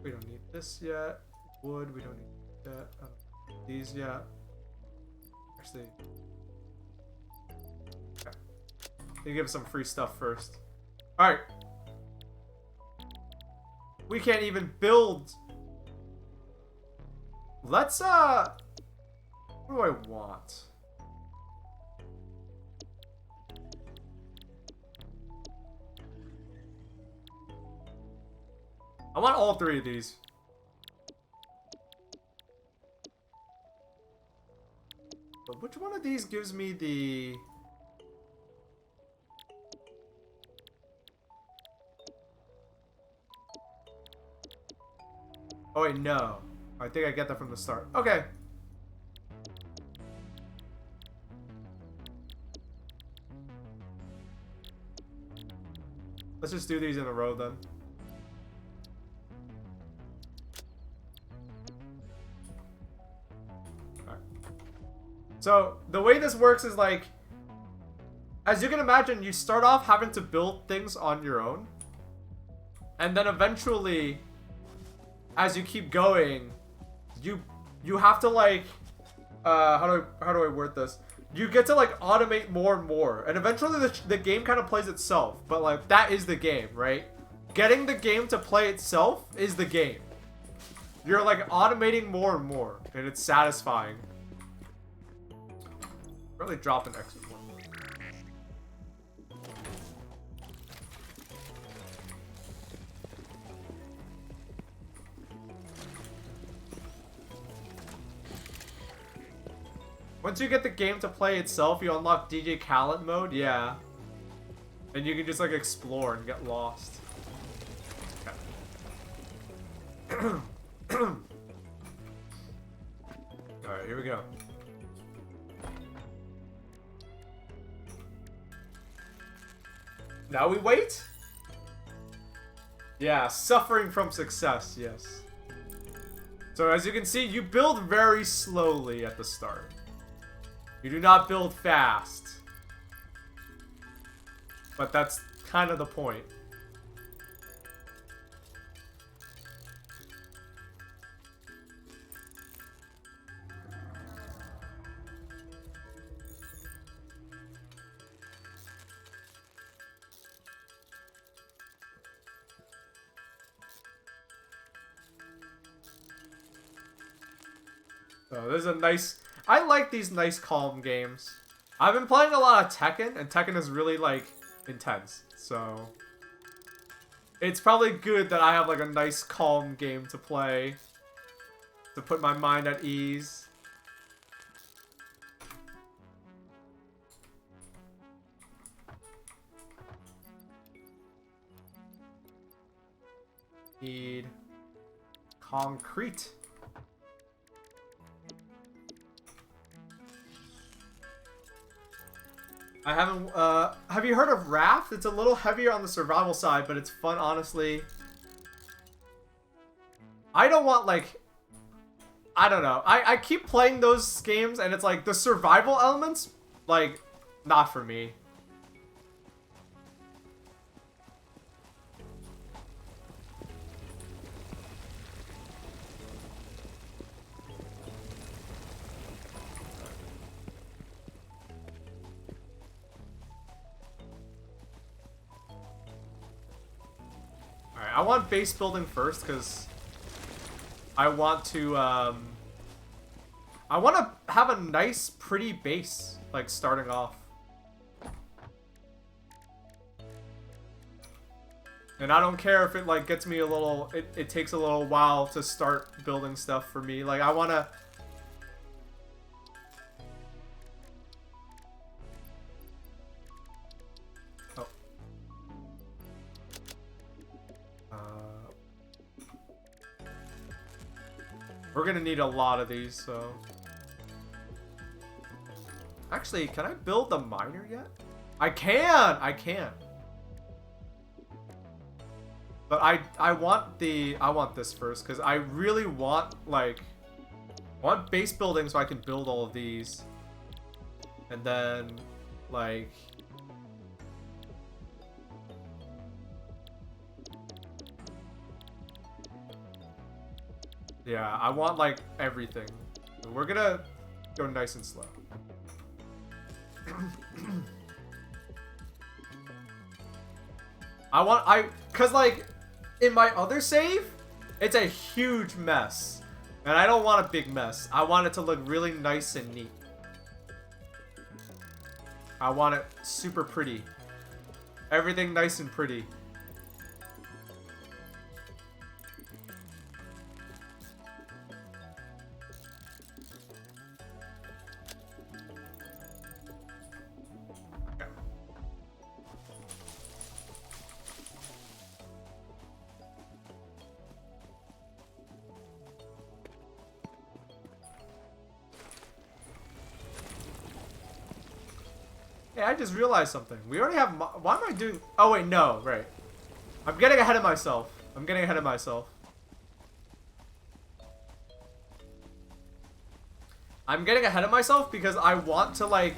We don't need this yet. Wood, we don't need that. I don't need these yet. Actually, okay. They give us some free stuff first. All right. We can't even build. Let's what do I want? I want all 3 of these. But which one of these gives me the... Oh wait, no. I think I get that from the start. Okay. Let's just do these in a row then. So the way this works is like, as you can imagine, you start off having to build things on your own. And then eventually, as you keep going, you have to like, how do I word this? You get to like automate more and more. And eventually the game kind of plays itself. But like, that is the game, right? Getting the game to play itself is the game. You're like automating more and more. And it's satisfying. Really drop an extra one. Once you get the game to play itself, you unlock DJ Khaled mode, yeah. And you can just like explore and get lost. Okay. Alright, here we go. Now we wait? Yeah, suffering from success, yes. So as you can see, you build very slowly at the start. You do not build fast. But that's kind of the point. So this is a nice... I like these nice calm games. I've been playing a lot of Tekken, and Tekken is really, like, intense. So, it's probably good that I have, like, a nice calm game to play. To put my mind at ease. Need concrete. I haven't, have you heard of Raft? It's a little heavier on the survival side, but it's fun, honestly. I don't want, like, I don't know. I keep playing those games, and it's like, the survival elements, like, not for me. I want base building first, because I want to have a nice, pretty base, like, starting off. And I don't care if it, like, gets me a little... It takes a little while to start building stuff for me. Like, I want to... We're gonna need a lot of these, so... Actually, can I build the miner yet? I can! I can! But I want this first, because I really want, like... I want base building so I can build all of these. And then, like... Yeah, I want, like, everything. We're gonna go nice and slow. Cause, like, in my other save, it's a huge mess. And I don't want a big mess. I want it to look really nice and neat. I want it super pretty. Everything nice and pretty. Hey, I just realized something. We already have... Why am I doing... Oh, wait, no. Right. I'm getting ahead of myself. I'm getting ahead of myself. I'm getting ahead of myself because I want to, like,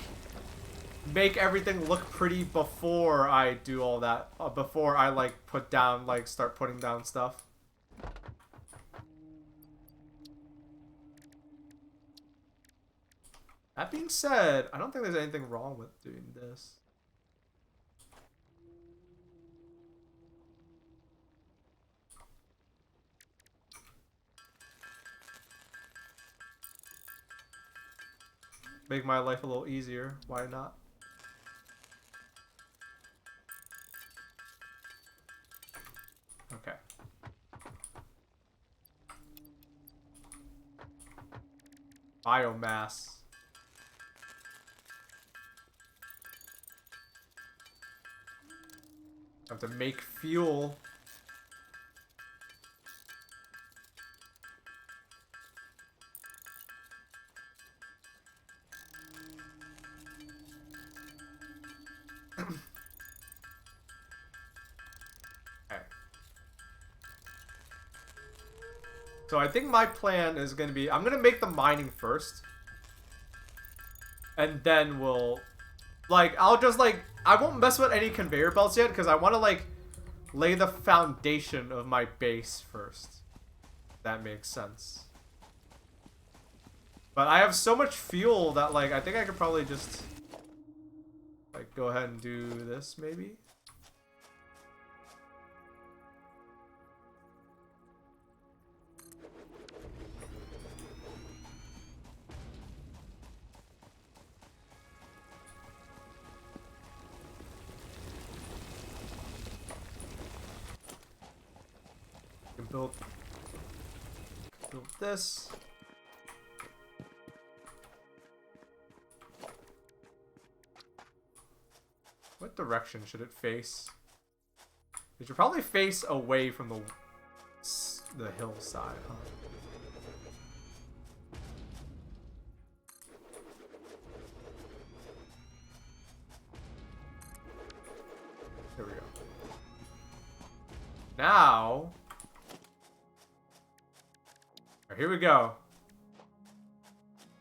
make everything look pretty before I do all that. Before I, like, start putting down stuff. That being said, I don't think there's anything wrong with doing this. Make my life a little easier. Why not? Okay. Biomass. I have to make fuel. Okay. So I think my plan is going to be, I'm going to make the mining first. And then we'll, like, I'll just, like, I won't mess with any conveyor belts yet because I want to, like, lay the foundation of my base first. That makes sense. But I have so much fuel that, like, I think I could probably just, like, go ahead and do this, maybe? Build this. What direction should it face? It should probably face away from the hillside, huh? There we go. Now, here we go.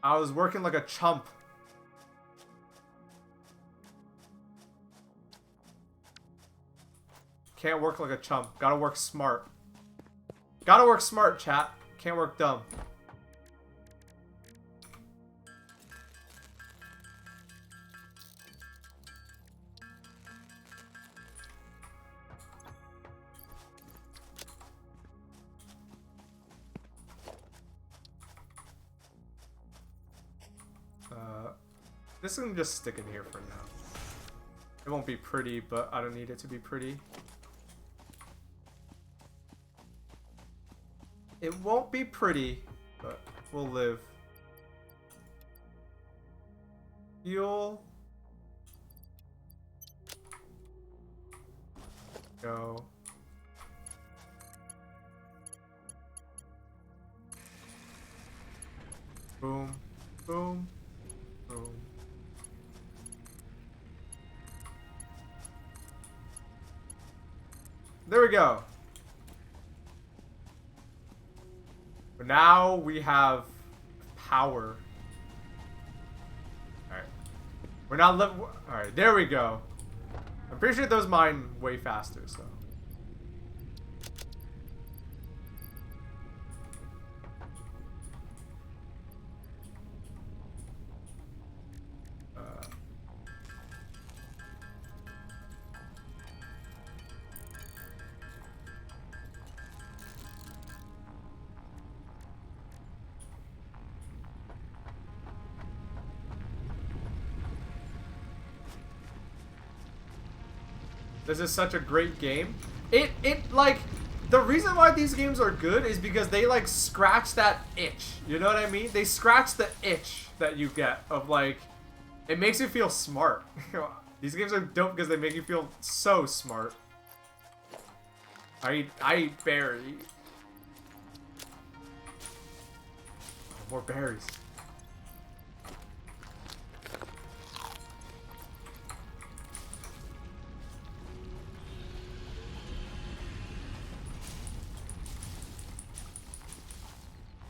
I was working like a chump. Can't work like a chump. Gotta work smart. Gotta work smart, chat. Can't work dumb. This can just stick in here for now. It won't be pretty, but I don't need it to be pretty. It won't be pretty, but we'll live. Fuel. Go. Boom. Boom. Boom. There we go. But now we have power. Alright. We're not alright, there we go. I'm pretty sure those mine way faster, so. This is such a great game. Like, the reason why these games are good is because they, like, scratch that itch. You know what I mean? They scratch the itch that you get of, like, it makes you feel smart. These games are dope because they make you feel so smart. I eat berry. More berries.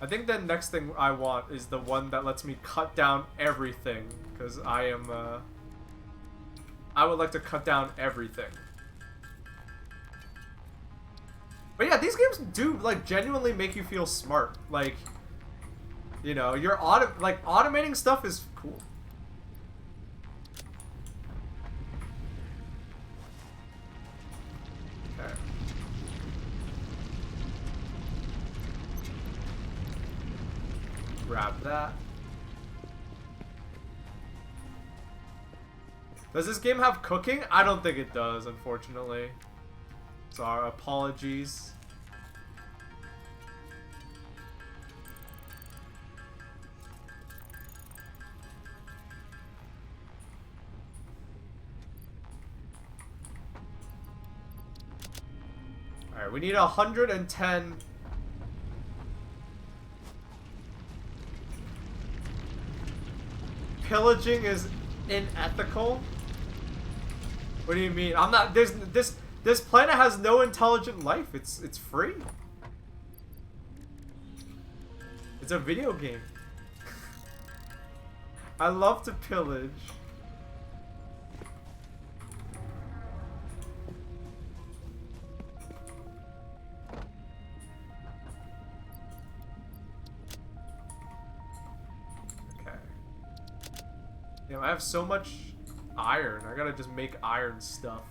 I think the next thing I want is the one that lets me cut down everything, because I would like to cut down everything. But yeah, these games do like genuinely make you feel smart. Like, you know, you're automating stuff is cool. Okay. Grab that. Does this game have cooking? I don't think it does, unfortunately. So our apologies. Alright, we need 110. Pillaging is unethical? What do you mean? I'm not. This planet has no intelligent life. It's free. It's a video game. I love to pillage. Okay. Damn, I have so much iron. I gotta just make iron stuff.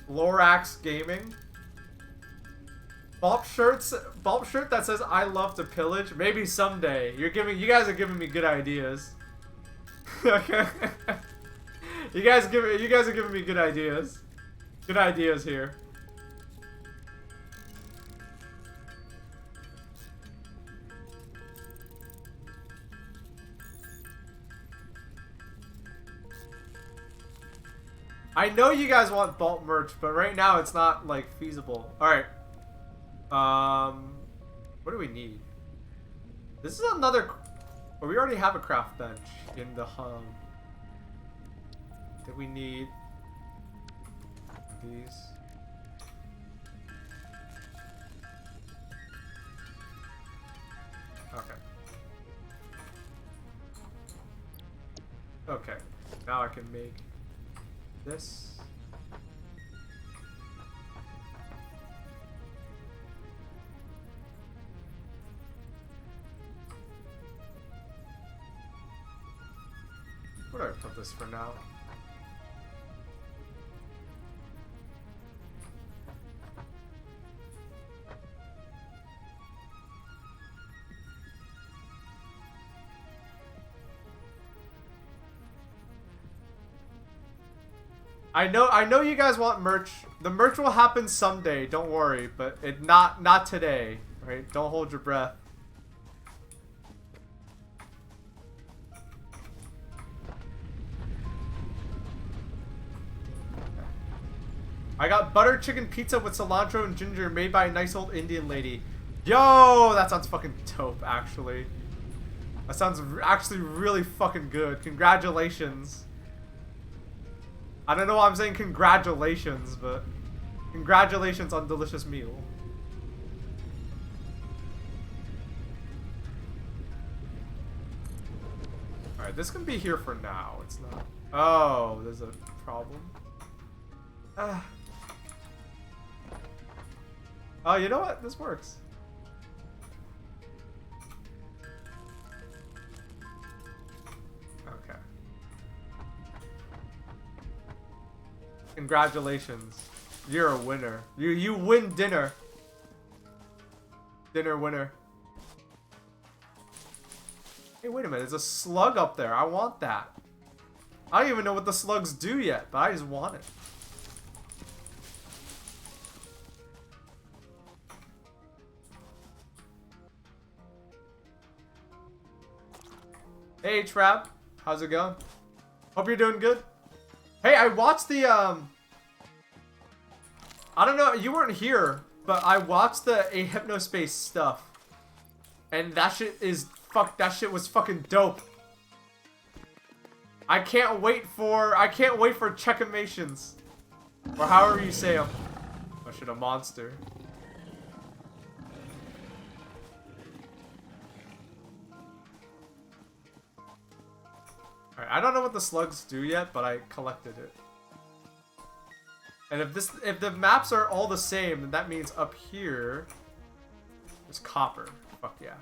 Lorax Gaming. Baaulp shirt that says I love to pillage. Maybe someday. You guys are giving me good ideas. Okay. you guys are giving me good ideas. Good ideas here. I know you guys want Baaulp merch, but right now it's not like feasible. All right. What do we need? This is another. Well, we already have a craft bench in the hub. That we need these. Okay. Okay. Now I can make this. Where do I put this for now? I know you guys want merch. The merch will happen someday, don't worry, but not today, right? Don't hold your breath. I got butter chicken pizza with cilantro and ginger made by a nice old Indian lady. Yo, that sounds fucking dope, actually. That sounds actually really fucking good. Congratulations. I don't know why I'm saying congratulations, but congratulations on delicious meal. Alright, this can be here for now. It's not. Oh, there's a problem. Oh, you know what? This works. Okay. Congratulations. You're a winner. You win dinner. Dinner winner. Hey, wait a minute. There's a slug up there. I want that. I don't even know what the slugs do yet, but I just want it. Hey, Trap. How's it going? Hope you're doing good. Hey, I watched the, I don't know, you weren't here, but I watched the Hypnospace stuff. And that shit is, that shit was fucking dope. I can't wait for checkamations. Or however you say them. Oh shit, a monster. Alright, I don't know what the slugs do yet, but I collected it. And if the maps are all the same, then that means up here there's copper. Fuck yeah.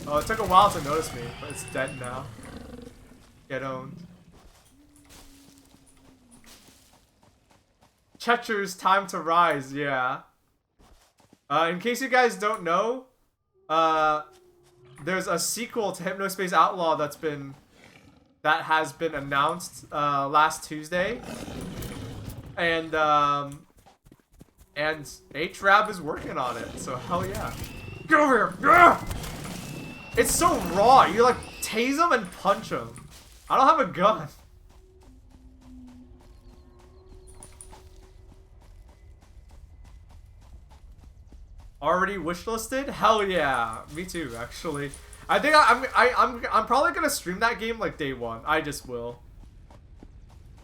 Oh, it took a while to notice me, but it's dead now. Get owned. Checher's time to rise, yeah. In case you guys don't know, there's a sequel to Hypnospace Outlaw that has been announced last Tuesday, and HRAB is working on it. So hell yeah! Get over here! Ugh! It's so raw. You like tase him and punch him. I don't have a gun. Already wishlisted? Hell yeah, me too. Actually, I think I'm probably gonna stream that game like day one. I just will.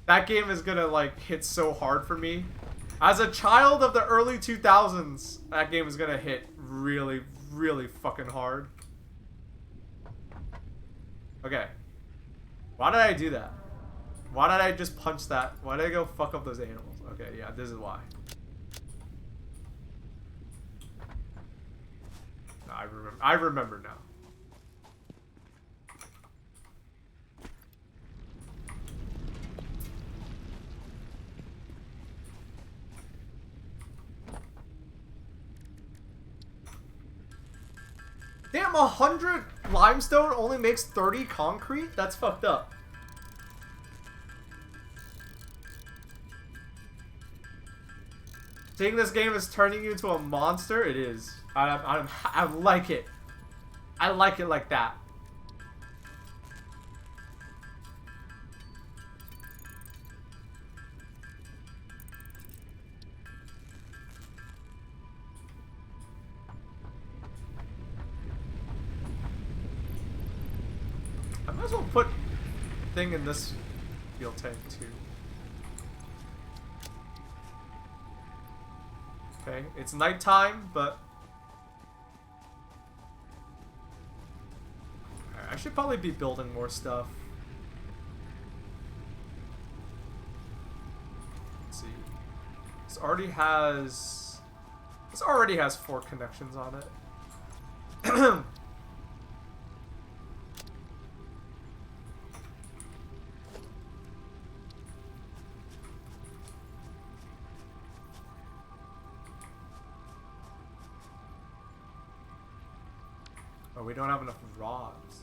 That game is gonna like hit so hard for me. As a child of the early 2000s, that game is gonna hit really, really fucking hard. Okay. Why did I do that? Why did I just punch that? Why did I go fuck up those animals? Okay, yeah, this is why. No, I remember now. Damn, 100 limestone only makes 30 concrete? That's fucked up. Seeing this game is turning you into a monster? It is. I like it. I like it like that. I might as well put thing in this fuel tank too. Okay, it's nighttime, but I should probably be building more stuff. Let's see. This already has 4 connections on it. Oh, we don't have enough rods.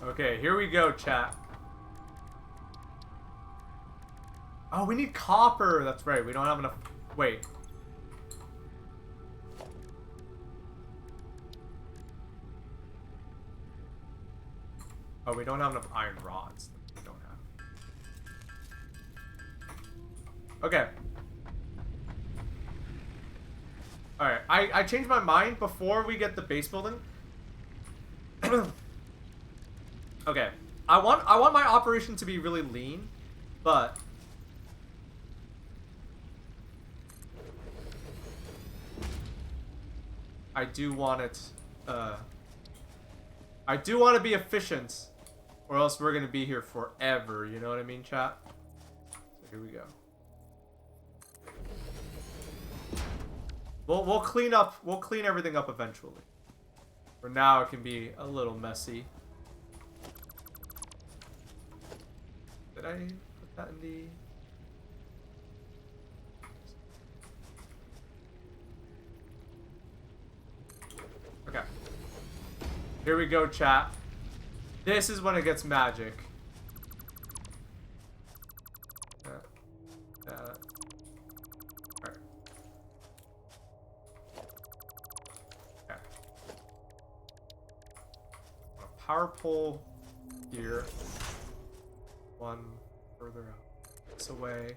Okay, here we go, chat. Oh, we need copper. That's right. We don't have enough. Wait. Oh, we don't have enough iron rods. We don't have. Okay. Alright, I changed my mind before we get the base building. Okay. I want my operation to be really lean, but I do want it I do want to be efficient, or else we're gonna be here forever, you know what I mean, chat? So here we go. We'll clean everything up eventually. For now it can be a little messy. Did I put that in the... Okay. Here we go, chat. This is when it gets magic. Alright. Okay. A power pole here. One further out. This away.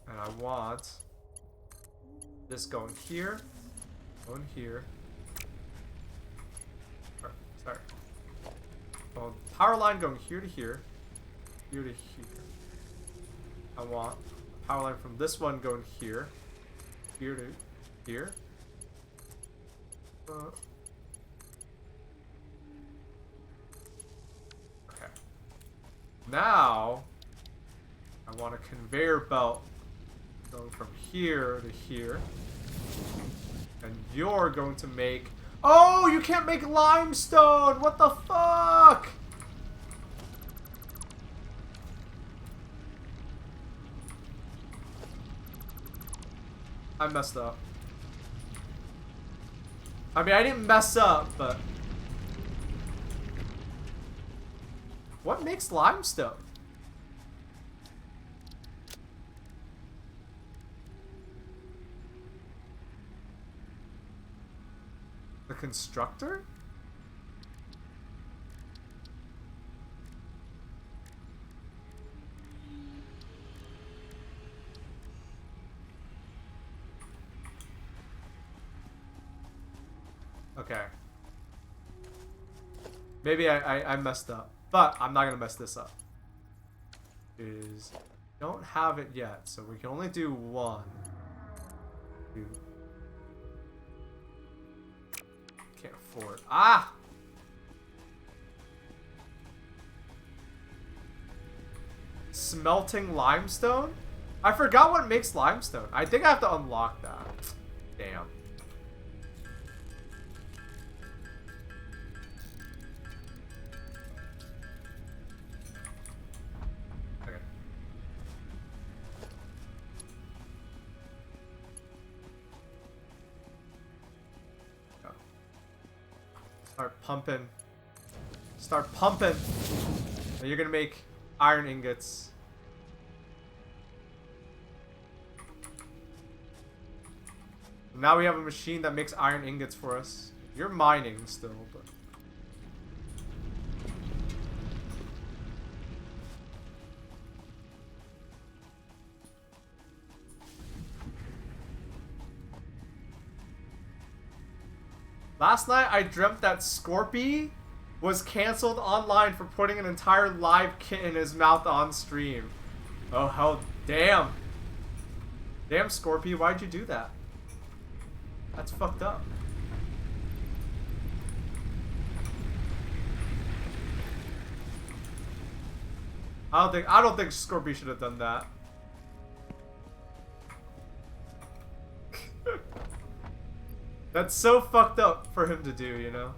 And I want this going here. Going here. Well, power line going here to here. Here to here. I want power line from this one going here. Here to here. Okay. Now, I want a conveyor belt going from here to here. And you're going to make... Oh, you can't make limestone! What the fuck? I messed up. I mean, I didn't mess up, but... What makes limestone? The constructor? Okay. Maybe I messed up. But I'm not gonna mess this up. Don't have it yet, so we can only do one. Two. Can't afford. Ah! Smelting limestone? I forgot what makes limestone. I think I have to unlock that. Damn. Okay. Go. Start pumping. Start pumping. Now you're gonna make iron ingots. Now we have a machine that makes iron ingots for us. You're mining still, but... Last night I dreamt that Scorpy was canceled online for putting an entire live kitten in his mouth on stream. Oh hell, damn. Damn Scorpy, why'd you do that? That's fucked up. I don't think Scorpy should have done that. That's so fucked up for him to do, you know?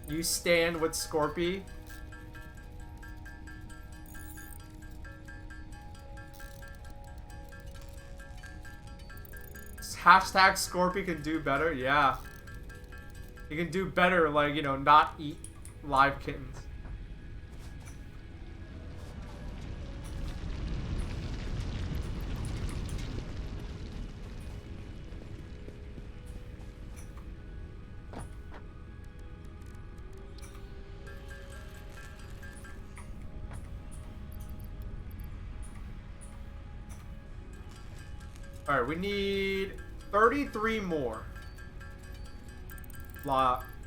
You stand with Scorpy? Hashtag Scorpy can do better? Yeah. He can do better, like, you know, not eat live kittens. Alright, we need 33 more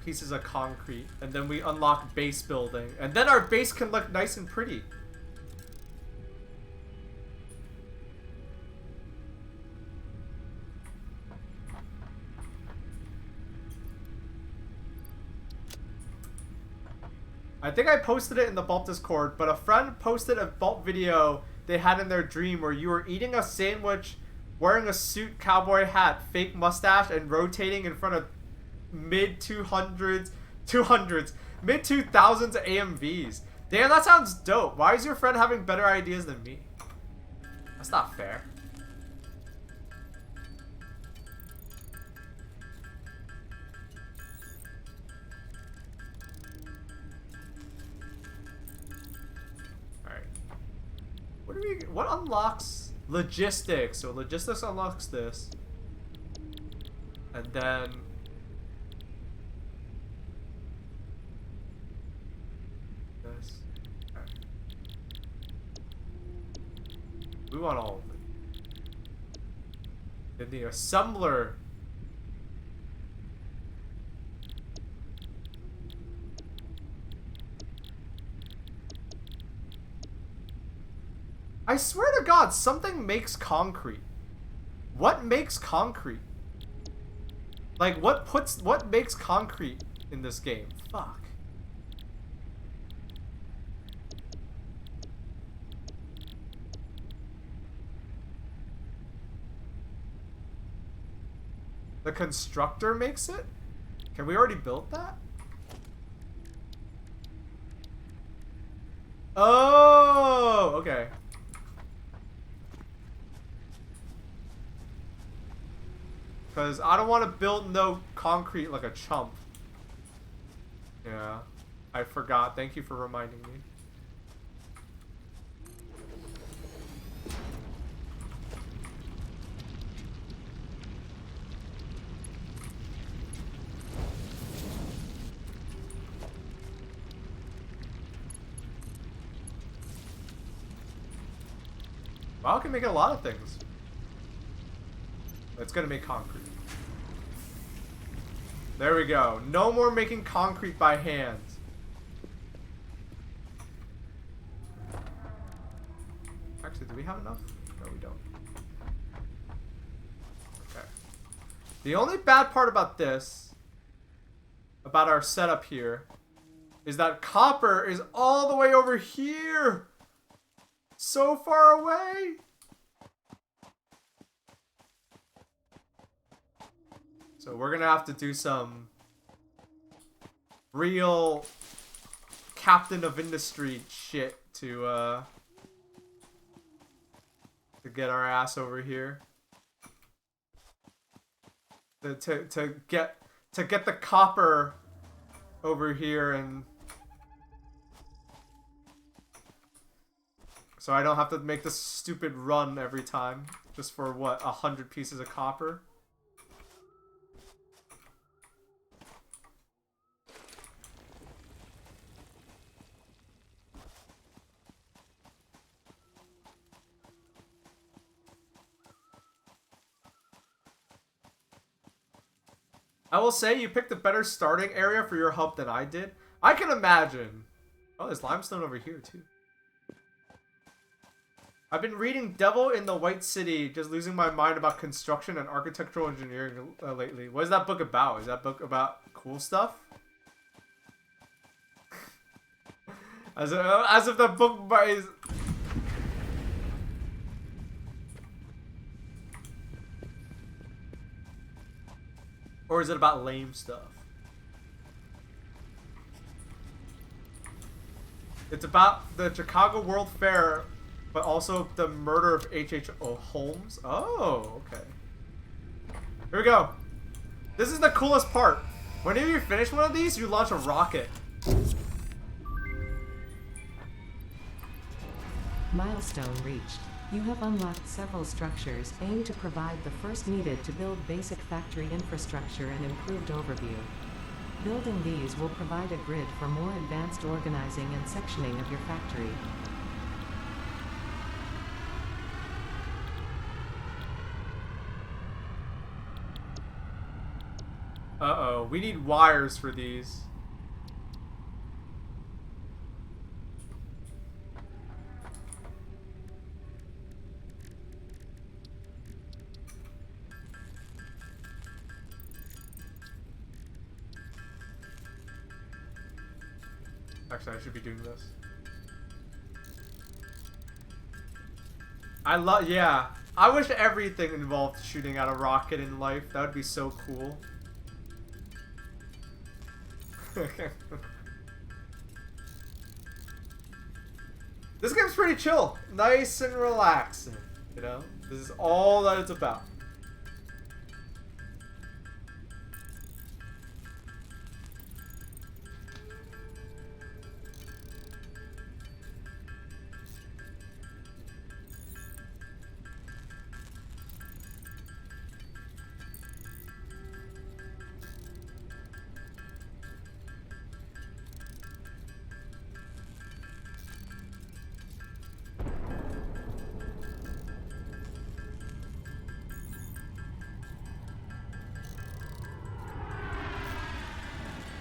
pieces of concrete, and then we unlock base building, and then our base can look nice and pretty. I think I posted it in the Baaulp Discord, but a friend posted a Baaulp video they had in their dream where you were eating a sandwich, wearing a suit, cowboy hat, fake mustache, and rotating in front of mid-200s, mid-2000s AMVs. Damn, that sounds dope. Why is your friend having better ideas than me? That's not fair. Alright. What unlocks logistics? So logistics unlocks this. And then this. Okay. We want all of it. Then the assembler I swear to God, something makes concrete. What makes concrete? Like, what makes concrete in this game? Fuck. The constructor makes it? Can we already build that? Oh, okay. Because I don't want to build no concrete like a chump. Yeah, I forgot. Thank you for reminding me. Wow, can make a lot of things. It's gonna make concrete. There we go. No more making concrete by hand. Actually, do we have enough? No, we don't. Okay. The only bad part about this, about our setup here, is that copper is all the way over here. So far away. So we're gonna have to do some real captain of industry shit to get our ass over here. To get the copper over here, and so I don't have to make this stupid run every time just for what, 100 pieces of copper. I will say you picked a better starting area for your hub than I did. I can imagine. Oh, there's limestone over here too. I've been reading Devil in the White City, just losing my mind about construction and architectural engineering lately. What is that book about? Is that book about cool stuff? as if the book is... Or is it about lame stuff? It's about the Chicago World Fair, but also the murder of H.H. Holmes. Oh, okay. Here we go. This is the coolest part. Whenever you finish one of these, you launch a rocket. Milestone reached. You have unlocked several structures aimed to provide the first needed to build basic factory infrastructure and improved overview. Building these will provide a grid for more advanced organizing and sectioning of your factory. Uh-oh, we need wires for these. Actually, I should be doing this. Yeah. I wish everything involved shooting out a rocket in life. That would be so cool. This game's pretty chill. Nice and relaxing. You know? This is all that it's about.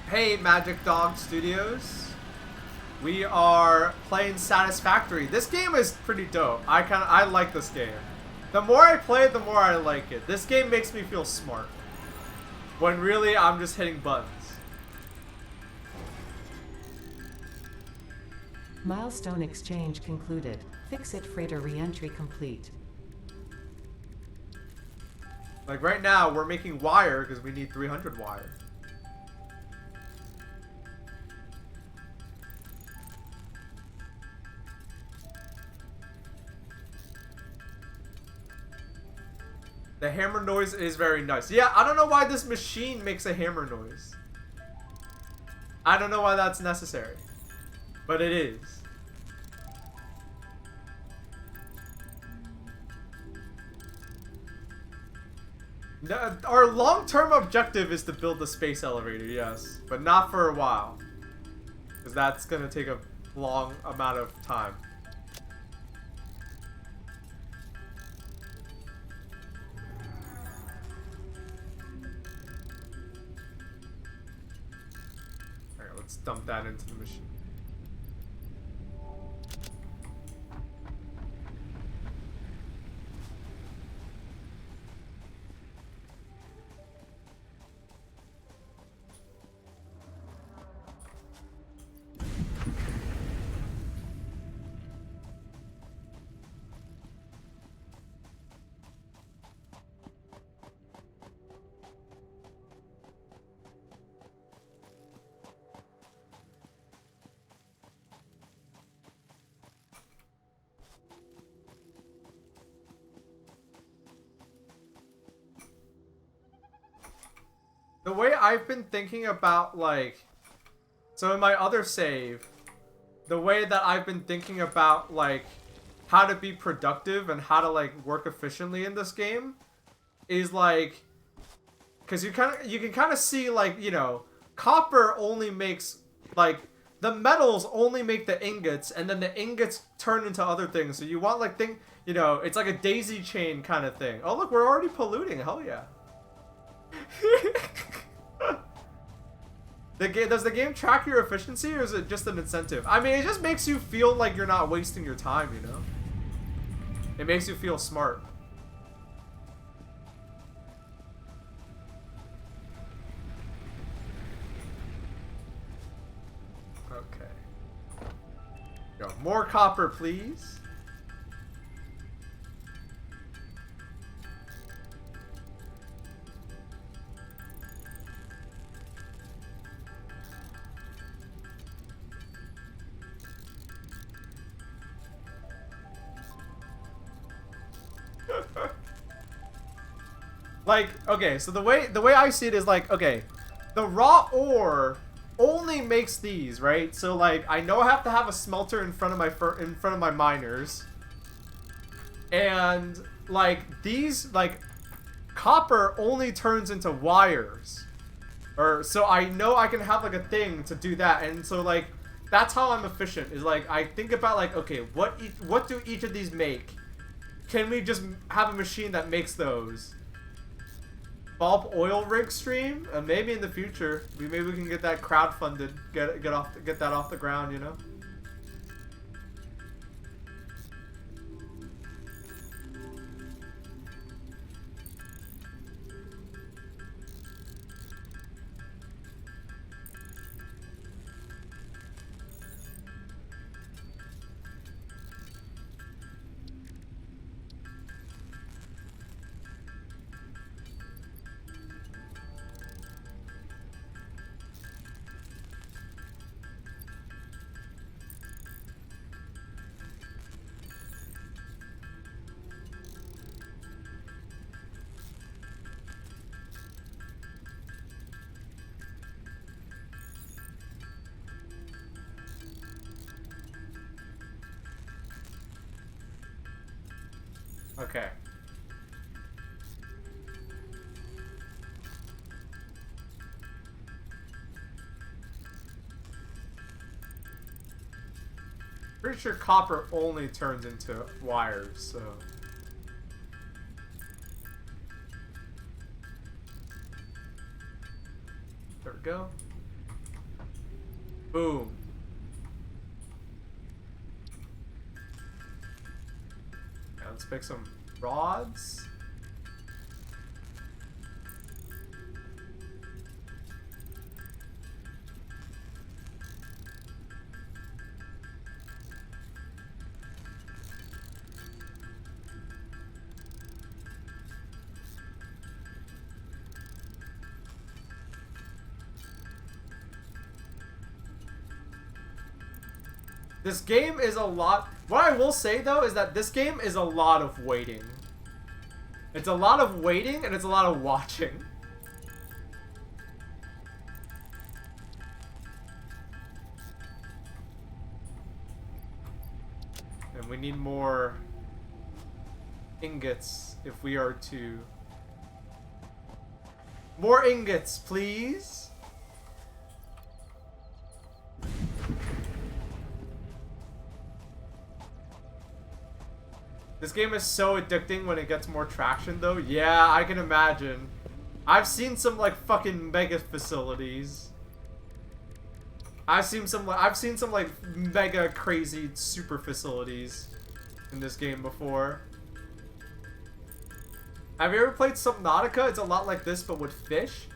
Hey, Magic Dog Studios. We are playing Satisfactory. This game is pretty dope. I like this game. The more I play it, the more I like it. This game makes me feel smart. When really, I'm just hitting buttons. Milestone exchange concluded. Fix-it freighter re-entry complete. Like right now, we're making wire because we need 300 wire. The hammer noise is very nice. Yeah, I don't know why this machine makes a hammer noise. I don't know why that's necessary. But it is. No, our long-term objective is to build the space elevator, yes. But not for a while. Because that's going to take a long amount of time. Alright, let's dump that into the machine. The way I've been thinking about, like... So in my other save, the way that I've been thinking about, like, how to be productive and how to, like, work efficiently in this game is, like... Because you can kind of see, like, you know, copper only makes, like... The metals only make the ingots, and then the ingots turn into other things. So you want, like, you know, it's like a daisy chain kind of thing. Oh, look, we're already polluting. Hell yeah. Does the game track your efficiency, or is it just an incentive? I mean, it just makes you feel like you're not wasting your time, you know? It makes you feel smart. Okay. Go. More copper, please. Like, okay, so the way I see it is like, okay, the raw ore only makes these, right? So like, I know I have to have a smelter in front of my miners, and like these, like, copper only turns into wires, or so I know I can have like a thing to do that, and so like that's how I'm efficient. Is like I think about like, okay, what do each of these make? Can we just have a machine that makes those? Baaulp oil rig stream? Maybe in the future. Maybe we can get that crowdfunded. Get that off the ground, you know? Okay. Pretty sure copper only turns into wires, so... There we go. Boom. Let's make some rods. This game is a lot. What I will say though is that this game is a lot of waiting. It's a lot of waiting and it's a lot of watching. And we need more ingots if we are to... More ingots, please. This game is so addicting when it gets more traction though. Yeah, I can imagine. I've seen some like fucking mega facilities. I've seen some like mega crazy super facilities in this game before. Have you ever played Subnautica? It's a lot like this but with fish.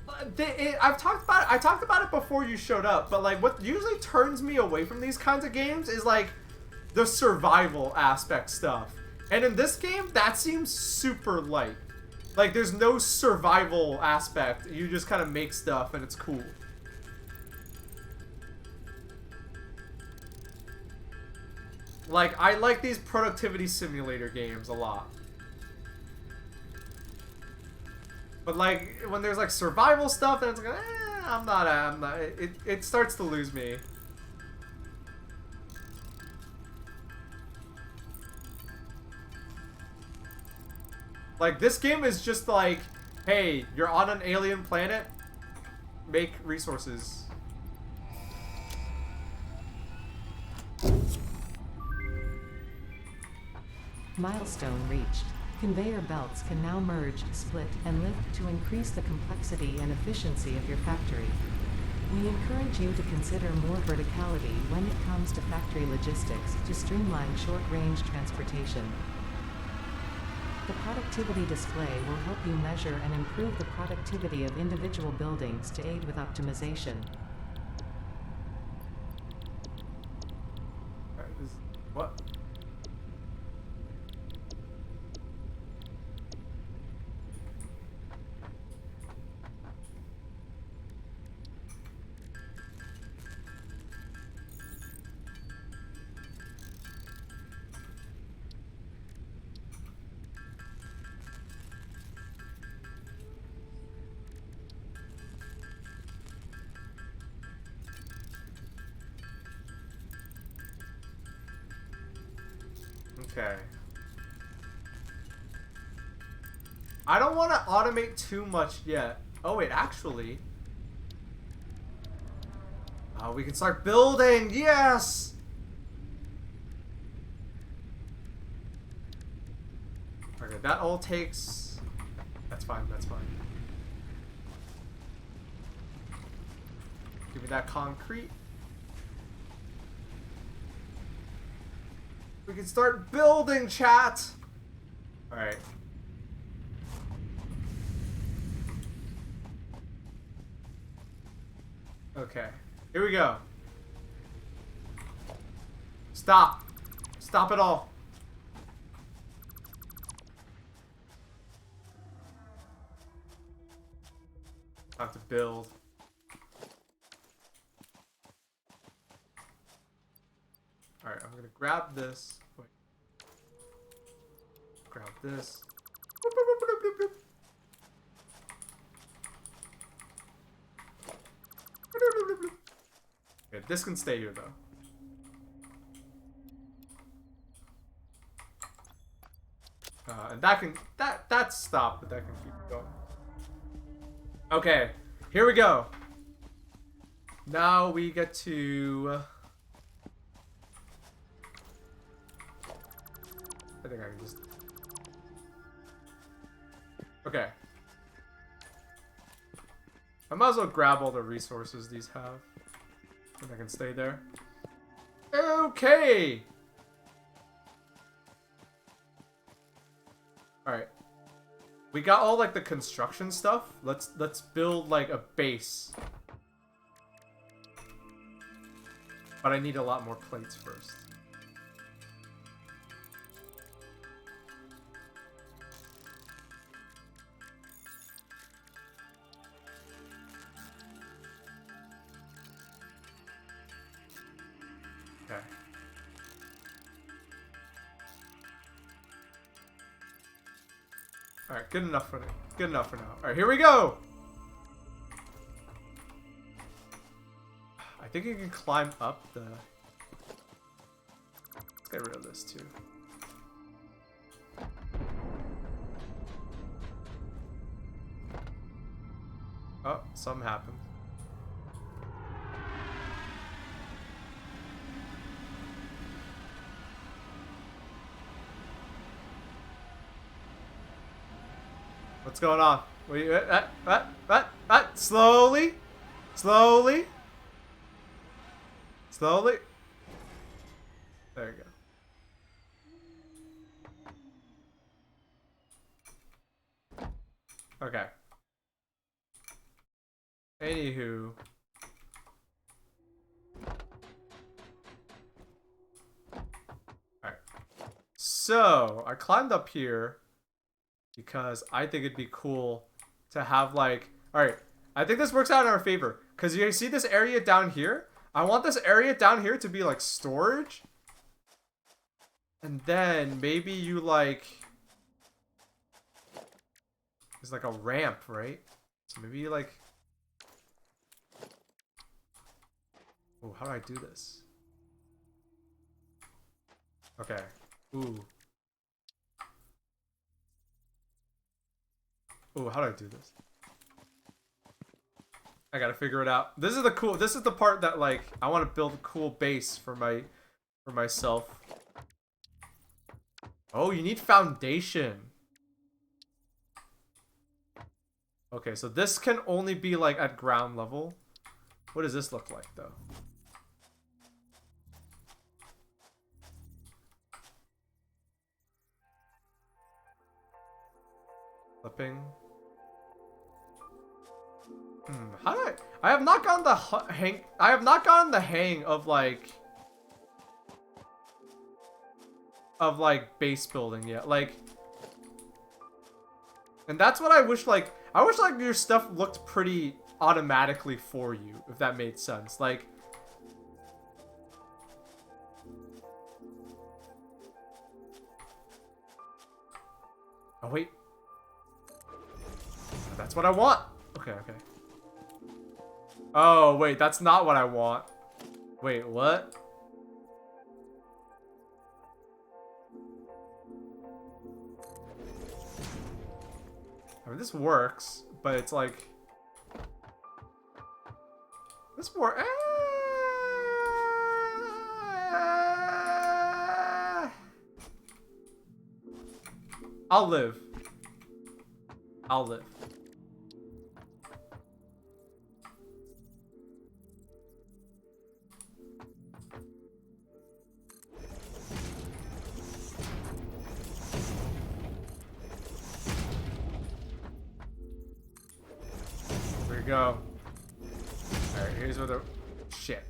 I talked about it before you showed up, but like what usually turns me away from these kinds of games is like the survival aspect stuff. And in this game, that seems super light. Like, there's no survival aspect. You just kind of make stuff and it's cool. Like, I like these productivity simulator games a lot. But like, when there's like survival stuff, then it's like, I'm not, it starts to lose me. Like, this game is just like, hey, you're on an alien planet, make resources. Milestone reached. Conveyor belts can now merge, split, and lift to increase the complexity and efficiency of your factory. We encourage you to consider more verticality when it comes to factory logistics to streamline short-range transportation. The productivity display will help you measure and improve the productivity of individual buildings to aid with optimization. What? Okay. I don't want to automate too much yet. Oh wait, actually. We can start building. Yes. Okay, that all takes. That's fine. That's fine. Give me that concrete. We can start building, chat. All right. Okay. Here we go. Stop. Stop it all. I have to build. Alright, I'm gonna grab this. Wait. Grab this. Okay, this can stay here though. And that can that's stopped, but that can keep going. Okay, here we go. Now we get to. I think I can just. Okay. I might as well grab all the resources these have. And I can stay there. Okay! Alright. We got all like the construction stuff. Let's build like a base. But I need a lot more plates first. Okay. Alright, good enough for now. Good enough for now. Alright, here we go! I think you can climb up the... Let's get rid of this too. Oh, something happened. What's going on? Slowly. Slowly. Slowly. There you go. Okay. Anywho. Alright. So, I climbed up here because I think it'd be cool to have like... Alright, I think this works out in our favor. Because you see this area down here? I want this area down here to be like storage. And then maybe you like... There's like a ramp, right? So maybe you like... Oh, how do I do this? Okay. Ooh. Ooh, how do I do this? I gotta figure it out. This is the part that like I want to build a cool base for myself. Oh, you need foundation. Okay, so this can only be like at ground level. What does this look like though? Flipping. How do I have not gotten the hang. I have not gotten the hang of like base building yet. Like, and that's what I wish. Like, I wish like your stuff looked pretty automatically for you, if that made sense. Like, oh wait, that's what I want. Okay, okay. Oh, wait, that's not what I want. Wait, what? I mean, this works, but it's like... This works... I'll live. I'll live. Go. Alright, here's where the... Shit.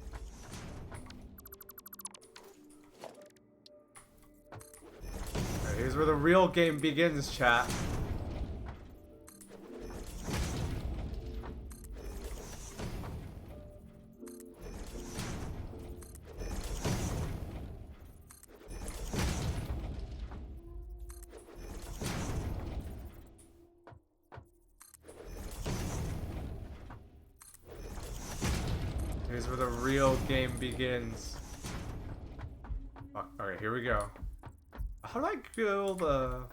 Alright, here's where the real game begins, chat. Here's where the real game begins. Fuck. Alright, here we go. How do I build a...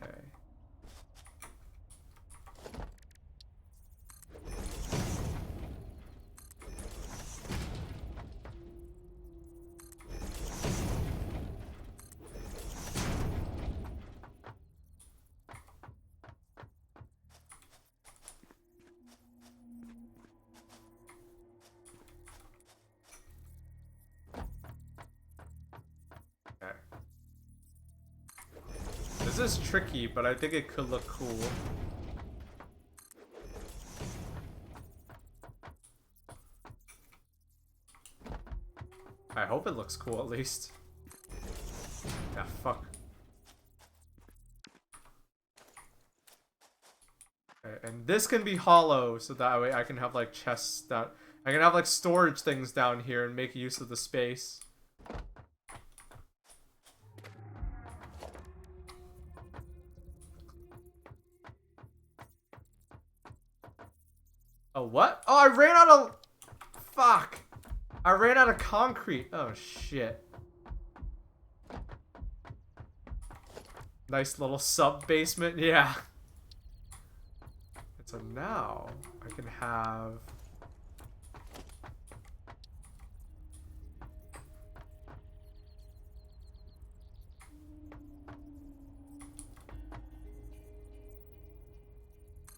Okay. is tricky, but I think it could look cool. I hope it looks cool at least. Yeah, fuck. Okay, and this can be hollow, so that way I can have like chests that I can have like storage things down here and make use of the space. Oh, what? Oh, I ran out of... Fuck. I ran out of concrete. Oh, shit. Nice little sub-basement. Yeah. And so now I can have...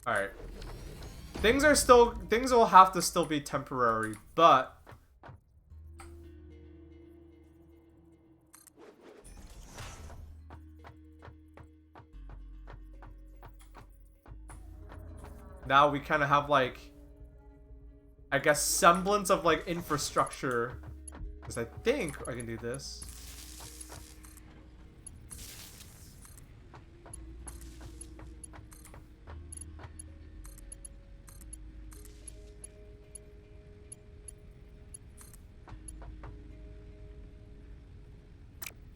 Alright. Things will have to still be temporary, but now we kind of have like, I guess, semblance of like infrastructure, because I think I can do this.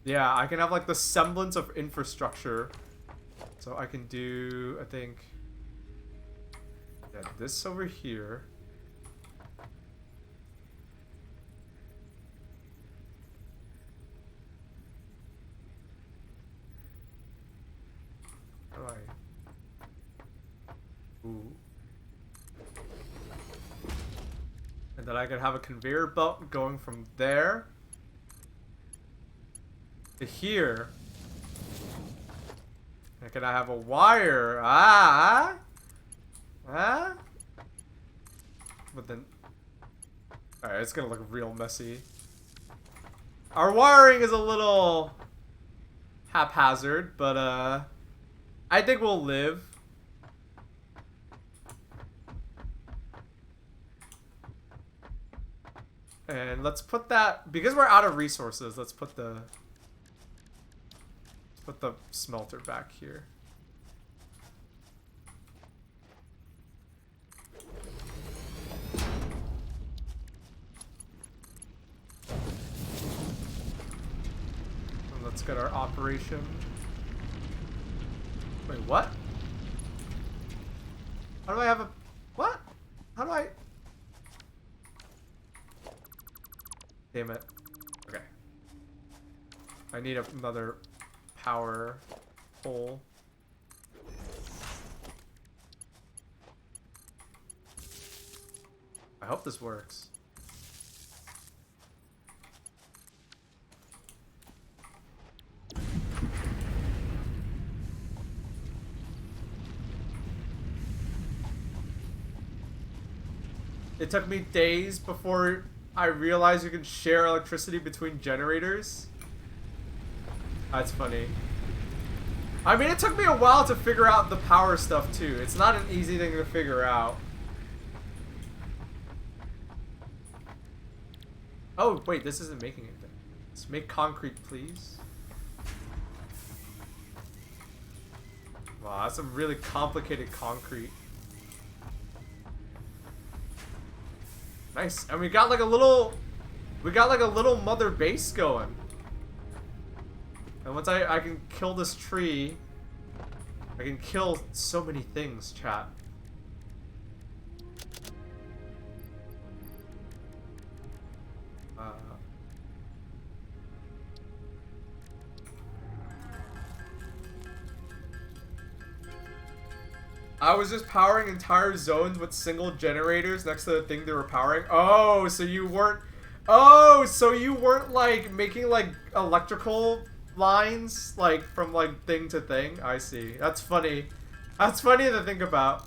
Yeah, I can have like the semblance of infrastructure. So I can do, I think, yeah, this over here. How do I? Ooh. And then I could have a conveyor belt going from there to here. And can I have a wire? But then, alright, it's gonna look real messy. Our wiring is a little haphazard, but I think we'll live. And let's put that, because we're out of resources, let's put the smelter back here. And let's get our operation. Wait, what? How do I have a... What? How do I... Damn it. Okay. I need another power pole. I hope this works. It took me days before I realized you can share electricity between generators. That's funny. I mean, it took me a while to figure out the power stuff too. It's not an easy thing to figure out. Oh, wait, this isn't making anything. Let's make concrete, please. Wow, that's some really complicated concrete. Nice. And we got like a little mother base going. And once I can kill this tree, I can kill so many things, chat. I was just powering entire zones with single generators next to the thing they were powering. Oh, so you weren't... Oh, so you weren't, like, making, like, electrical lines, like, from, like, thing to thing? I see. That's funny. That's funny to think about.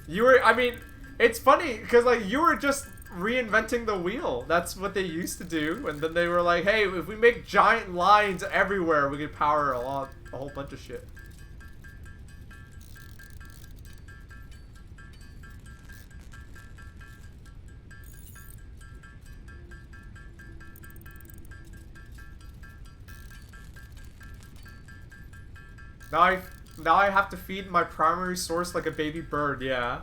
You were... I mean, it's funny, because, like, you were just reinventing the wheel. That's what they used to do, and then they were like, hey, if we make giant lines everywhere, we could power a whole bunch of shit. Now I have to feed my primary source like a baby bird, yeah.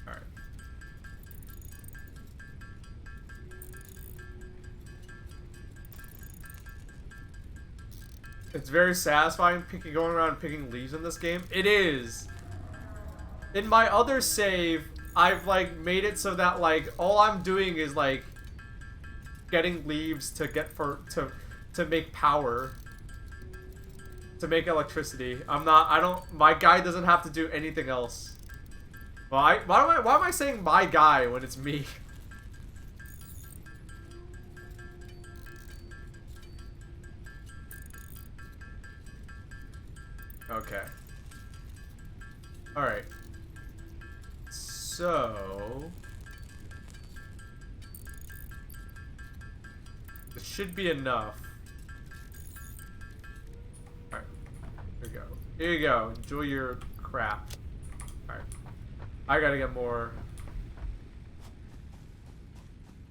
Alright. It's very satisfying going around and picking leaves in this game. It is. In my other save, I've like made it so that like all I'm doing is like getting leaves to to make power, to make electricity. My guy doesn't have to do anything else. Why am I saying my guy when it's me? Okay. Alright. So... this should be enough. Alright. Here we go. Here you go. Enjoy your crap. Alright. I gotta get more.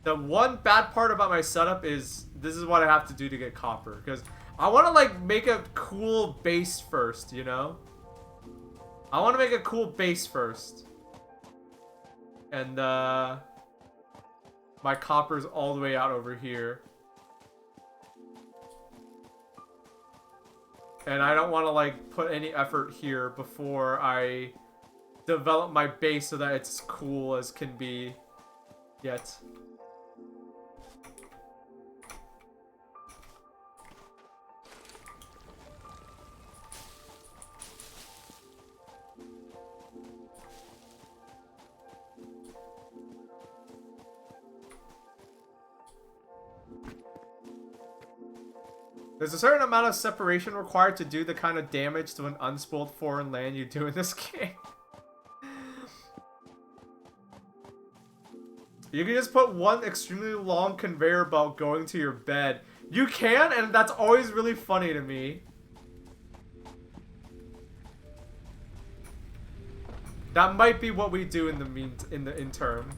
The one bad part about my setup is this is what I have to do to get copper. Because I want to like make a cool base first, you know? I want to make a cool base first. And my copper's all the way out over here. And I don't want to like put any effort here before I develop my base so that it's as cool as can be yet. There's a certain amount of separation required to do the kind of damage to an unspoiled foreign land you do in this game. You can just put one extremely long conveyor belt going to your bed. You can, and that's always really funny to me. That might be what we do in the interim.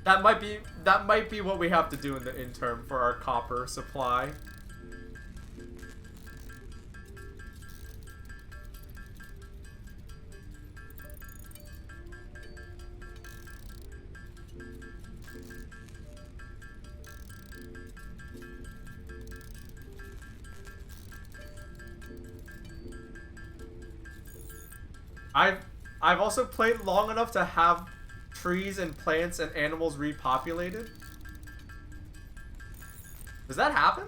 That might be what we have to do in the interim for our copper supply. I've also played long enough to have trees and plants and animals repopulated. Does that happen?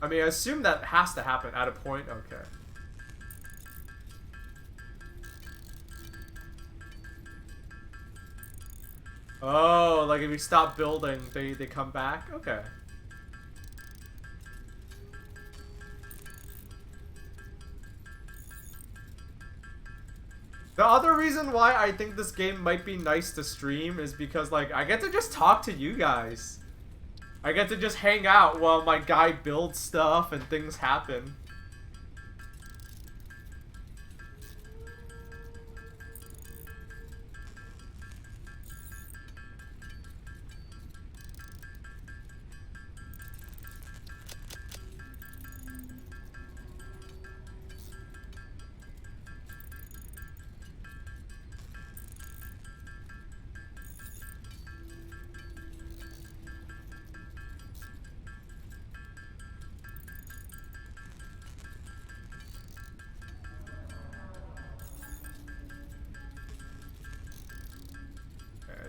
I mean, I assume that has to happen at a point. Okay. Oh, like if you stop building, they come back? Okay. The other reason why I think this game might be nice to stream is because, like, I get to just talk to you guys. I get to just hang out while my guy builds stuff and things happen.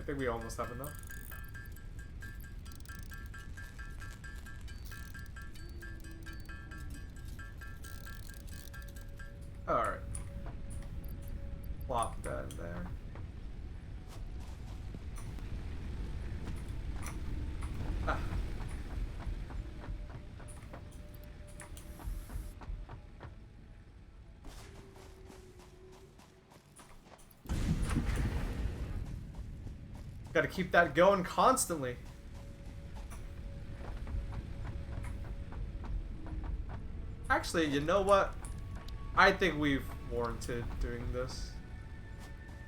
I think we almost have enough. Alright. Plop that in there. Ah. Gotta keep that going constantly. Actually, you know what? I think we've warranted doing this.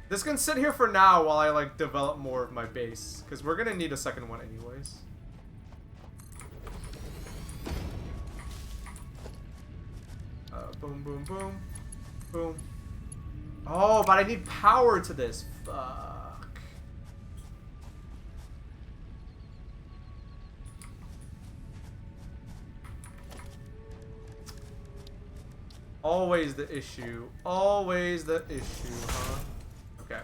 This can sit here for now while I like develop more of my base, because we're gonna need a second one anyways. Boom, boom, boom, boom. Oh, but I need power to this. Fuck. Always the issue. Always the issue, huh? Okay.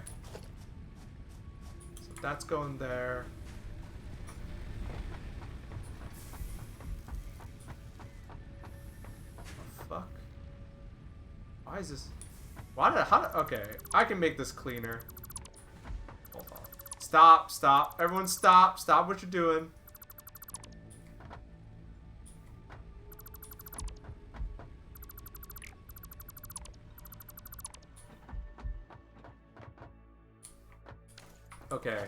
So that's going there. Oh, fuck. Why is this? Okay. I can make this cleaner. Hold on. Stop, stop. Everyone stop. Stop what you're doing. Okay.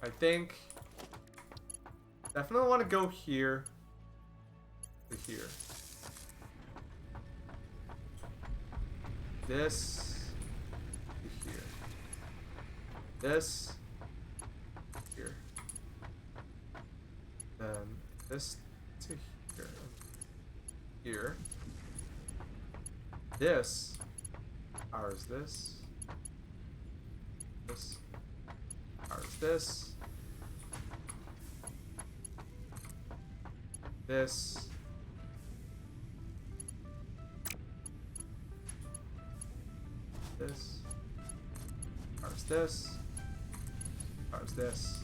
I think definitely want to go here to here. This to here. This here. Then this to here. Here. This. Ours this. This. Ours this. This. This. Ours this. Ours this.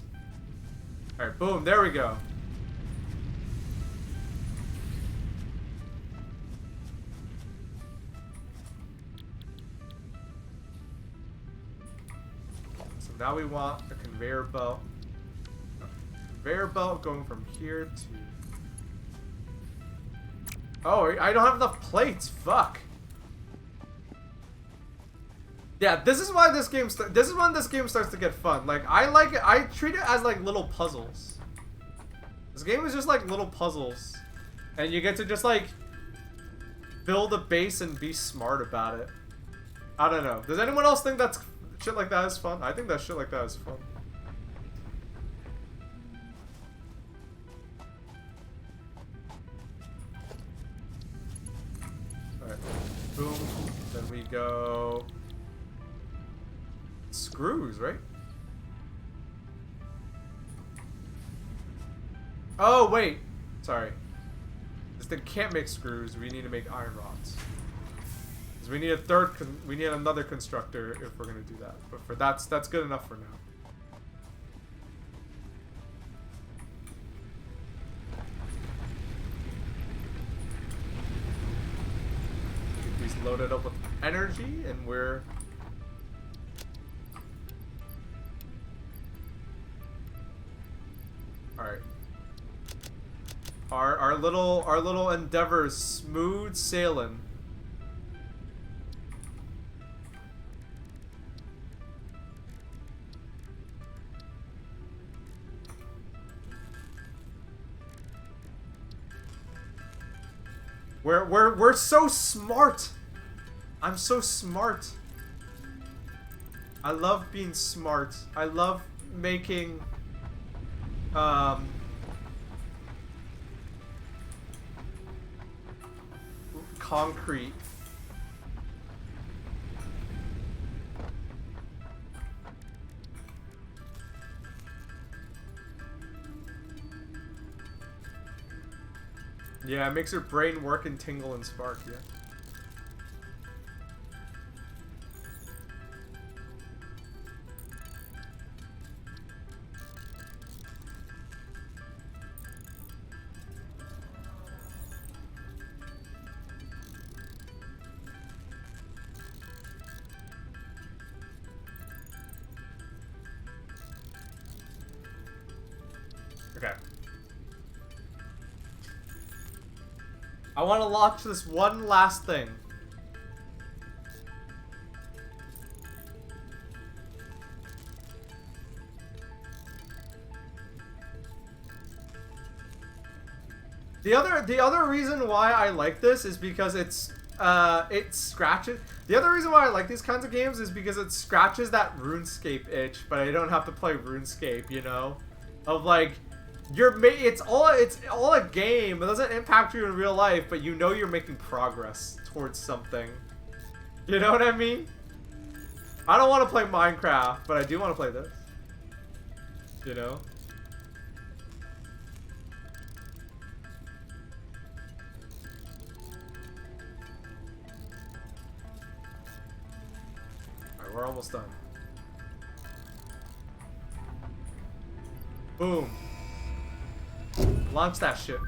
Alright, boom, there we go. So now we want a conveyor belt. Conveyor belt going from here to... Oh, I don't have enough plates. Fuck. Yeah, this is why this game this is when this game starts to get fun. Like, I like it. I treat it as like little puzzles. This game is just like little puzzles, and you get to just like build a base and be smart about it. I don't know. Does anyone else think that's shit like that is fun? I think that shit like that is fun. Alright. Boom. Then we go... Screws, right? Oh, wait. Sorry. This thing can't make screws. We need to make iron rods. Because we need a we need another constructor if we're going to do that. But for that's good enough for now. He's loaded up with energy and we're... Alright. Our little endeavors smooth sailing. We're so smart. I'm so smart. I love being smart. I love making concrete. Yeah, it makes your brain work and tingle and spark, yeah. I want to launch this one last thing. The other reason why I like this is because it scratches. The other reason why I like these kinds of games is because it scratches that RuneScape itch, but I don't have to play RuneScape, you know? Of like, it's all a game. It doesn't impact you in real life, but you know you're making progress towards something. You know what I mean? I don't want to play Minecraft, but I do want to play this. You know? Alright, we're almost done. Boom. Launch that shit.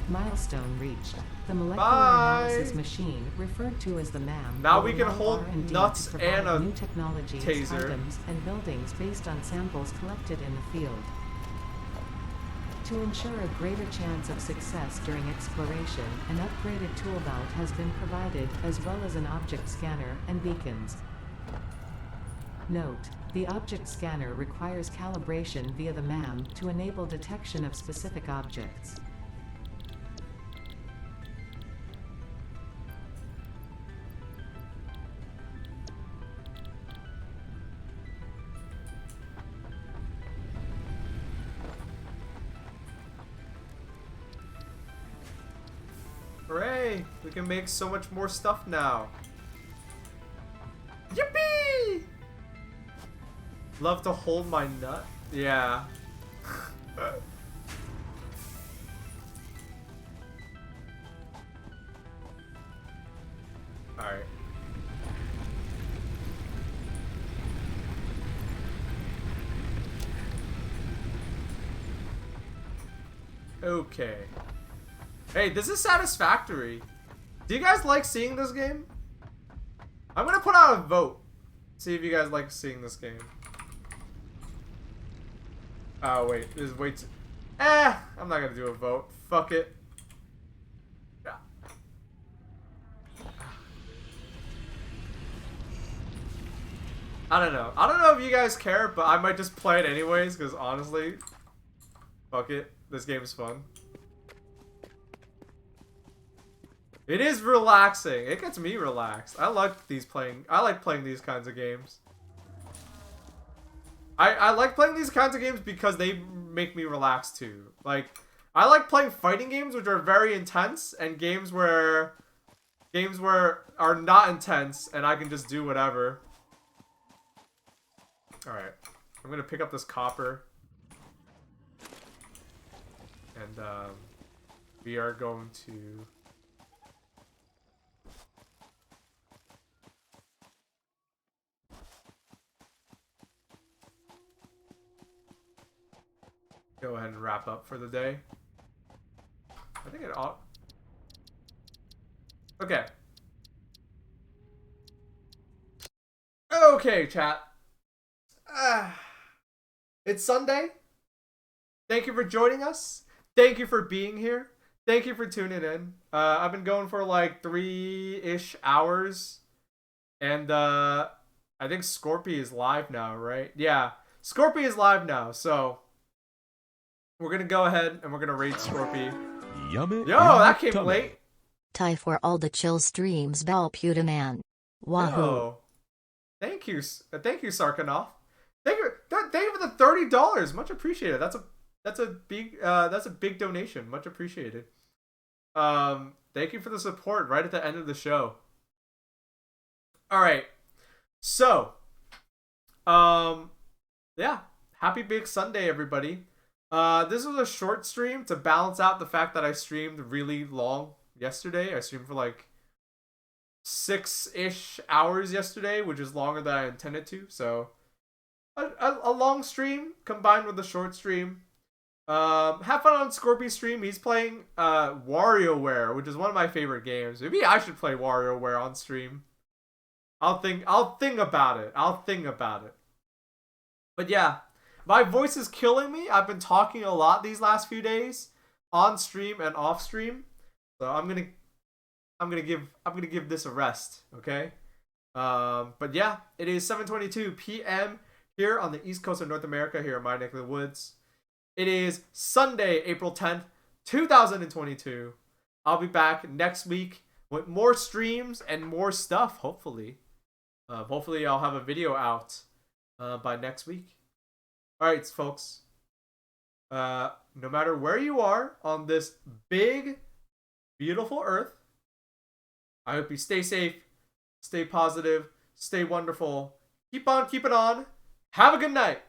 Milestone reached. The molecular Bye. analysis machine, referred to as the MAM, Now will we can allow hold R&D nuts to provide and a new technologies, taser. items, and buildings based on samples collected in the field. To ensure a greater chance of success during exploration, an upgraded tool belt has been provided, as well as an object scanner and beacons. Note: the object scanner requires calibration via the MAM to enable detection of specific objects. Hooray! We can make so much more stuff now. Yippee! Love to hold my nut? Yeah. Alright. Okay. Hey, this is Satisfactory. Do you guys like seeing this game? I'm gonna put out a vote. See if you guys like seeing this game. Oh, wait. This is way too... I'm not gonna do a vote. Fuck it. I don't know. I don't know if you guys care, but I might just play it anyways, because honestly... Fuck it. This game is fun. It is relaxing. It gets me relaxed. I like playing these kinds of games. I like playing these kinds of games because they make me relax too. Like, I like playing fighting games which are very intense, and games where are not intense and I can just do whatever. Alright. I'm gonna pick up this copper. And we are going to go ahead and wrap up for the day. I think it ought... Okay. Okay, chat. It's Sunday. Thank you for joining us. Thank you for being here. Thank you for tuning in. I've been going for like 3-ish hours. And I think Scorpy is live now, right? Yeah. Scorpy is live now, so... We're gonna go ahead and we're gonna raid Scorpy. Yummy. Yo, that came late. Tie for all the chill streams, Baaulp man. Wahoo. Yo. Thank you, Sarkanoff. Thank you for the $30. Much appreciated. That's a big donation. Much appreciated. Thank you for the support right at the end of the show. All right. So, yeah. Happy Big Sunday, everybody. This was a short stream to balance out the fact that I streamed really long yesterday. I streamed for like 6-ish hours yesterday, which is longer than I intended to. So, a long stream combined with a short stream. Have fun on Scorpy's stream. He's playing WarioWare, which is one of my favorite games. Maybe I should play WarioWare on stream. I'll think about it. But yeah. My voice is killing me. I've been talking a lot these last few days. on stream and off stream. So I'm gonna give this a rest, okay? But yeah, it is 7:22 p.m. here on the East Coast of North America, here in my neck of the woods. It is Sunday, April 10th, 2022. I'll be back next week with more streams and more stuff, hopefully. Hopefully I'll have a video out by next week. Alright, folks. No matter where you are on this big, beautiful earth, I hope you stay safe, stay positive, stay wonderful. Keep on keeping on. Have a good night.